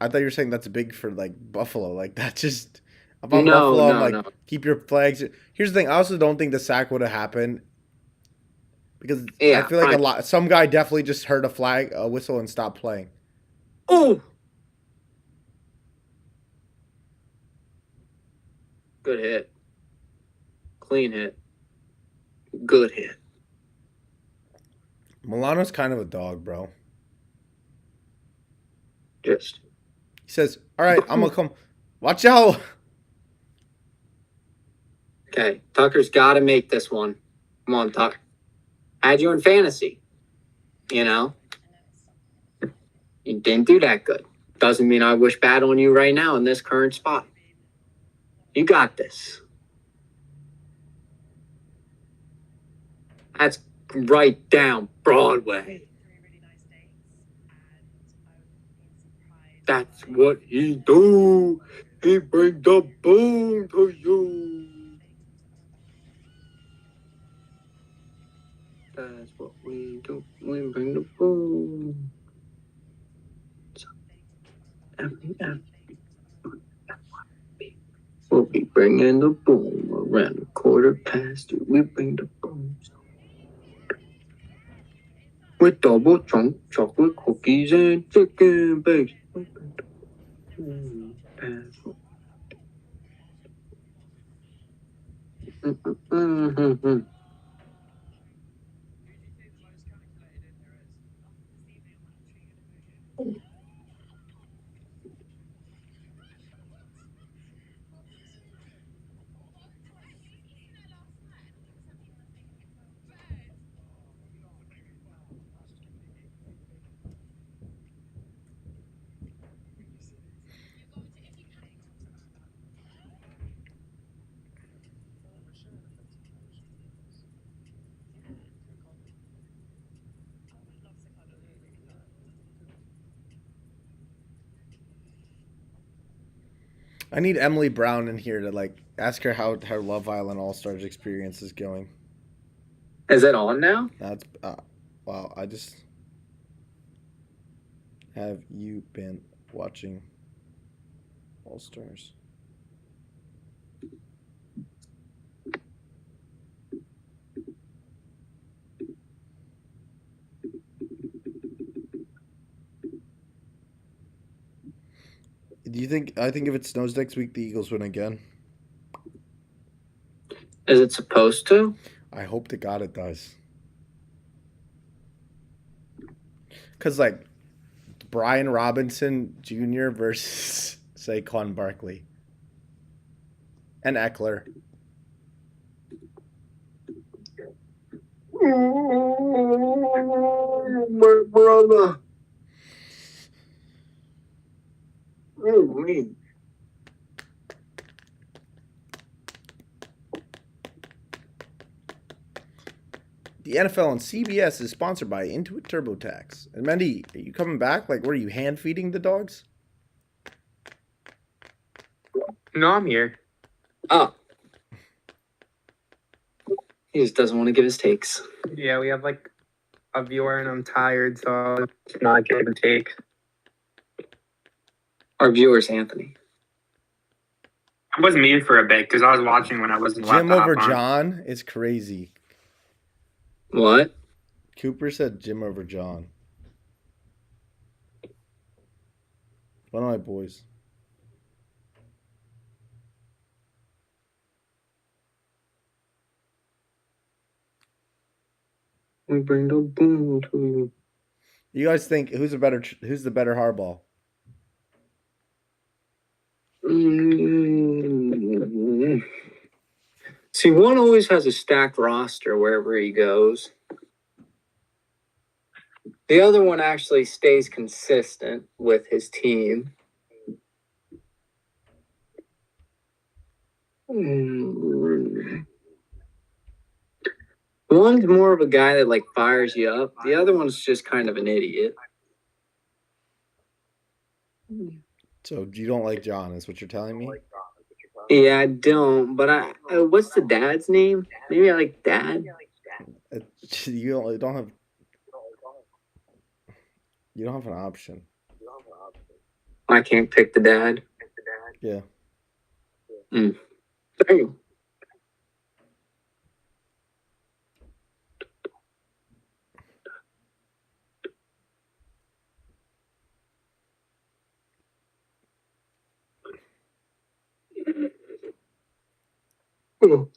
I thought you were saying that's big for like Buffalo. Like that just. If I'm No, Buffalo, I'm no, like, no. keep your flags. Here's the thing. I also don't think the sack would have happened because Yeah, I feel like fine. some guy definitely just heard a whistle, and stopped playing. Oh! Good hit. Clean hit. Good hit. Milano's kind of a dog, bro. Just. He says, "All right, I'm gonna come. Watch out." Okay. Tucker's got to make this one. Come on, Tucker. Had you in fantasy. You know? You didn't do that good. Doesn't mean I wish bad on you right now in this current spot. You got this. That's right down Broadway. That's what he do. He bring the boom to you. That's what we do. We bring the boom. We'll be bringing the boom around a quarter past two. We bring the boom. With double chunk chocolate cookies and chicken bake. We bring the boom past. Mm-hmm. I need Emily Brown in here to like ask her how her Love Island All Stars experience is going. Is it on now? That's wow. I just have you been watching All Stars? Do you think? I think if it snows next week, the Eagles win again. Is it supposed to? I hope to God it does. Cause like Brian Robinson Jr. versus Saquon Barkley and Eckler. Oh, my brother. Oh, me. The NFL on CBS is sponsored by Intuit TurboTax. And Mendy, are you coming back? Like, were you hand feeding the dogs? No, I'm here. Oh. He just doesn't want to give his takes. Yeah, we have like a viewer and I'm tired, so it's not give a take. Our viewers, Anthony. I was muted for a bit because I was watching when I wasn't allowed Jim to hop over on. John is crazy. What? Cooper said Jim over John. One of my boys. We bring the boom to you. You guys think who's the better hardball? See, one always has a stacked roster wherever he goes. The other one actually stays consistent with his team. One's more of a guy that like fires you up. The other one's just kind of an idiot. So you don't like John, is what you're telling me? Yeah, I don't. But what's the dad's name? Maybe I like Dad. You don't have an option. I can't pick the dad. Yeah. There you go. Dun,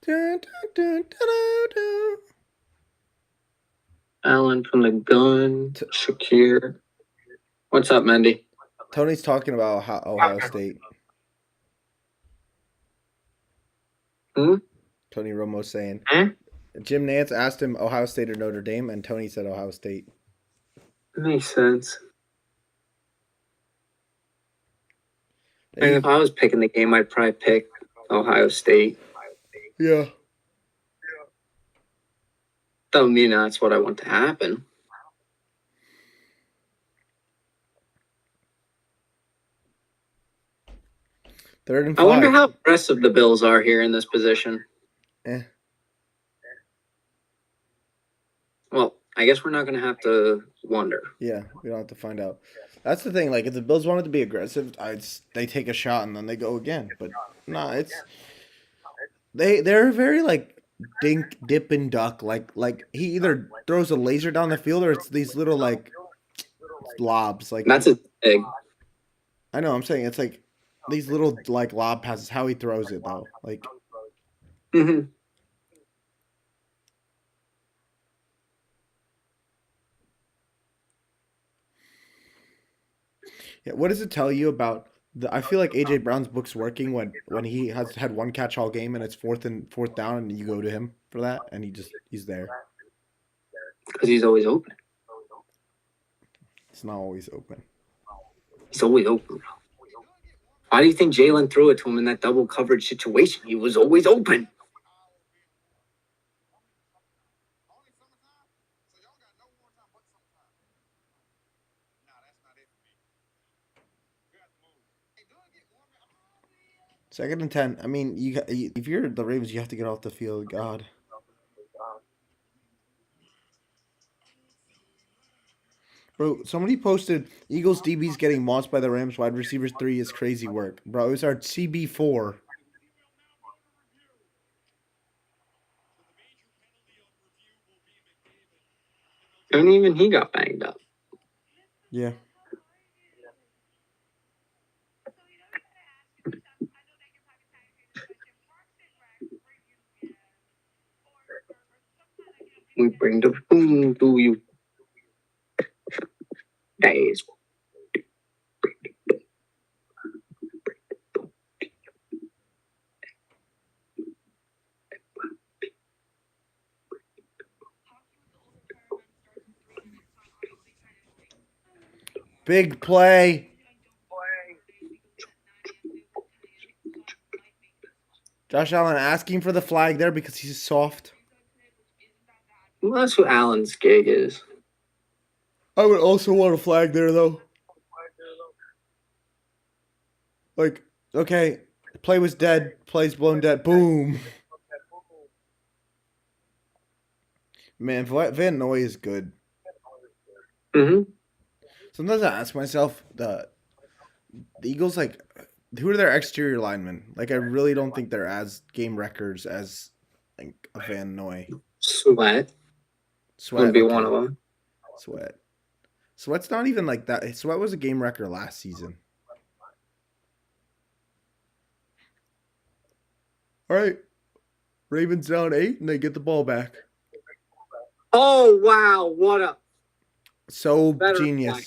dun, dun, dun, dun. Allen from the gun. Shakir. What's up, Mendy? Tony's talking about Ohio State. Hmm? Tony Romo's saying. Hmm? Jim Nance asked him Ohio State or Notre Dame, and Tony said Ohio State. Makes sense. I mean, if I was picking the game, I'd probably pick Ohio State. Yeah. Don't mean that's what I want to happen. Third and I 5. wonder how aggressive the Bills are here in this position. Eh. Well, I guess we're not going to have to wonder. Yeah, we don't have to find out. That's the thing. Like, if the Bills wanted to be aggressive, they take a shot and then they go again. But nah, it's they're very like dink, dip, and duck. Like he either throws a laser down the field or it's these little like lobs. Like That's a big. I know. I'm saying it's like these little like lob passes. How he throws it though. Like Mm-hmm. yeah, what does it tell you about the? I feel like AJ Brown's book's working when he has had one catch all game and it's fourth down and you go to him for that and he's there. Because he's always open. It's not always open. He's always open. Why do you think Jalen threw it to him in that double coverage situation? He was always open. Second and 10. I mean, if you're the Ravens, you have to get off the field. God. Bro, somebody posted Eagles DBs getting mossed by the Rams. Wide receivers 3 is crazy work. Bro, it was our CB4. And even he got banged up. Yeah. We bring the boom to you. Days. Big play. Josh Allen asking for the flag there because he's soft. Well, that's what Allen's gig is. I would also want a flag there, though. Like, okay, play was dead. Play's blown dead. Boom. Man, Van Noy is good. Mm-hmm. Sometimes I ask myself, the Eagles, like, who are their exterior linemen? Like, I really don't think they're as game wreckers as like a Van Noy. Sweat would be one of them. Sweat's not even like that. Sweat was a game wrecker last season. All right. Ravens down 8 and they get the ball back. Oh, wow. What a So better genius. play.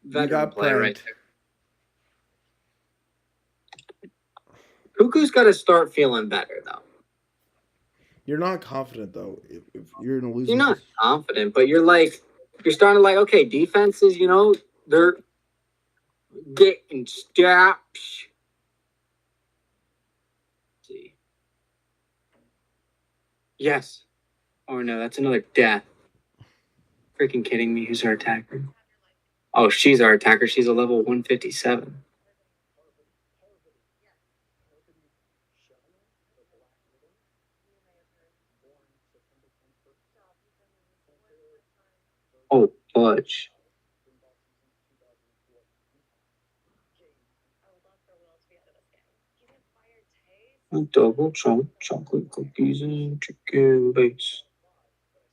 Veteran got play right pranked. there. Cuckoo's got to start feeling better, though. You're not confident, though. If you're in a losing You're not confident, but you're starting to like, okay, defenses, they're getting steps. See. Yes. Oh, no, that's another death. Freaking kidding me. Who's our attacker? Oh, she's our attacker. She's a level 157. Oh, fudge. Double chunk chocolate cookies and chicken base.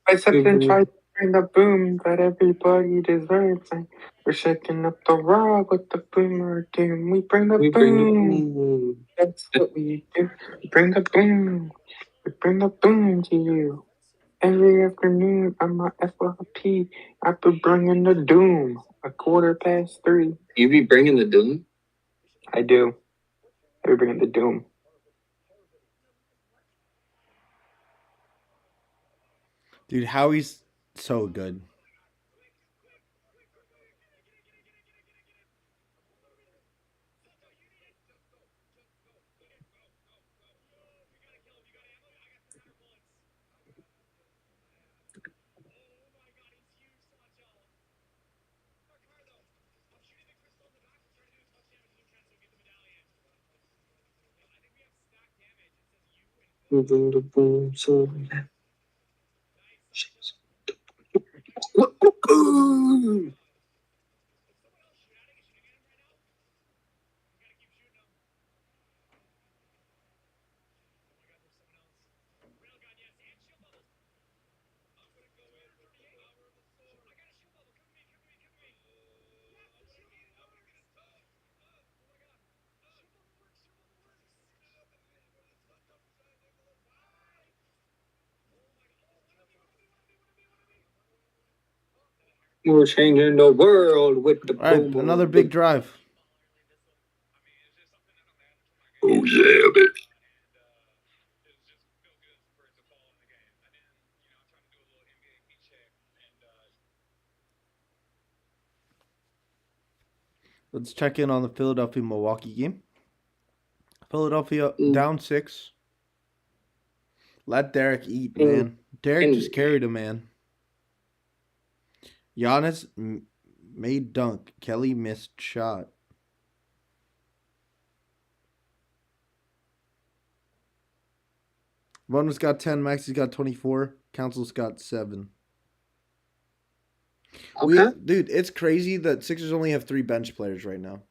Reception tried to bring the boom that everybody deserves. And we're shaking up the raw with the boomer doom. We bring the boom. That's what we do. We bring the boom. We bring the boom to you. Every afternoon on my FYP, I be bringing the doom. 3:15. You be bringing the doom? I do. I be bringing the doom. Dude, Howie's so good. We bring the boom so we're changing the world with the All right, boom. another big drive. Oh yeah, bitch. Let's check in on the Philadelphia-Milwaukee game. Philadelphia down 6. Let Derek eat, man. Derek just carried him, man. Giannis made dunk. Kelly missed shot. Bonus got 10. Maxi's got 24. Council's got 7. Okay. Dude, it's crazy that Sixers only have 3 bench players right now.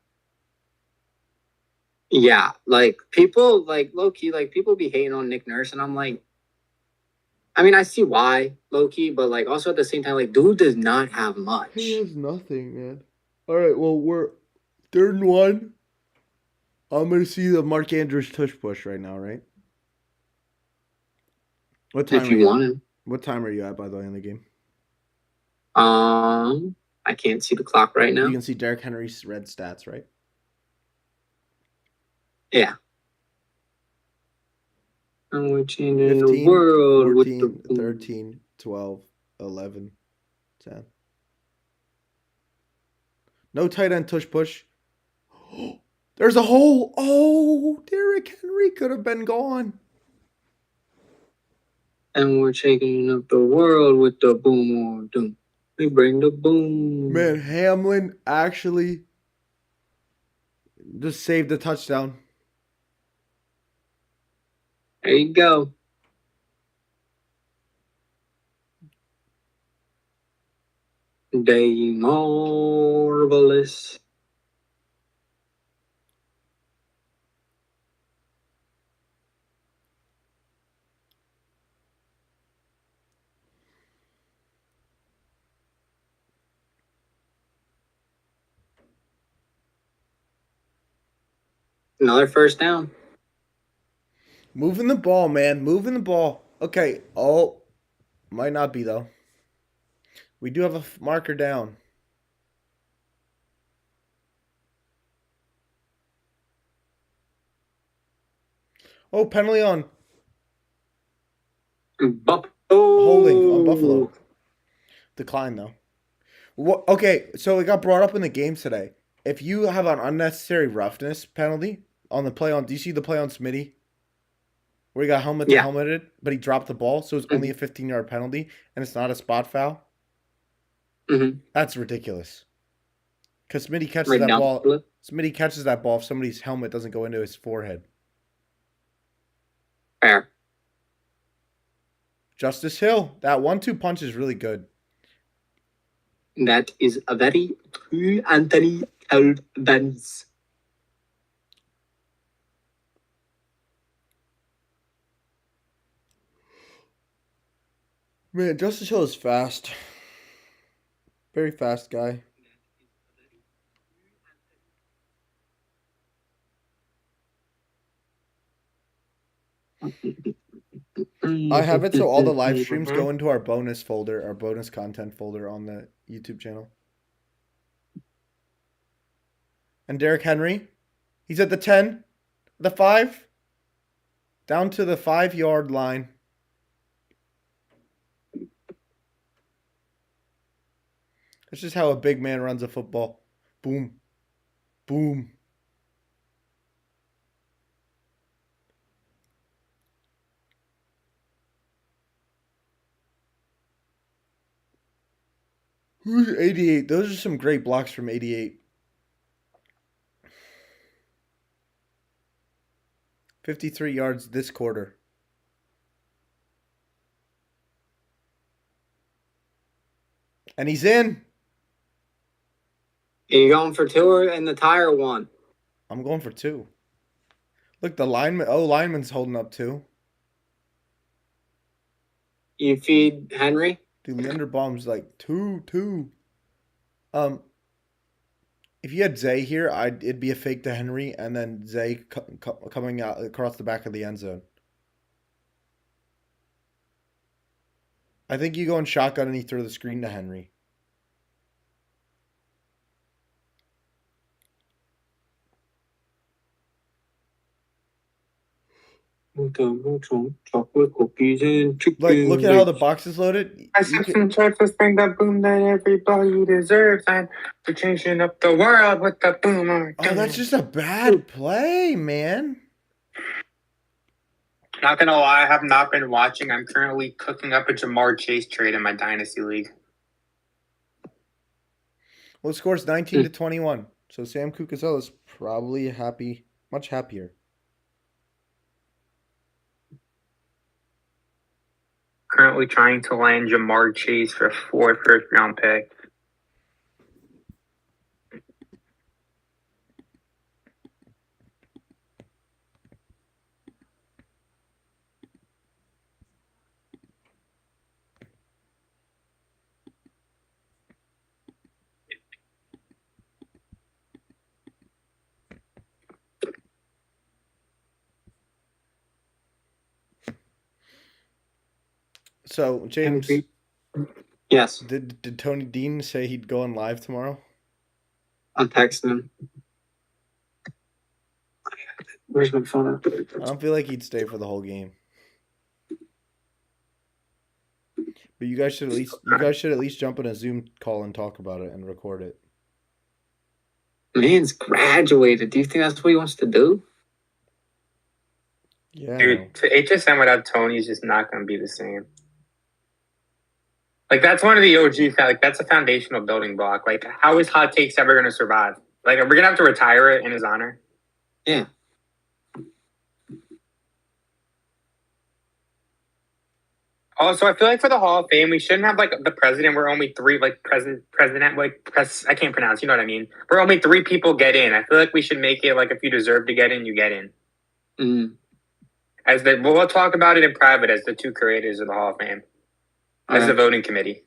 Yeah, like people, like low key, like people be hating on Nick Nurse, and I'm like, I mean, I see why low key, but like also at the same time, like dude does not have much. He has nothing, man. All right, well we're 3rd and 1. I'm gonna see the Mark Andrews tush push right now, right? What time? If you want him. What time are you at, by the way, in the game? I can't see the clock right now. You can see Derrick Henry's red stats, right? Yeah. And we're changing 15, the world 14, with the 13, 12, 11, 10. No tight end tush push. There's a hole. Oh, Derrick Henry could have been gone. And we're shaking up the world with the boom or doom. We bring the boom. Man, Hamlin actually just saved the touchdown. There you go. They marvelous. Another first down. Moving the ball, man. Moving the ball. Okay. Oh, might not be, though. We do have a marker down. Oh, penalty on. Holding on Buffalo. Decline, though. Okay, so it got brought up in the game today. If you have an unnecessary roughness penalty on the play on, do you see the play on Smitty? Where he got helmeted, but he dropped the ball, so it's only a 15-yard penalty, and it's not a spot foul? Mm-hmm. That's ridiculous. Because Smitty catches that ball. Smitty catches that ball if somebody's helmet doesn't go into his forehead. Fair. Justice Hill. That 1-2 punch is really good. That is a very true Anthony Albanese. Man, Justice Hill is fast. Very fast guy. I have it so all the live streams go into our bonus folder, our bonus content folder on the YouTube channel. And Derrick Henry, he's at the 10, the 5, down to the 5-yard line. That's just how a big man runs a football. Boom. Boom. Who's 88? Those are some great blocks from 88. 53 yards this quarter. And he's in. Are you going for 2 or in the tie or 1? I'm going for 2. Look, the lineman. Oh, lineman's holding up 2. You feed Henry? Dude, Linderbaum's like 2. If you had Zay here, it'd be a fake to Henry, and then Zay coming out across the back of the end zone. I think you go in shotgun and you throw the screen to Henry. Chocolate cookies and chicken. Like, look at how the box is loaded. I said some choices bring the boom that everybody deserves, and we're changing up the world with the boom. Oh, that's just a bad play, man. Not gonna lie, I have not been watching. I'm currently cooking up a Jamar Chase trade in my Dynasty League. Well, the score's 19-21. So Sam Cucuzella is probably happy, much happier. Currently trying to land Jamar Chase for a 4 first-round pick. So, James, Yes, did Tony Dean say he'd go on live tomorrow? I'm texting him. Where's my phone at? I don't feel like he'd stay for the whole game. But you guys should at least jump on a Zoom call and talk about it and record it. Man's graduated. Do you think that's what he wants to do? Yeah. Dude, to HSN without Tony is just not going to be the same. Like, that's one of the OG, like, that's a foundational building block. Like, how is Hot Takes ever going to survive? Like, are we going to have to retire it in his honor? Yeah. Also, I feel like for the Hall of Fame, we shouldn't have, like, the president. We're only 3, like, I can't pronounce, you know what I mean? We're only 3 people get in. I feel like we should make it, like, if you deserve to get in, you get in. Mm. We'll talk about it in private as the 2 creators of the Hall of Fame. As the voting committee.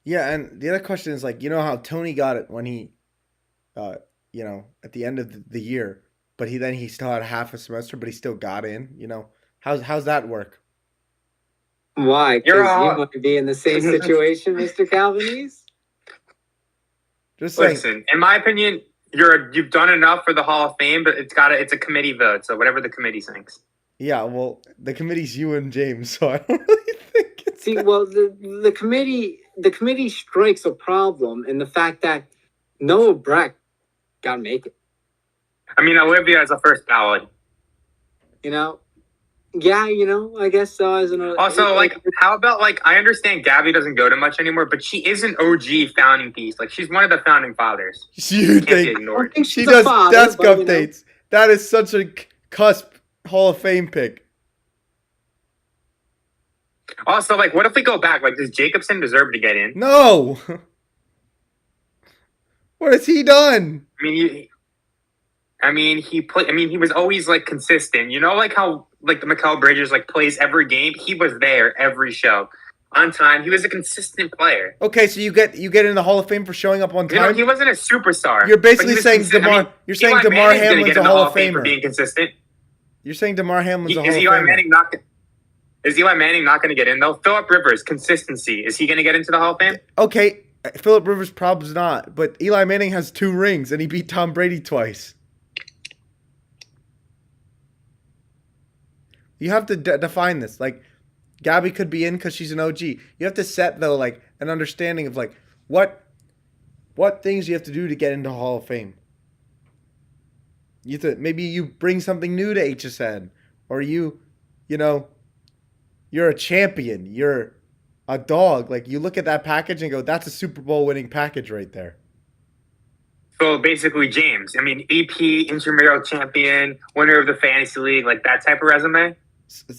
Yeah, and the other question is, like, you know how Tony got it when he, at the end of the year, but he still had half a semester, but he still got in. You know, how's that work? Why? Because you want to be in the same situation, Mr. Calvinese? Just saying. Listen, in my opinion, you've done enough for the Hall of Fame, but it's a committee vote, so whatever the committee thinks. Yeah, well, the committee's you and James, so I don't really think it's. See, well, the committee strikes a problem in the fact that Noah Breck gotta make it. I mean, Olivia is a first ballot. You know, yeah, I guess so. Also, like, how about, like, I understand Gabby doesn't go to much anymore, but she is an OG founding piece. Like, she's one of the founding fathers. You Can't be think ignored. she does desk updates? That is such a cusp Hall of Fame pick. Also, like, what if we go back? Like, does Jacobson deserve to get in? No. What has he done? He was always, like, consistent. You know, like how, like, the Mikal Bridges, like, plays every game? He was there every show. on time. He was a consistent player. Okay, so you get in the Hall of Fame for showing up on You know, time. he wasn't a superstar. You're but basically he was saying consistent. DeMar. You're saying Eli DeMar Manning's gonna Hamlin's get a in the Hall of Fame for Famer. being consistent. You're saying DeMar Hamlin's a Hall Is of Eli Famer. Manning not? Is Eli Manning not going to get in though? Phillip Rivers, consistency. Is he going to get into the Hall of Fame? Okay, Phillip Rivers probably not, but Eli Manning has 2 rings and he beat Tom Brady twice. You have to define this. Like, Gabby could be in because she's an OG. You have to set though, like, an understanding of like what things you have to do to get into Hall of Fame. You have to, maybe you bring something new to HSN, or you know, you're a champion. You're a dog. Like, you look at that package and go, that's a Super Bowl winning package right there. So basically, James. I mean, EP, intramural champion, winner of the fantasy league, like that type of resume.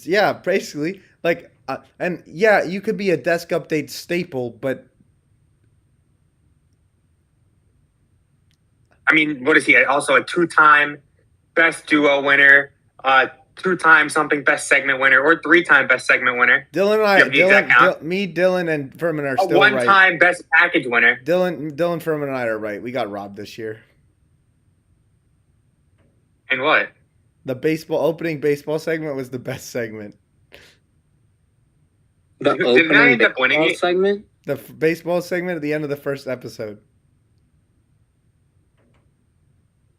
Yeah, basically. Like, and yeah, you could be a desk update staple, but I mean, what is he? Also a 2-time best duo winner, 2-time something best segment winner, or 3-time best segment winner. Dylan and You have the exact count? Dylan, and Furman are A still right. 1-time best package winner. Dylan, Furman, and I are right. We got robbed this year. And what? The opening baseball segment was the best segment. The Didn't I end up winning baseball it? segment. The baseball segment at the end of the first episode.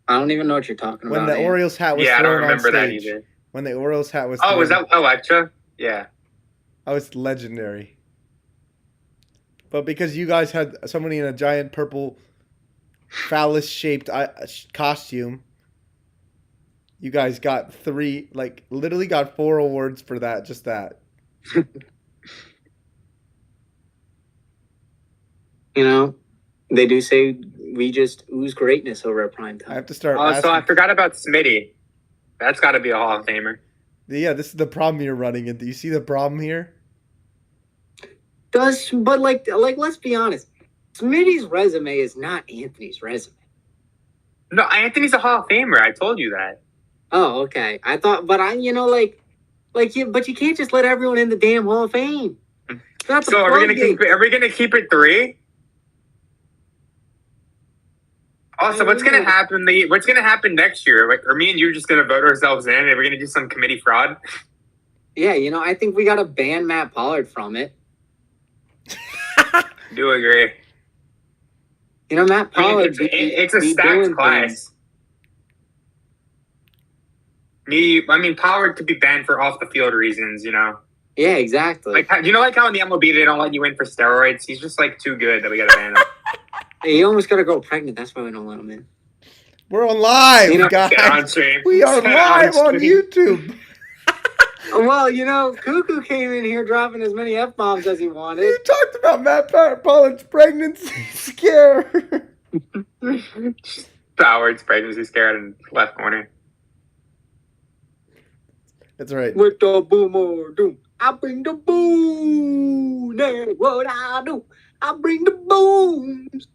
I don't even know what you're talking When about. the Orioles hat was Yeah, I don't thrown on remember that stage. either. When the Orioles hat was Oh, thrown. was that Electra? Yeah. That was legendary. But because you guys had somebody in a giant purple phallus-shaped costume, you guys got 3, like, literally got 4 awards for that, just that. You know, they do say we just ooze greatness over at prime I time. have to start Oh, asking. so I forgot about Smitty. That's got to be a Hall of Famer. Yeah, this is the problem you're running into. You see the problem here? But let's be honest. Smitty's resume is not Anthony's resume. No, Anthony's a Hall of Famer. I told you that. Oh, okay. I thought, but but you can't just let everyone in the damn Hall of Fame. It's not the So are we gonna floodgate. keep it? Are we gonna keep it 3? Also, what's gonna happen? What's gonna happen next year? Like, are me and you just gonna vote ourselves in, and we're gonna do some committee fraud? Yeah, I think we got to ban Matt Pollard from it. Do agree. Matt I mean, Pollard. it's a be stacked doing class. Pollard could be banned for off the field reasons. Yeah, exactly. Like, how in the MLB they don't let you in for steroids? He's just like too good that we gotta ban him. Hey, you almost got to go pregnant. That's why we don't let him in. We're on live, guys. Get on stream. We are Get live on stream. YouTube. Well, Cuckoo came in here dropping as many F-bombs as he wanted. You talked about Matt Pollard's pregnancy scare. Howard's pregnancy scared in left corner. That's right. With the boomer doom, I bring the boom. That's what I do. I bring the booms.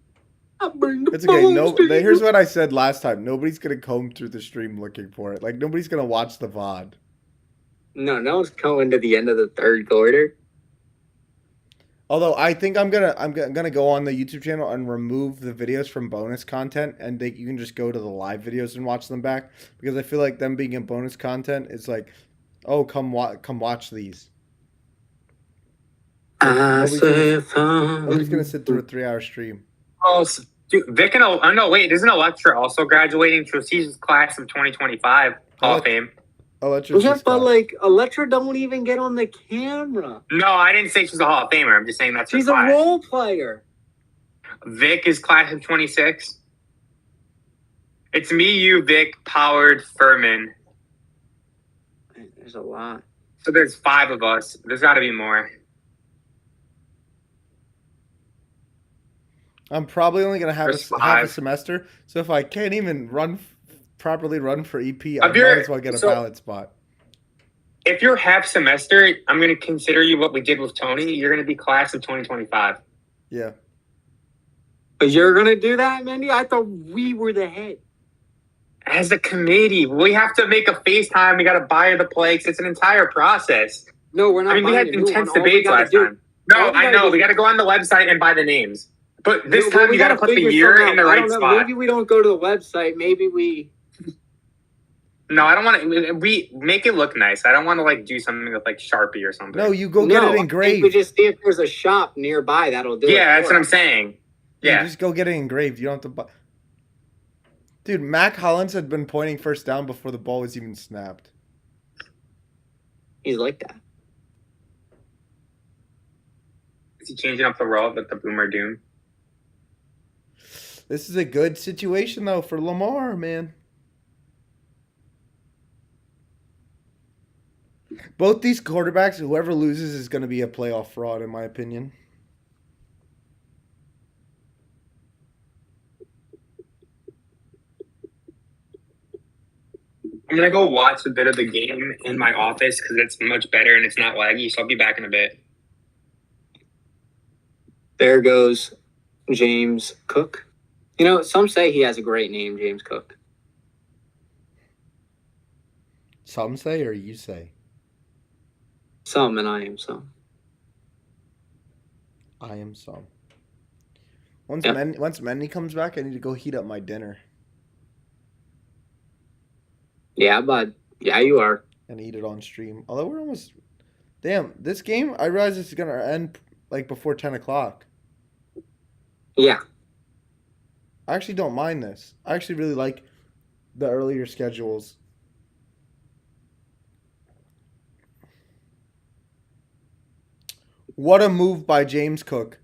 I bring the It's okay. booms. to Here's you. what I said last time. Nobody's gonna comb through the stream looking for it. Like, nobody's gonna watch the VOD. No one's going to the end of the third quarter. Although I think I'm gonna go on the YouTube channel and remove the videos from bonus content, and you can just go to the live videos and watch them back, because I feel like them being in bonus content is like, oh, come watch these. Nobody's gonna sit through a 3-hour stream. Oh, dude, Vic and no, wait, isn't Electra also graduating? So she's class of 2025 Hall of Fame. Electra, but Electra don't even get on the camera. No, I didn't say she's a Hall of Famer. I'm just saying that's her She's a class. role player. Vic is class of 26. It's me, you, Vic, Pollard, Furman. There's a lot. So there's 5 of us. There's got to be more. I'm probably only gonna have There's half a 5. semester, so if I can't even properly run for EP, I might as well get a ballot spot. If you're half semester, I'm going to consider you what we did with Tony. You're going to be class of 2025. Yeah. But you're going to do that, Mindy? I thought we were the head. As a committee, we have to make a FaceTime. We got to buy her the plaques. It's an entire process. No, we're not. I mean, we had buying a new intense one. All we debates gotta last do- time. No, I know. We got to go on the website and buy the names. But this time we you got to gotta put the figure year something in the out. I right don't know. spot. Maybe we don't go to the website. Maybe we. No, I don't want to. We make it look nice. I don't want to like do something with like Sharpie or something. No, you go get it I think we engraved. just see if there's a shop nearby that'll do it. Yeah, that's for what I'm us. saying. You Yeah. just go get it engraved. You don't have to buy. Dude, Mac Hollins had been pointing first down before the ball was even snapped. He's like that. Is he changing up the world with the Boomer Doom? This is a good situation though for Lamar, man. Both these quarterbacks, whoever loses is going to be a playoff fraud, in my opinion. I'm gonna go watch a bit of the game in my office because it's much better and it's not laggy. So I'll be back in a bit. There goes James Cook. You know, some say he has a great name, James Cook. Some say or you say? Some, and I am some. I am some. Once Yep. Mendy comes back, I need to go heat up my dinner Yeah, bud. Yeah, you are. and eat it on stream. Although we're almost... Damn, this game, I realize this is going to end like before 10 o'clock. Yeah. I actually don't mind this. I actually really like the earlier schedules. What a move by James Cook.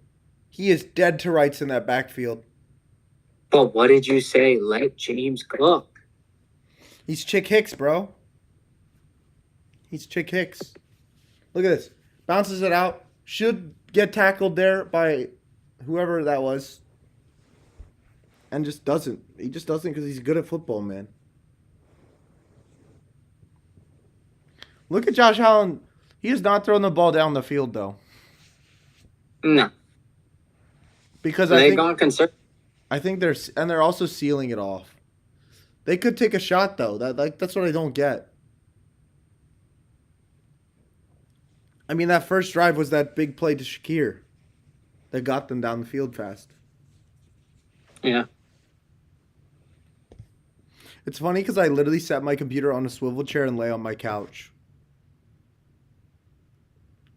He is dead to rights in that backfield. But what did you say? Let James cook. He's Chick Hicks, bro. He's Chick Hicks. Look at this. Bounces it out. Should get tackled there by whoever that was. And just doesn't. He just doesn't because he's good at football, man. Look at Josh Allen. He is not throwing the ball down the field, though. No. Because They gone conservative. I think they're also sealing it off. They could take a shot though. That's what I don't get. I mean, that first drive was that big play to Shakir that got them down the field fast. Yeah. It's funny because I literally set my computer on a swivel chair and lay on my couch.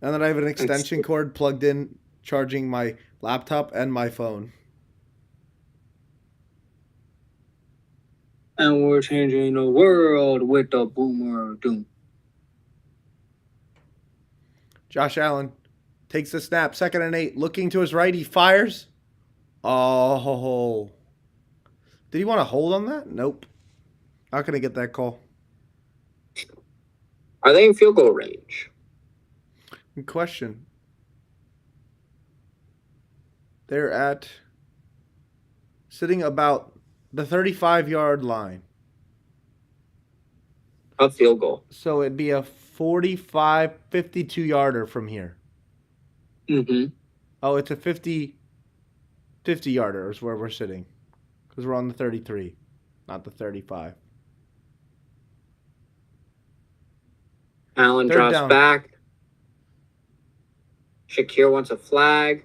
And then I have an extension cord plugged in, charging my laptop and my phone. And we're changing the world with the Boomer Doom. Josh Allen takes the snap, 2nd and 8, looking to his right, he fires. Oh. Did he want to hold on that? Nope. Not going to get that call. Are they in field goal range? Good question. They're at sitting about the 35-yard line. A field goal. So it'd be a 45, 52-yarder from here. Mm-hmm. Oh, it's a 50-yarder is where we're sitting. Because we're on the 33, not the 35. Allen Third drops down. back. Shakir wants a flag.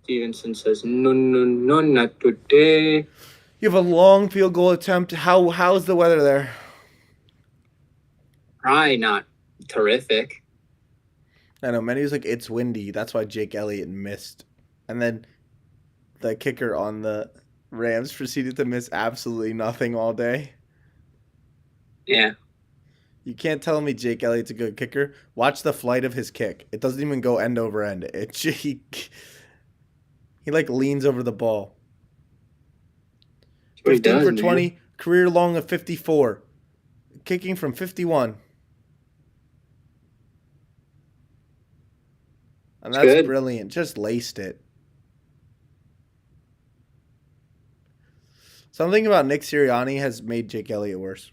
Stevenson says, no, not today. You have a long field goal attempt. How's the weather there? Probably not terrific. I know, Manny was like, it's windy. That's why Jake Elliott missed. And then the kicker on the Rams proceeded to miss absolutely nothing all day. Yeah. You can't tell me Jake Elliott's a good kicker. Watch the flight of his kick. It doesn't even go end over end. He like leans over the ball. That's what he 15 does, for man. 20, career long of 54. Kicking from 51. And that's good. brilliant. Just laced it. Something about Nick Sirianni has made Jake Elliott worse.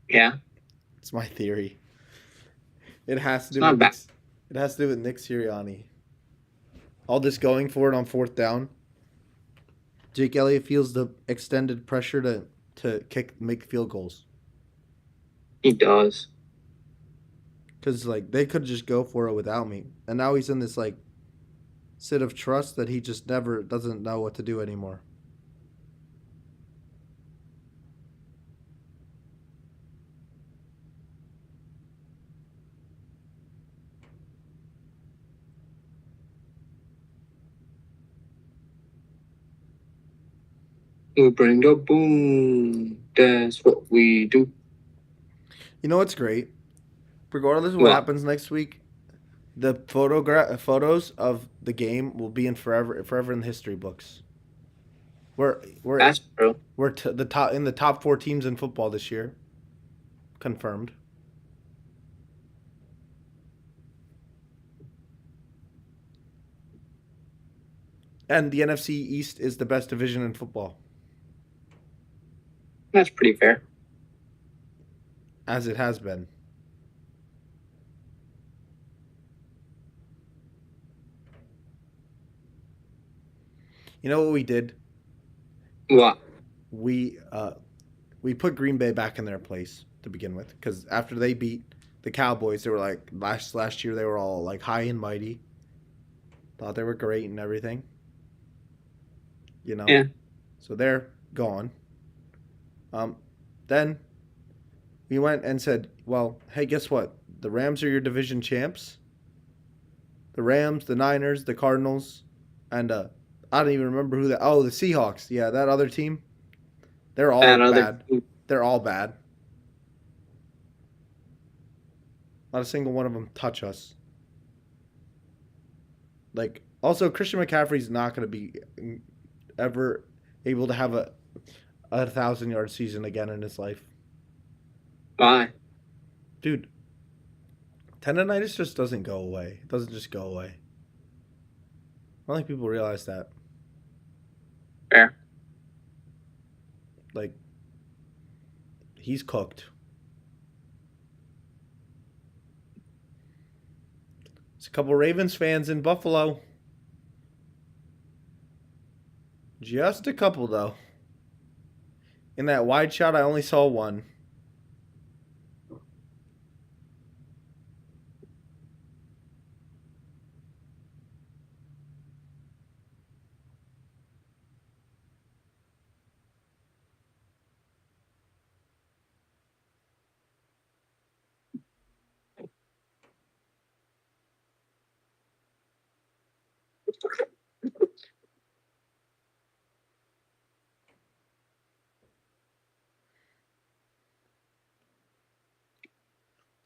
Yeah. It's my theory. It has to do not with bad. It has to do with Nick Sirianni. All this going for it on 4th down. Jake Elliott feels the extended pressure to make field goals. He does. because like they could just go for it without me, and now he's in this like sit of trust that he just never doesn't know what to do anymore. We bring the boom. That's what we do. You know what's great? Regardless of what What? happens next week, the photos of the game will be in forever in the history books. We're That's true. we're the top in the top 4 teams in football this year. Confirmed. And the NFC East is the best division in football, That's pretty fair. as it has been. You know what we did? What? We put Green Bay back in their place to begin with, because after they beat the Cowboys, they were like last year they were all like high and mighty, thought they were great and everything. You know, Yeah. so they're gone. Then we went and said, well, hey, guess what? The Rams are your division champs. The Rams, the Niners, the Cardinals, and I don't even remember who that. Oh, the Seahawks. Yeah, that other team. They're all That other bad. They're all bad. Not a single one of them touch us. Like, also, Christian McCaffrey's not going to be ever able to have a 1,000-yard season again in his life. Why? Dude, tendonitis just doesn't go away. It doesn't just go away. I don't think people realize that. Fair. Like, he's cooked. There's a couple Ravens fans in Buffalo. Just a couple, though. In that wide shot, I only saw one.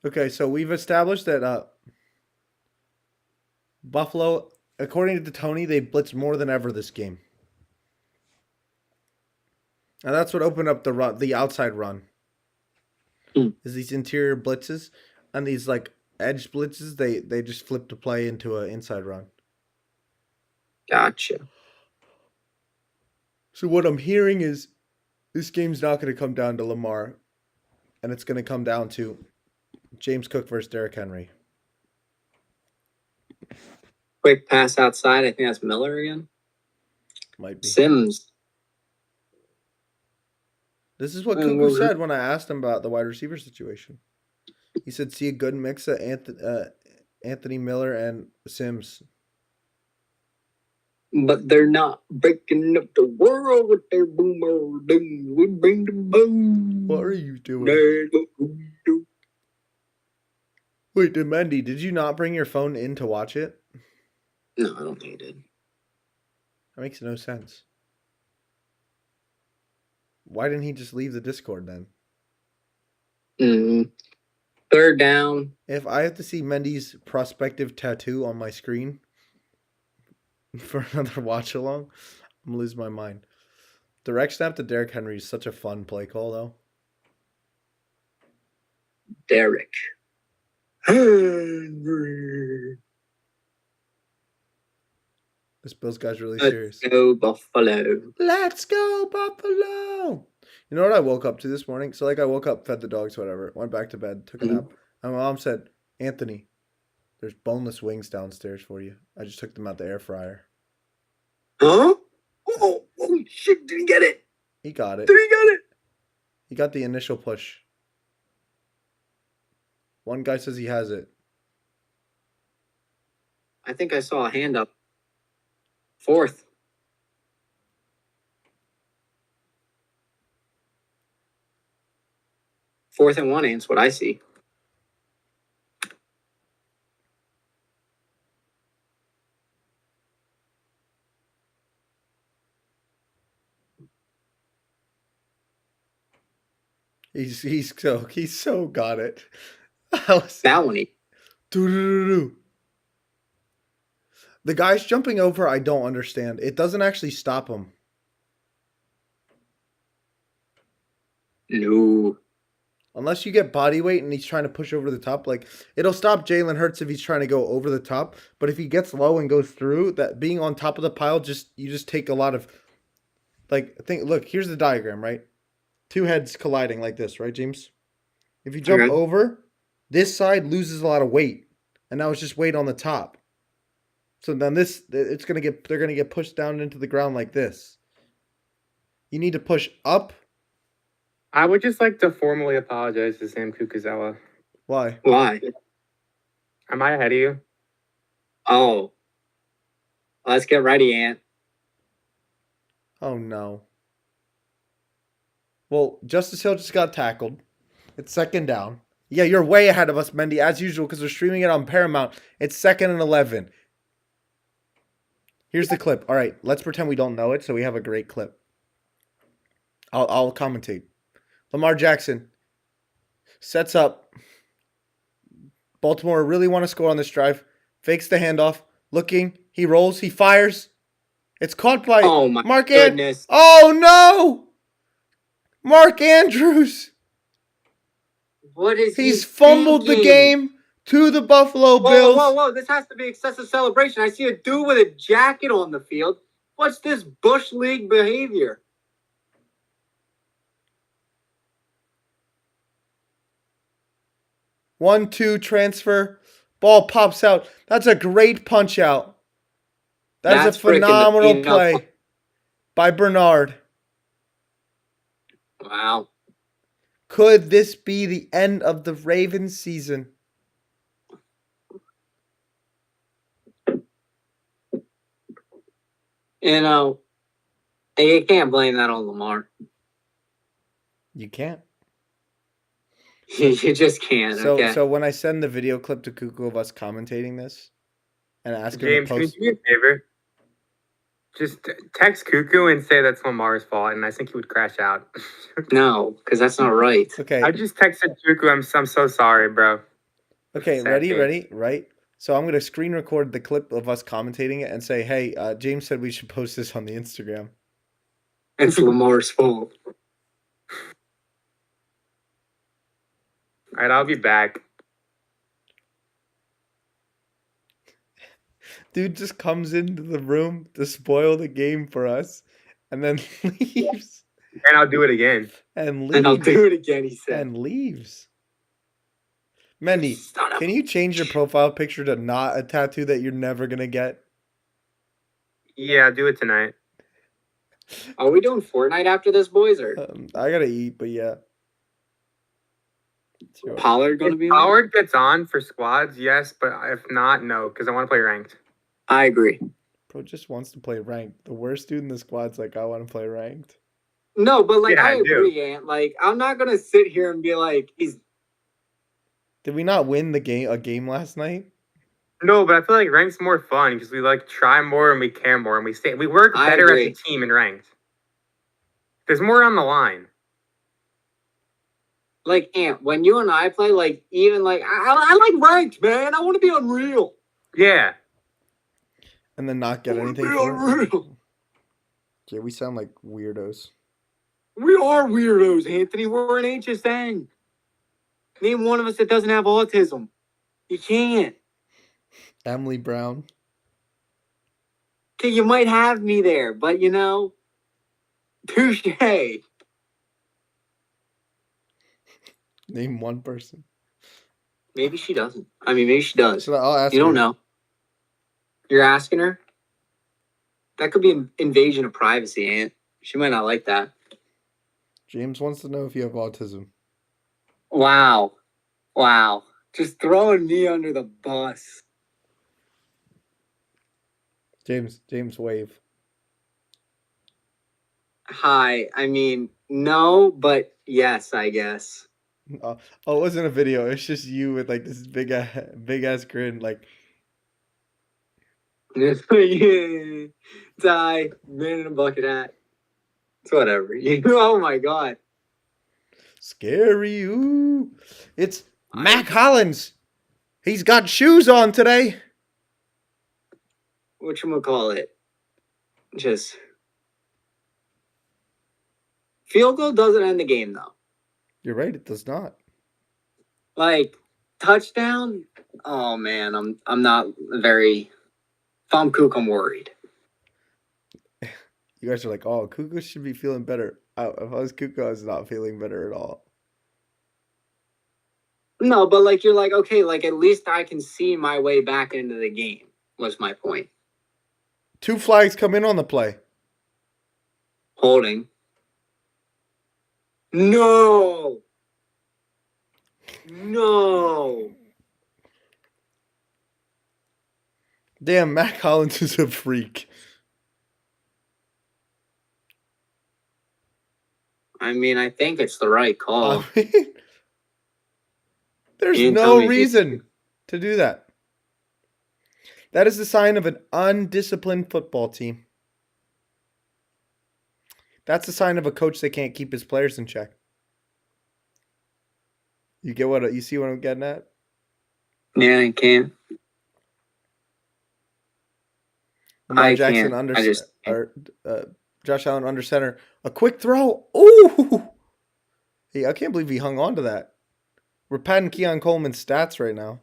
Okay, so we've established that Buffalo, according to Tony, they blitzed more than ever this game. And that's what opened up the outside run. Is these interior blitzes and these like edge blitzes, they just flip the play into an inside run. Gotcha. So what I'm hearing is this game's not going to come down to Lamar, and it's going to come down to James Cook versus Derrick Henry. Quick pass outside. I think that's Miller again. Might be. Sims. This is what Cuckoo said when I asked him about the wide receiver situation. He said, see a good mix of Anthony Miller and Sims. But they're not breaking up the world with their boomer doom. We bring the boom. What are you doing? Wait, Mendy, did you not bring your phone in to watch it? No, I don't think he did. That makes no sense. Why didn't he just leave the Discord then? Third down. If I have to see Mendy's prospective tattoo on my screen for another watch along, I'm going to lose my mind. Direct snap to Derrick Henry is such a fun play call, though. Derrick Henry. This Bills guy's really serious. Let's go Buffalo. Let's go Buffalo. You know what I woke up to this morning? So like I woke up, fed the dogs, whatever, went back to bed, took a nap. And my mom said, Anthony, there's boneless wings downstairs for you. I just took them out the air fryer. Huh? Oh shit, did he get it? He got it. Did he get it? He got the initial push. One guy says he has it. I think I saw a hand up. 4th. Fourth and 1 ain't what I see. He's so got it. That one. The guys jumping over, I don't understand. It doesn't actually stop him. No. Unless you get body weight and he's trying to push over the top, like it'll stop Jalen Hurts if he's trying to go over the top. But if he gets low and goes through, that being on top of the pile, you just take a lot of look, here's the diagram, right? Two heads colliding like this, right, James? If you jump over, this side loses a lot of weight, and now it's just weight on the top. So then they're gonna get pushed down into the ground like this. You need to push up. I would just like to formally apologize to Sam Kukuzella. Why? Why? Am I ahead of you? Oh. Let's get ready, Ant. Oh no. Well, Justice Hill just got tackled. It's 2nd down. Yeah, you're way ahead of us, Mendy, as usual, because we're streaming it on Paramount. It's 2nd and 11. Here's the clip. All right, let's pretend we don't know it, so we have a great clip. I'll commentate. Lamar Jackson sets up. Baltimore really want to score on this drive. Fakes the handoff. Looking. He rolls. He fires. It's caught by Mark goodness. Oh, no! Mark Andrews. What is He's fumbled the game to the Buffalo Bills. Whoa. This has to be excessive celebration. I see a dude with a jacket on the field. What's this Bush League behavior? One-two transfer. Ball pops out. That's a great punch out. That's a phenomenal play by Bernard. Wow. Could this be the end of the Ravens season? You know, you can't blame that on Lamar. You can't. You just can't. So when I send the video clip to Cuckoo of us commentating this and ask him to James, can post... you do me a favor? Just text Cuckoo and say that's Lamar's fault, and I think he would crash out. No, because that's not right. Okay. I just texted Cuckoo. I'm so sorry, bro. Okay, ready? Right? So I'm going to screen record the clip of us commentating it and say, hey, James said we should post this on the Instagram. It's Lamar's fault. All right, I'll be back. Dude just comes into the room to spoil the game for us and then leaves. And I'll do it again. And I'll do it again, he said. And leaves. Mendy, can you change your profile picture to not a tattoo that you're never going to get? Yeah, I'll do it tonight. Are we doing Fortnite after this, boys? Or I got to eat, but yeah. Sure. Pollard going to be on? Pollard gets on for squads, yes, but if not, no, because I want to play ranked. I agree. Bro just wants to play ranked. The worst dude in the squad's like, I want to play ranked. No, but like Yeah, I I do. agree, Ant. Like I'm not gonna sit here and be like, Did we not win a game last night? No, but I feel like ranked's more fun because we like try more and we care more and we work I better agree. as a team in ranked. There's more on the line. like Ant, when you and I play, like even like I like ranked, man. I want to be unreal. Yeah. And then not get anything Be for it? unreal. Yeah, we sound like weirdos. We are weirdos, Anthony. We're an HSN. Name one of us that doesn't have autism. You can't. Emily Brown. Okay, you might have me there, but you know, touche. Name one person. Maybe she doesn't. I mean, maybe she does. So I'll ask You don't her. know. You're asking her? That could be an invasion of privacy, Aunt. She might not like that. James wants to know if you have autism. Wow. Just throwing me under the bus. James wave. Hi. I mean, no, but yes, I guess. Oh, it wasn't a video. It's just you with like this big ass grin. Like, Yeah. Die. Man in a bucket hat. It's whatever. Oh my god. scary. Ooh, it's Mac Hollins. He's got shoes on today. Whatchamacallit? Just field goal doesn't end the game though. You're right. It does not. Like touchdown. Oh man, I'm not very. If I'm Kook, I'm worried. You guys are like, oh, Kukoc should be feeling better. If I was Kukoc, I was not feeling better at all. No, but like you're like, okay, like at least I can see my way back into the game, was my point. 2 flags come in on the play. Holding. No. No. Damn, Mac Hollins is a freak. I mean, I think it's the right call. I mean, there's You didn't tell no me. reason to do that. That is the sign of an undisciplined football team. That's the sign of a coach that can't keep his players in check. You get what you see what I'm getting at? Yeah, I can't. Lamar I Jackson can't. under I just or Josh Allen under center. A quick throw. Ooh. Hey, I can't believe he hung on to that. We're patting Keon Coleman's stats right now.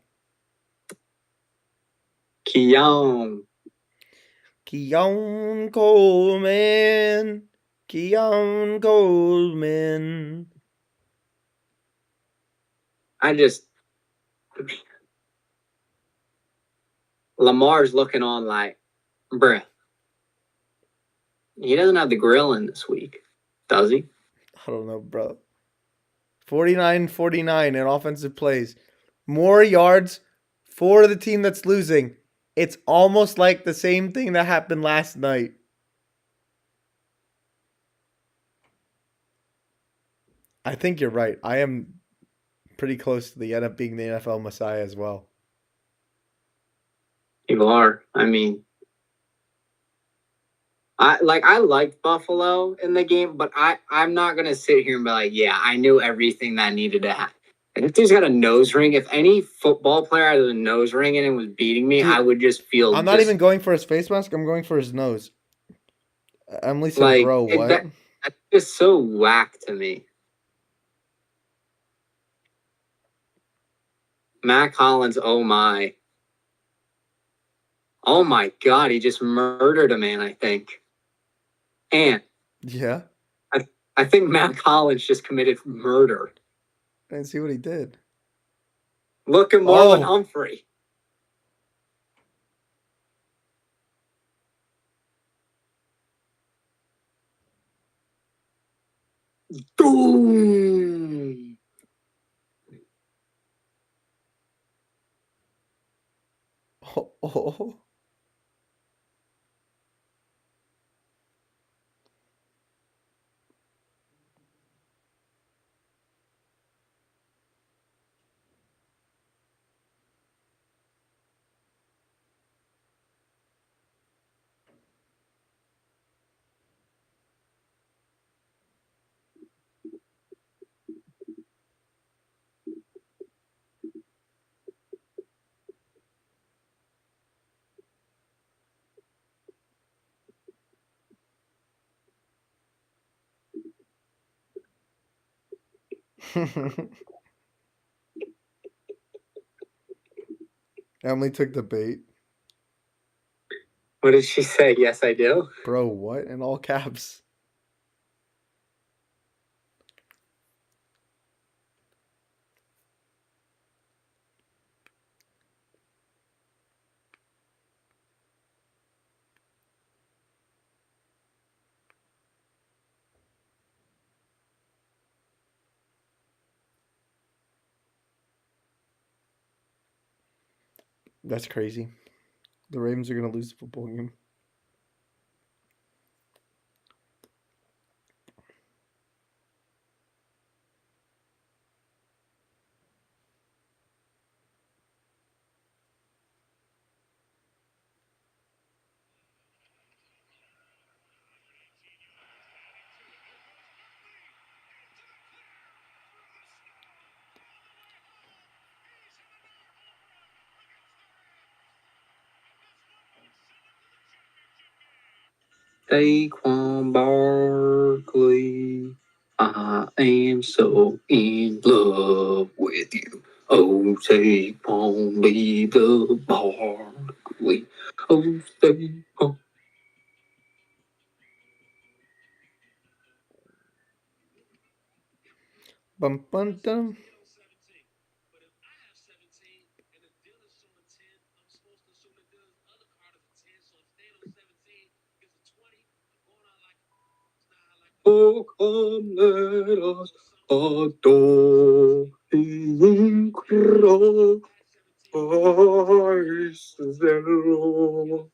Keon. Keon Coleman. Keon Coleman. I just Lamar's looking on like, bruh. He doesn't have the grill in this week, does he? I don't know, bro. 49-49 in offensive plays. More yards for the team that's losing. It's almost like the same thing that happened last night. I think you're right. I am pretty close to the end up being the NFL Messiah as well. You are. I mean, I liked Buffalo in the game, but I'm not gonna sit here and be like, yeah, I knew everything that needed to happen. If he's got a nose ring, if any football player had a nose ring and was beating me, Dude, I would just feel. I'm not even going for his face mask. I'm going for his nose. Emily said, like, bro, what? That's just so whack to me. Mac Hollins, oh my. Oh my God, he just murdered a man, I think. And Yeah. I think Mac Hollins just committed murder. I didn't see what he did. Look at Marlon Oh. Humphrey. Boom. Oh. Emily took the bait. What did she say? Yes, I do. Bro, what? In all caps. That's crazy. The Ravens are going to lose the football game. Saquon Barkley, I am so in love with you. Oh, Saquon, be the Barkley. Oh, Saquon. Bum, bum, dum. Oh, come let us adore the Christ the Lord.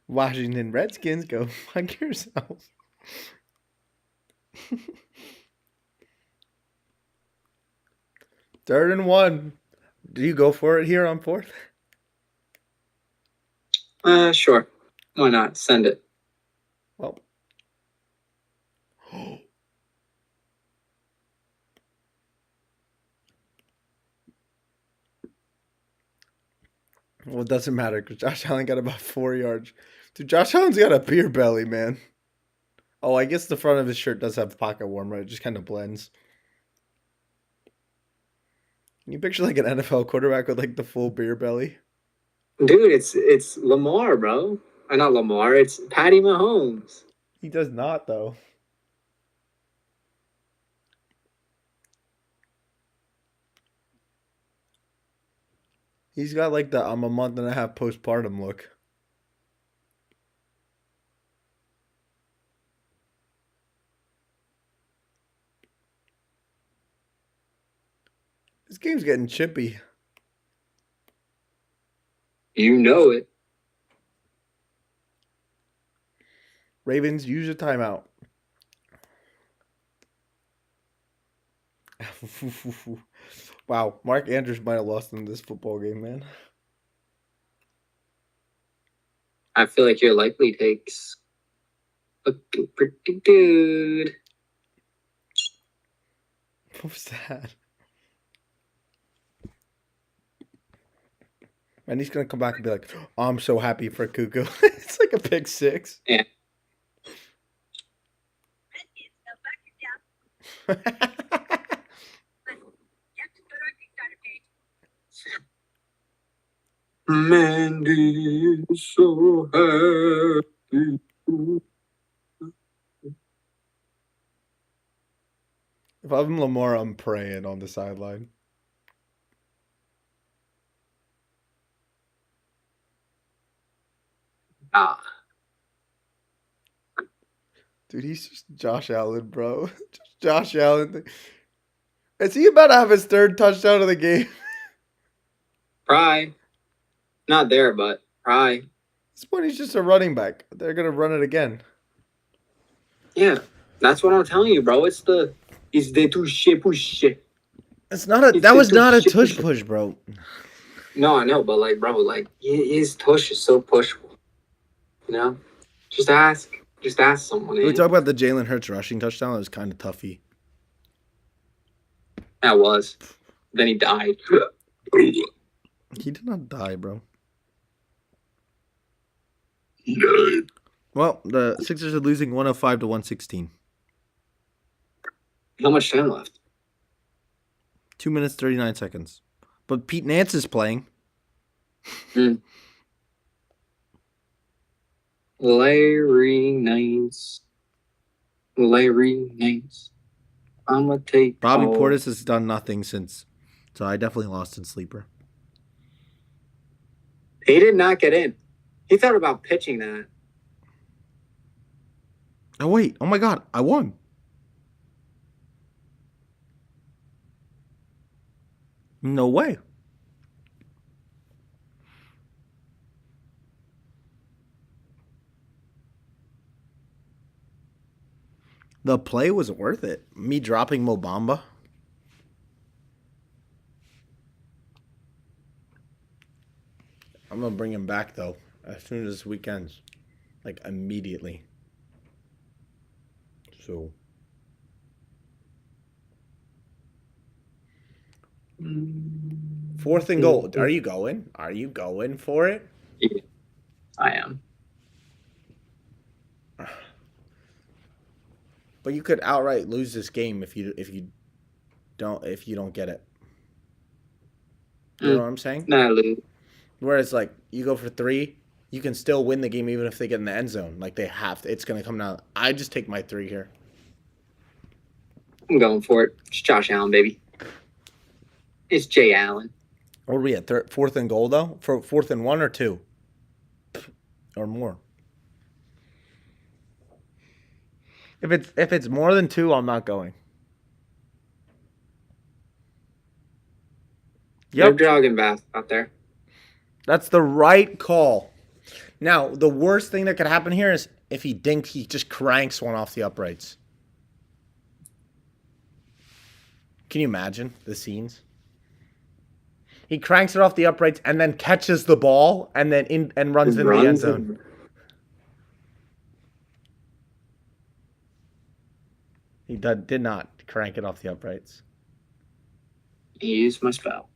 Washington Redskins, go fuck yourself. Third and 1. Do you go for it here on 4th? Sure. Why not? Send it. Well. Well, it doesn't matter because Josh Allen got about 4 yards. Dude, Josh Allen's got a beer belly, man. Oh, I guess the front of his shirt does have pocket warmer. It just kind of blends. Can you picture like an NFL quarterback with like the full beer belly? Dude, it's Lamar, bro. Not Lamar, it's Patty Mahomes. He does not, though. He's got like the I'm a month and a half postpartum look. This game's getting chippy. You know it. Ravens, use a timeout. Wow, Mark Andrews might have lost in this football game, man. I feel like your likely takes looking pretty good. What was that? And he's gonna come back and be like, oh, "I'm so happy for Cuckoo." It's like a pick 6. Yeah. Mandy is so happy. If I'm Lamar, I'm praying on the sideline. Ah. Dude, he's just Josh Allen, bro. Just Josh Allen. Is he about to have his 3rd touchdown of the game? Pry. Not there, but Pry. At this point, he's just a running back. They're gonna run it again. Yeah, that's what I'm telling you, bro. It's the touche push. It's not a. That was not a tush push, bro. No, I know, but like, bro, like his tush is so pushable. You know, just ask someone. We talk about the Jalen Hurts rushing touchdown. That was kind of toughy. That was. Then he died. He did not die, bro. He died. Well, the Sixers are losing 105 to 116. How much time left? 2 minutes 39 seconds. But Pete Nance is playing. Mm. Larry Nice. Larry Nice. I'm gonna take Bobby all- Portis has done nothing since, so I definitely lost in sleeper. He did not get in. He thought about pitching that. Oh wait! Oh my God! I won. No way. The play was worth it. Me dropping Mobamba. I'm gonna bring him back though as soon as this weekend's, like immediately. So. Fourth and goal. Are you going? Are you going for it? Yeah, I am. But you could outright lose this game if you don't get it. You know what I'm saying? Nah, lose. Whereas like you go for 3, you can still win the game even if they get in the end zone. Like they have to, it's gonna come down. I just take my 3 here. I'm going for it. It's Josh Allen, baby. It's Jay Allen. What are we at? Fourth and goal though? For 4th and 1 or 2? Or more. If it's more than 2, I'm not going. Yep. Yep. They're jogging bath out there. That's the right call. Now, the worst thing that could happen here is if he just cranks one off the uprights. Can you imagine the scenes? He cranks it off the uprights and then catches the ball and then runs into the end zone. He did not crank it off the uprights. He used my spell.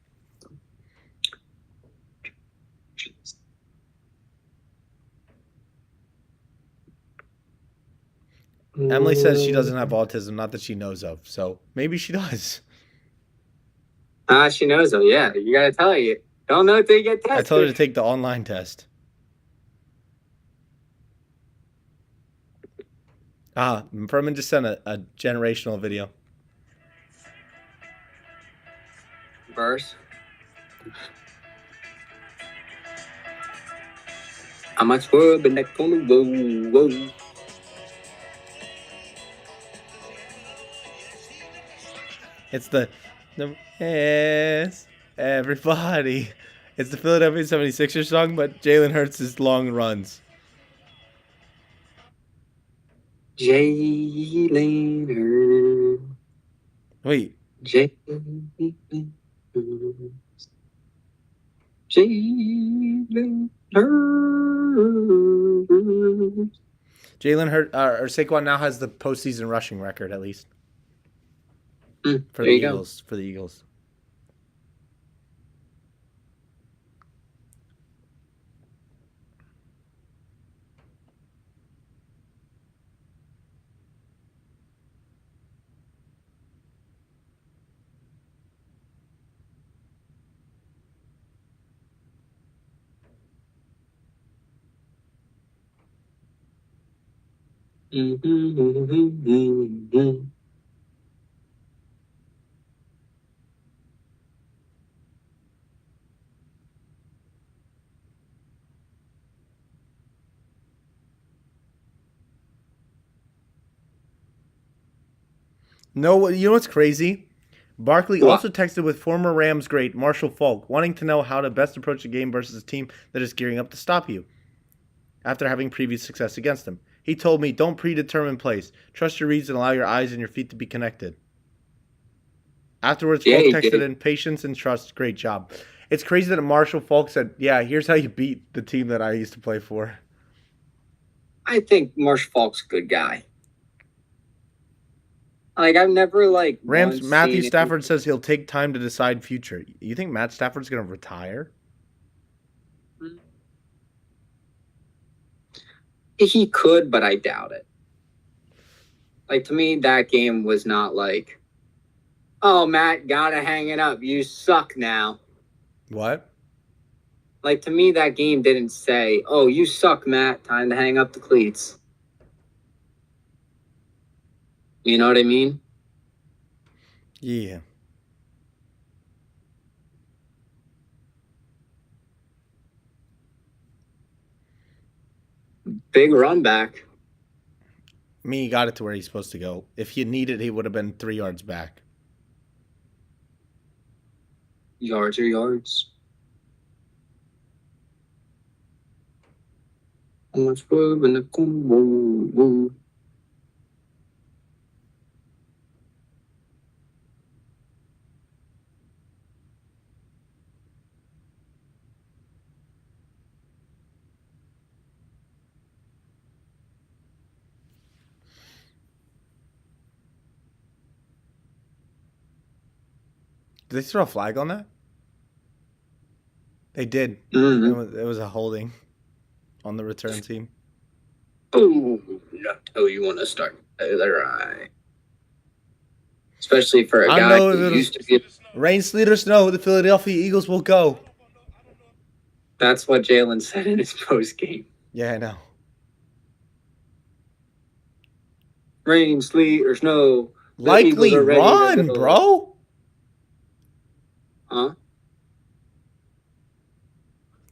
Emily says she doesn't have autism, not that she knows of. So maybe she does. She knows though. Yeah, you gotta tell you. Don't know until you get tested. I told her to take the online test. Furman just sent a generational video. Verse. I'm a swerve and that gonna whoa. It's the yes, everybody. It's the Philadelphia 76ers song, but Jalen Hurts' long runs. Jalen Hurts. Wait. Jalen Hurts. Jalen Hurts. Jalen Hurts or Saquon now has the postseason rushing record at least. For the Eagles. For the Eagles. No, you know what's crazy? Barkley also texted with former Rams great Marshall Faulk, wanting to know how to best approach a game versus a team that is gearing up to stop you after having previous success against them. He told me, don't predetermine plays. Trust your reads and allow your eyes and your feet to be connected. Afterwards, Faulk texted in, patience and trust. Great job. It's crazy that Marshall Faulk said, yeah, here's how you beat the team that I used to play for. I think Marshall Faulk's a good guy. Like, I've never, like... Rams, Matthew Stafford says he'll take time to decide future. You think Matt Stafford's going to retire? He could, but I doubt it. Like, to me, that game was not like, oh, Matt, gotta hang it up. You suck now. What? Like, to me, that game didn't say, "Oh, you suck, Matt. Time to hang up the cleats." You know what I mean? Yeah. Big run back. Me got it to where he's supposed to go. If he needed, he would have been 3 yards back. Yards are yards. Much room in the combo. Did they throw a flag on that? They did. Mm-hmm. It was a holding on the return team. Oh, not how you want to start. Right. Especially for a I guy know who if used to be. rain, sleet, or snow, the Philadelphia Eagles will go. That's what Jalen said in his post game. Yeah, I know. Rain, sleet, or snow. The Likely Eagles are ready to run, go. bro. Huh?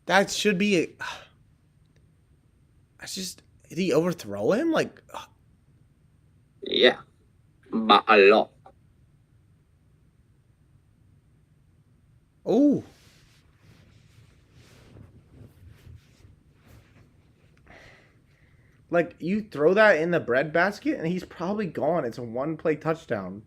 That should be a. That's just. Did he overthrow him? Like. Yeah. But a lot. Oh. Like, you throw that in the bread basket, and he's probably gone. It's a one-play touchdown.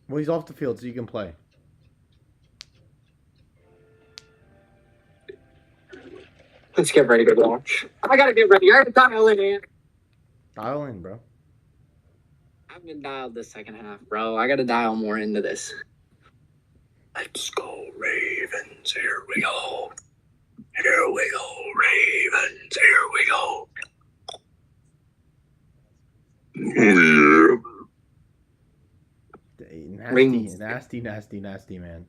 Well, he's off the field, so you can play. Let's get ready to watch. I gotta get ready. I gotta dial in, man. Dial in, bro. I've been dialed this second half, bro. I gotta dial more into this. Let's go, Ravens. Here we go. Here we go, Ravens. Here we go. Nasty, man.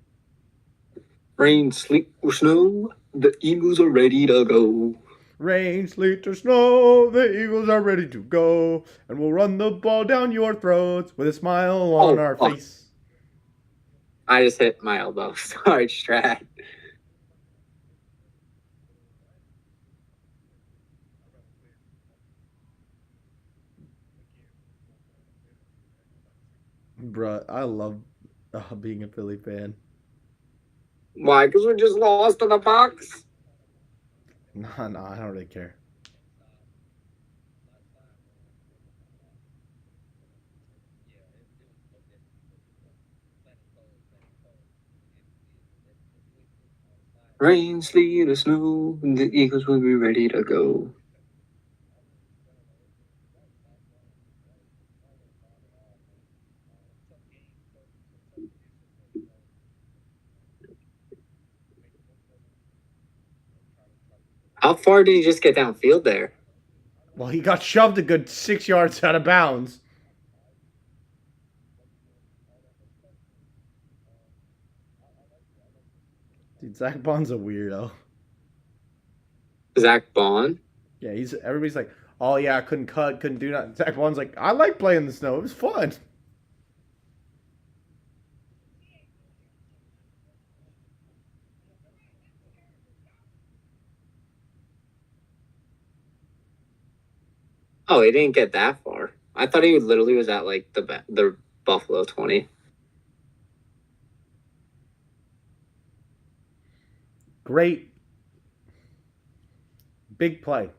Rain, sleet, or snow, the Eagles are ready to go. Rain, sleet, or snow, the Eagles are ready to go, and we'll run the ball down your throats with a smile on our face. I just hit my elbow. Sorry, Strat. Bruh, I love being a Philly fan. Why? Because we just lost to the Bucks. Nah, I don't really care. Rain, sleet, or snow, the Eagles will be ready to go. How far did he just get downfield there? Well, he got shoved a good 6 yards out of bounds. Dude, Zach Bond's a weirdo. Zach Bond? Yeah, everybody's like, oh yeah, I couldn't cut, couldn't do that. Zach Bond's like, I like playing in the snow. It was fun. Oh, he didn't get that far. I thought he literally was at like the Buffalo 20. Great. Big play.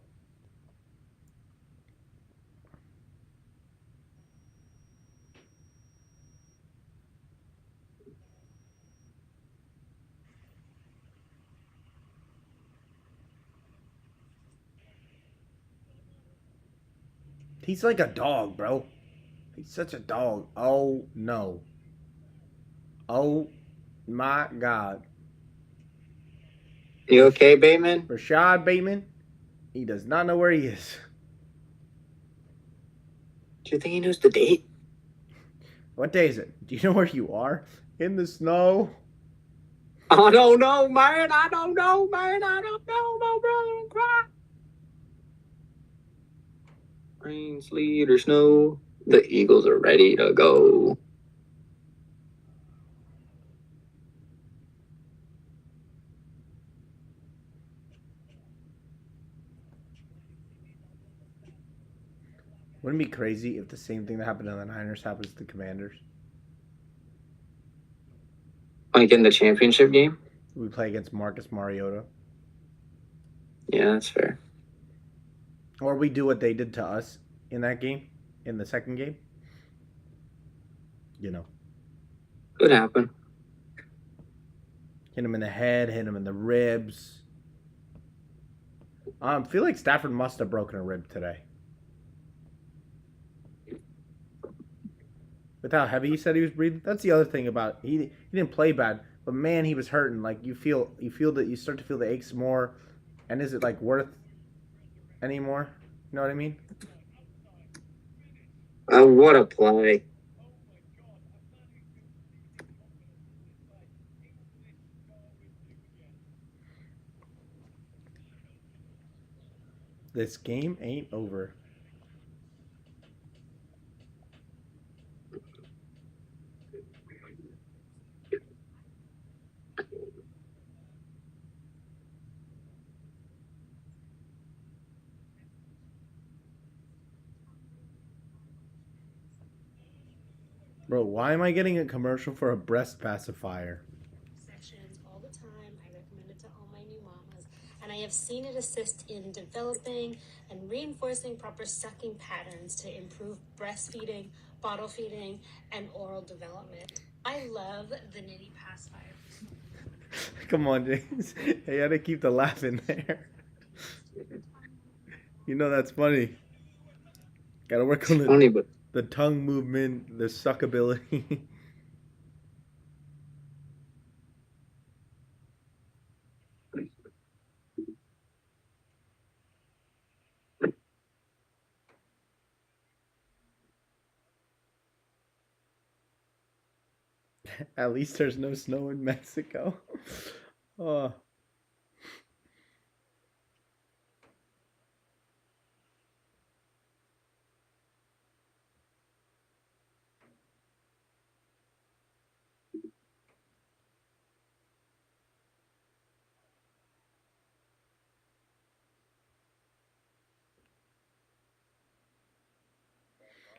He's like a dog, bro. He's such a dog. Oh no. Oh my God. You okay, Bateman? Rashad Bateman, he does not know where he is. Do you think he knows the date? What day is it? Do you know where you are? In the snow? I don't know, man. I don't know, man. I don't know, my brother. Cry. Rain, sleet, or snow. The Eagles are ready to go. Wouldn't it be crazy if the same thing that happened to the Niners happens to the Commanders? Like in the championship game? We play against Marcus Mariota. Yeah, that's fair. Or we do what they did to us in that game, in the second game. You know, Could happen. hit him in the head, hit him in the ribs. I feel like Stafford must have broken a rib today. With how heavy he said he was breathing. That's the other thing about he didn't play bad, but man, he was hurting. Like you feel that you start to feel the aches more, and is it like worth anymore? You know what I mean? What a play. This game ain't over. Bro, why am I getting a commercial for a breast pacifier? Sections all the time. I recommend it to all my new mamas, and I have seen it assist in developing and reinforcing proper sucking patterns to improve breastfeeding, bottle feeding, and oral development. I love the Nitty Pacifier. Come on, James. Hey, I gotta keep the laugh in there. You know that's funny. Gotta work on Funny, but the tongue movement, the suckability. At least there's no snow in Mexico. Oh.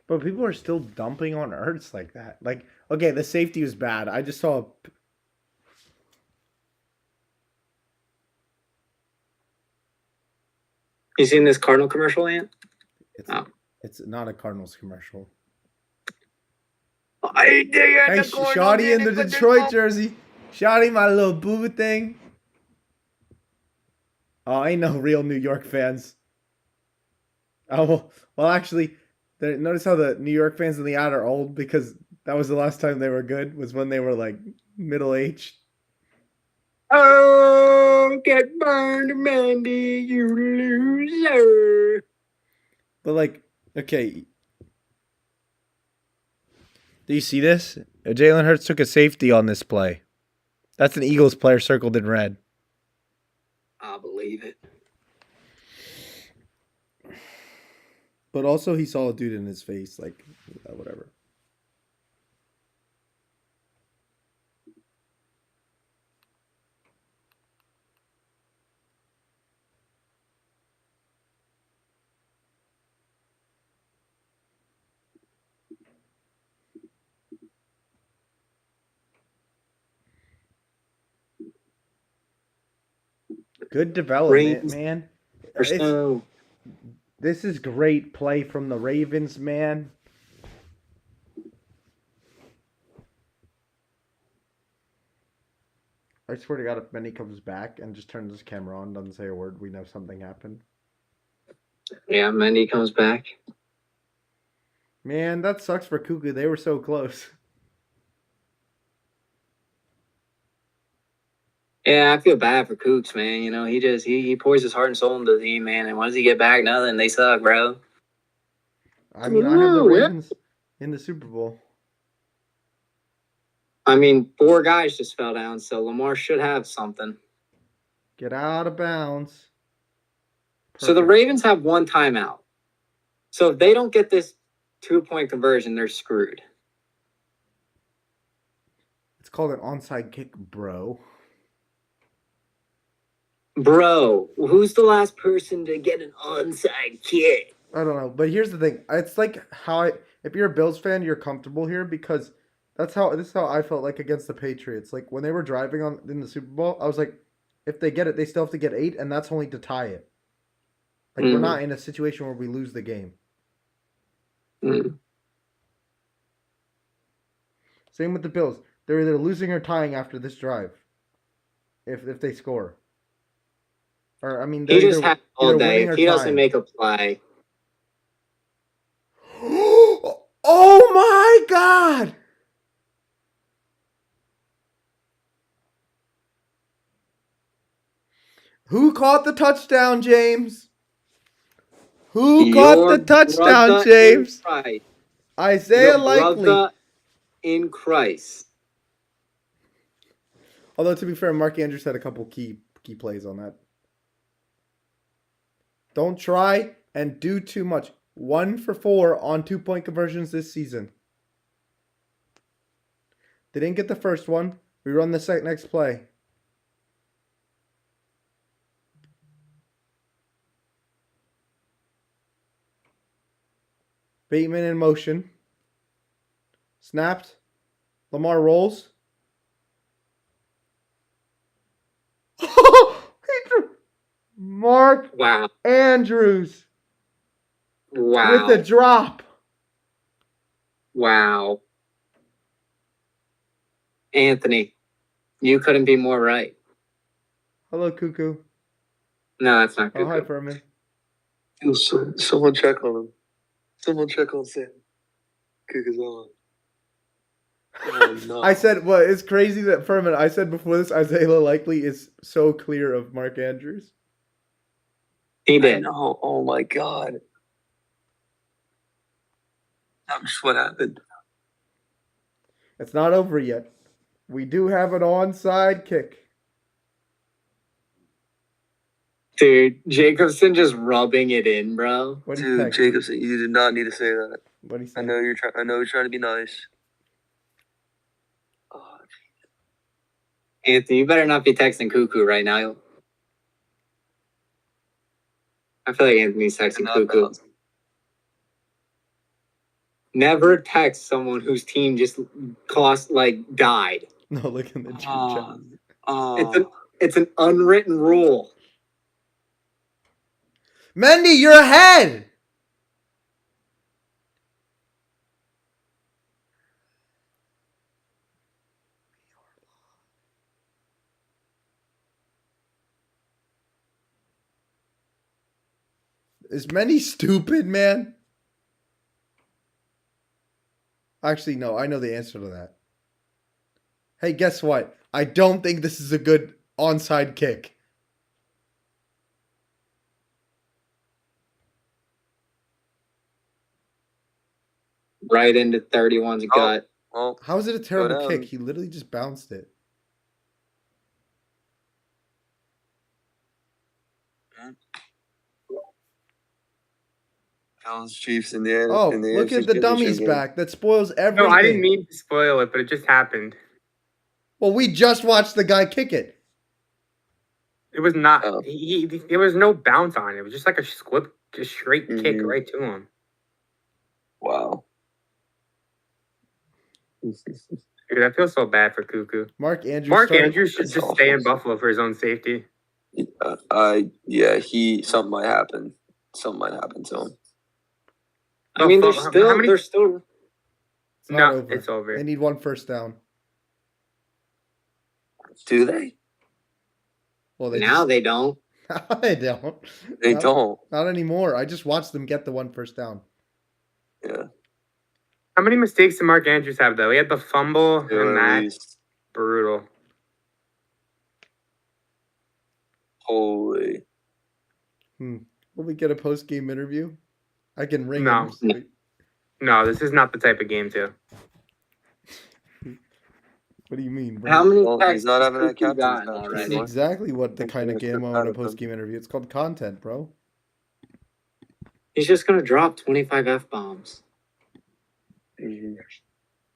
But people are still dumping on Ertz like that. Like, okay, the safety was bad. I just saw. you seen this Cardinal commercial, Ant? It's Oh. it's not a Cardinals commercial. I dig it. Hey, Shotty in the Detroit jersey. Shotty, my little boo thing. Oh, ain't no real New York fans. Oh, well, actually, notice how the New York fans in the ad are old because that was the last time they were good, was when they were like middle-aged. Oh, get burned, Mandy, you loser. But like, okay. Do you see this? Jalen Hurts took a safety on this play. That's an Eagles player circled in red. I believe it. But also he saw a dude in his face, like, whatever. Good development, Rains man. or snow. This is great play from the Ravens, man. I swear to God, if Benny comes back and just turns his camera on, doesn't say a word, we know something happened. Yeah, Mandy comes back. Man, that sucks for Cuckoo. They were so close. Yeah, I feel bad for Kooks, man. You know, he pours his heart and soul into the team, man. And once he get back, nothing. They suck, bro. I mean, I have the Ooh, yeah. Ravens in the Super Bowl. I mean, 4 guys just fell down, so Lamar should have something. Get out of bounds. So the Perfect. Ravens have 1 timeout. So if they don't get this 2-point conversion, they're screwed. It's called an onside kick, bro. Bro, who's the last person to get an onside kick? I don't know, but here's the thing. It's like how if you're a Bills fan, you're comfortable here because this is how I felt like against the Patriots. Like when they were driving on in the Super Bowl, I was like, if they get it, they still have to get 8, and that's only to tie it. Like we're not in a situation where we lose the game. Same with the Bills. They're either losing or tying after this drive. If they score. Or I mean, He they're just either, had all either day. winning If or he doesn't tying. make a play, Oh my God! Who caught the touchdown, James? Who caught the touchdown, brother James? in Christ. Isaiah Your Likely. brother in Christ. Although to be fair, Mark Andrews had a couple key plays on that. Don't try and do too much. 1 for 4 on 2-point conversions this season. They didn't get the first one. We run the next play. Bateman in motion. Snapped. Lamar rolls. Mark Wow. Andrews Wow. with a drop. Wow. Anthony, you couldn't be more right. Hello, Cuckoo. No, that's not Oh, good. hi, Furman. Someone check on him. Someone check on Sam. Cuckoo's on. Oh, no. I said, well, it's crazy that Furman, I said before this, Isaiah Likely is so clear of Mark Andrews. He I did. know. Oh my God. That was what happened. It's not over yet. We do have an onside kick. Dude, Jacobson just rubbing it in, bro. What Dude, text? Jacobson, you did not need to say that. What he say? I know you're trying to be nice. Oh, Anthony, you better not be texting Cuckoo right now. I feel like Anthony's texting enough Cuckoo. bounds. Never text someone whose team just died. No, look in the group chat. It's an unwritten rule. Mendy, you're ahead. Is Mendy stupid, man? Actually, no, I know the answer to that. Hey, guess what? I don't think this is a good onside kick. Right into 31's gut. Well, How is it a terrible down. kick? He literally just bounced it. Bills Chiefs in the Oh, in the look AFC at the Championship dummies game. back. That spoils everything. No, I didn't mean to spoil it, but it just happened. Well, we just watched the guy kick it. It was not. Oh. There was no bounce on it. It was just like a just straight kick Mhm. right to him. Wow. Dude, I feel so bad for Cuckoo. Mark Andrews. Mark started- Andrews should That's just awful. stay in Buffalo for his own safety. Something might happen. Something might happen to him. I mean, How they're many- still. It's not No, over. it's over. They need 1 first down. Do they? Well, Now they don't. they don't. They Not- don't. Not anymore. I just watched them get the 1 first down. Yeah. How many mistakes did Mark Andrews have though? He had the fumble Two and at that. least. Brutal. Holy. Will we get a post game interview? I can ring No. him. No, this is not the type of game too. What do you mean, bro? How many Well, he's texts not has having that Cuckoo captain's gotten match This is already? anymore. exactly what the I'm kind of gonna game I get want out a of him. post game interview. It's called content, bro. He's just gonna drop 25 f-bombs.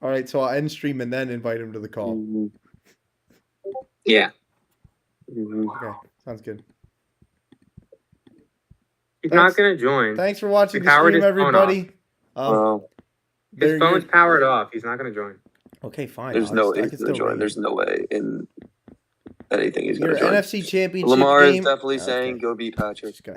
All right, so I'll end stream and then invite him to the call. Yeah. Okay, sounds good. He's Thanks. not gonna join. Thanks for watching He the powered stream, his phone everybody. Wow. His phone's powered off. He's not gonna join. Okay, fine. There's no I way can he's still gonna join. ring There's him. no way in anything he's Your gonna join. NFC Championship Lamar is game. definitely Okay. saying go beat Patrick. Just gonna